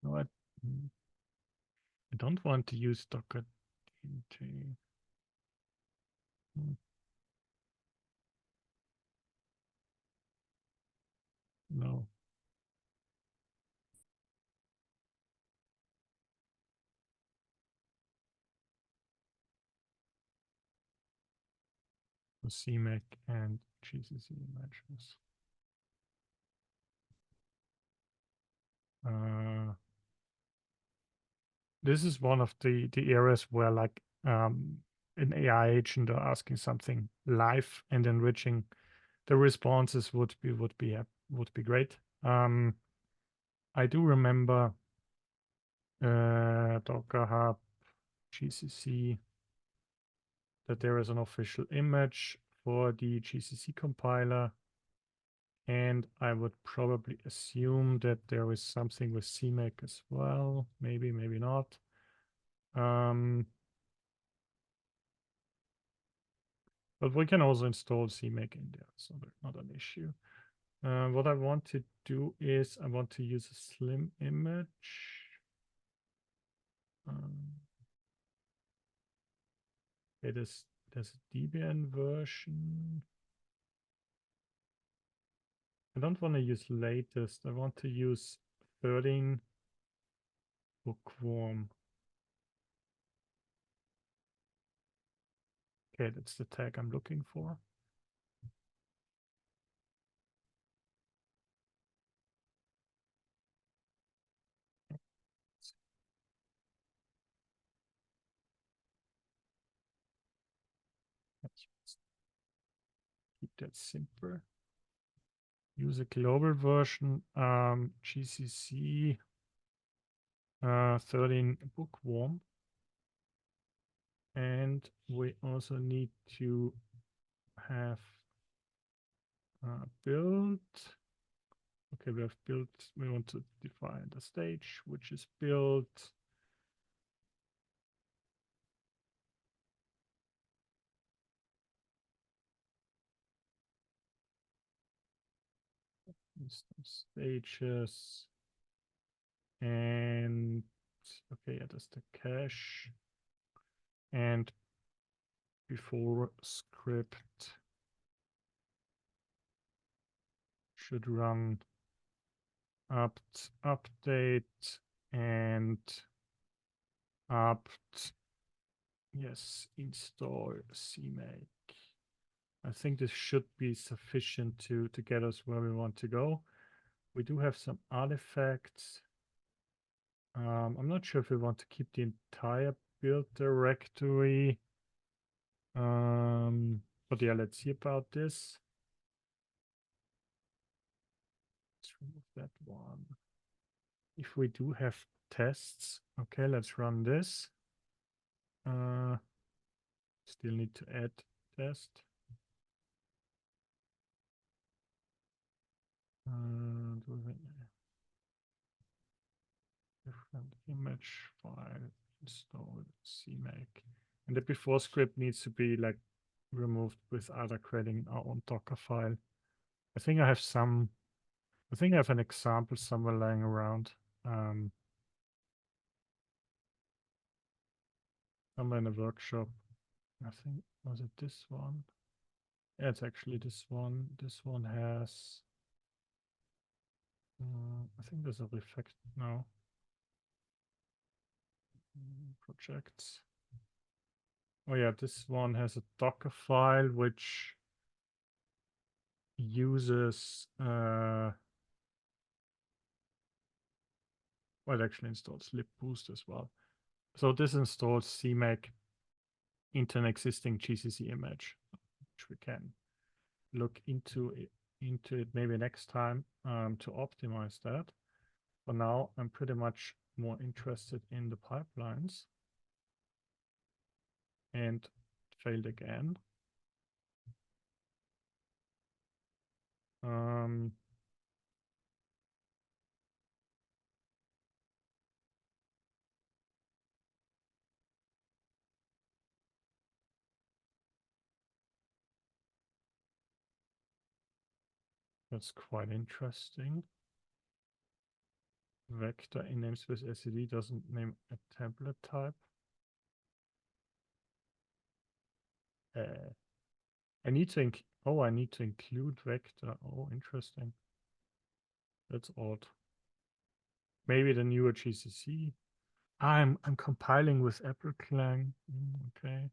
No, I don't want to use Docker DT. No. So CMake and GCC images. This is one of the areas where like an AI agent or asking something live and enriching the responses would be great. I do remember Docker Hub GCC that there is an official image for the GCC compiler, and I would probably assume that there is something with CMake as well. Maybe, maybe not. But we can also install CMake in there, so that's not an issue. What I want to do is I want to use a slim image. There's a Debian version. I don't want to use latest. I want to use 13 bookworm. Okay, that's the tag I'm looking for. Let's keep that simple. Use a global version, GCC 13 bookworm. And we also need to have build. Okay, we have built. We want to define the stage, which is built. Stages. And okay, yeah, that's the cache. And before script should run update and yes, install CMake. I think this should be sufficient to get us where we want to go. We do have some artifacts. I'm not sure if we want to keep the entire build directory. But yeah, let's see about this. Let's remove that one. If we do have tests, okay, let's run this. Still need to add test. Different image file installed CMake. And the before script needs to be like removed without creating our own Docker file. I think I have an example somewhere lying around. Somewhere in a workshop. I think, was it this one? Yeah, it's actually this one. This one has, I think there's a refactor now. Projects. Oh yeah, this one has a Docker file which uses, well, it actually installs libboost as well. So this installs CMake into an existing GCC image, which we can look into it maybe next time to optimize that. For now, I'm pretty much more interested in the pipelines. And failed again. That's quite interesting. Vector in namespace SED doesn't name a template type. I need to include vector. Oh, interesting. That's odd. Maybe the newer GCC. I'm compiling with Apple Clang. Okay.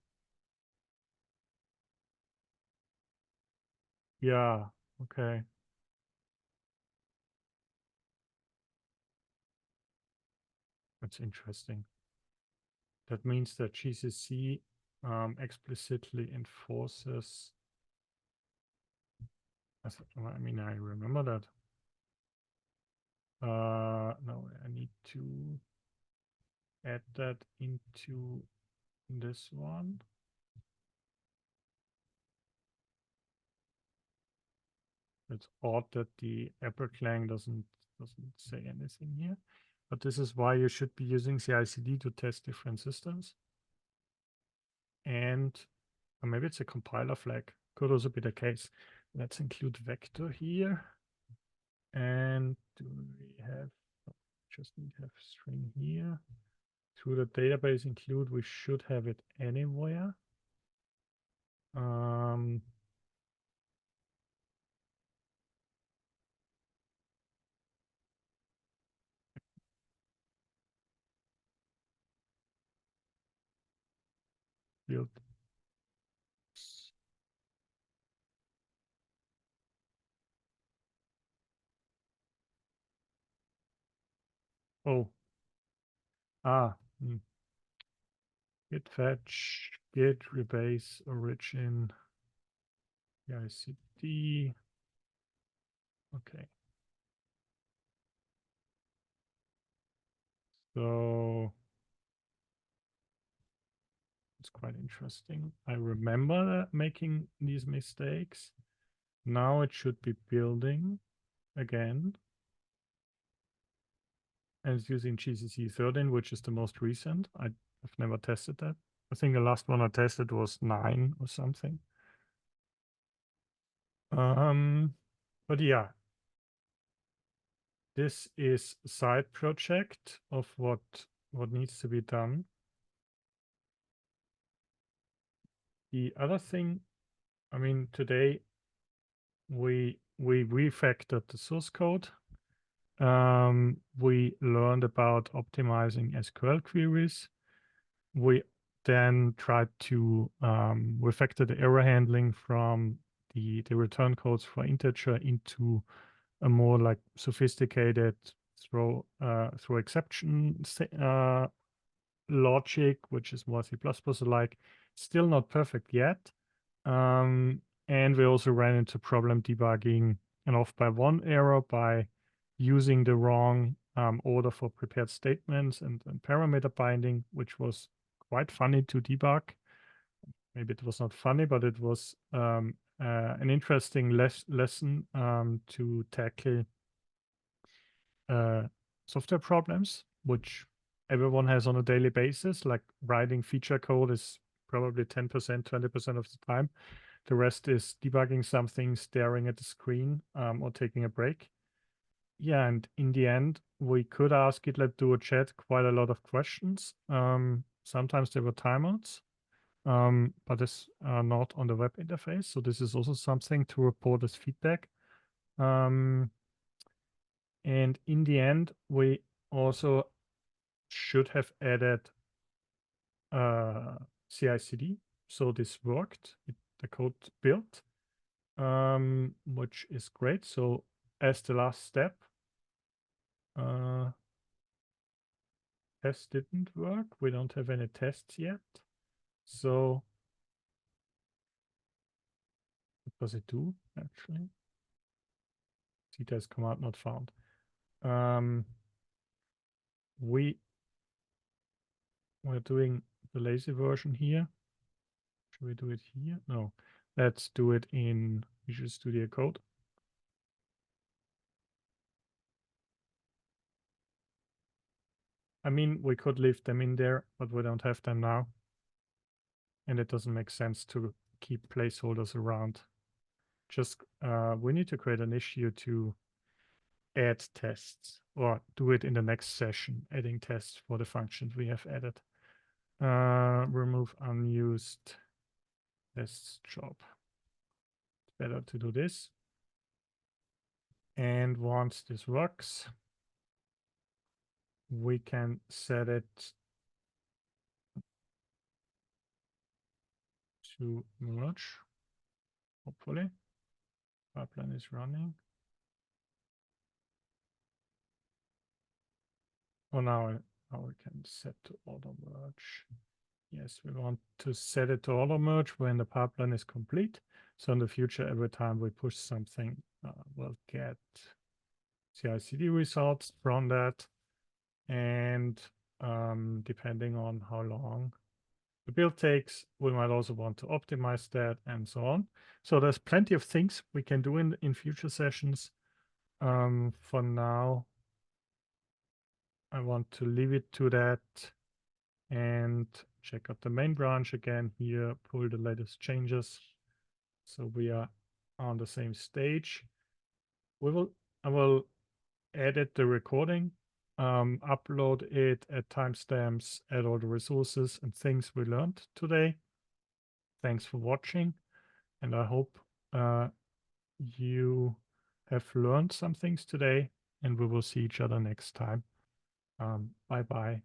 Yeah, okay. That's interesting. That means that GCC explicitly enforces. I mean, I remember that. No, I need to add that into this one. It's odd that the Apple Clang doesn't say anything here, but this is why you should be using CI/CD to test different systems. And maybe it's a compiler flag. Could also be the case. Let's include vector here. And do we have, just need to have string here. To the database include, we should have it anywhere. Build. Oh. Git fetch, git rebase origin, CI/CD. Okay. So it's quite interesting. I remember making these mistakes. Now it should be building again. And it's using GCC 13, which is the most recent. I've never tested that. I think the last one I tested was 9 or something. But yeah, this is a side project of what needs to be done. The other thing, I mean, today we refactored the source code. We learned about optimizing SQL queries. We then tried to refactor the error handling from the return codes for integer into a more like sophisticated throw exception logic, which is more C++ like. Still not perfect yet. And we also ran into problem debugging an off by one error by using the wrong order for prepared statements and parameter binding, which was quite funny to debug. Maybe it was not funny, but it was an interesting lesson to tackle software problems, which everyone has on a daily basis. Like writing feature code is probably 10%, 20% of the time. The rest is debugging something, staring at the screen, or taking a break. Yeah, and in the end, we could ask GitLab Duo Chat quite a lot of questions. Sometimes there were timeouts, but it's not on the web interface. So this is also something to report as feedback. And in the end, we also should have added CI/CD. So this worked. The code built, which is great. So as the last step, test didn't work. We don't have any tests yet. So what does it do actually? Test command not found. We're doing the lazy version here. Should we do it here? No, let's do it in Visual Studio Code. I mean, we could leave them in there, but we don't have them now. And it doesn't make sense to keep placeholders around. Just, we need to create an issue to add tests or do it in the next session, adding tests for the functions we have added. Remove unused tests job. It's better to do this. And once this works, we can set it to merge, hopefully. pipeline is running. Oh, now we can set to auto merge. Yes, we want to set it to auto merge when the pipeline is complete. So in the future, every time we push something, we'll get CI/CD results from that. And depending on how long the build takes, we might also want to optimize that and so on. So there's plenty of things we can do in future sessions. For now, I want to leave it to that and check out the main branch again here, pull the latest changes. So we are on the same stage. I will edit the recording, upload it at timestamps, add all the resources and things we learned today. Thanks for watching, and I hope you have learned some things today, and we will see each other next time. Bye-bye.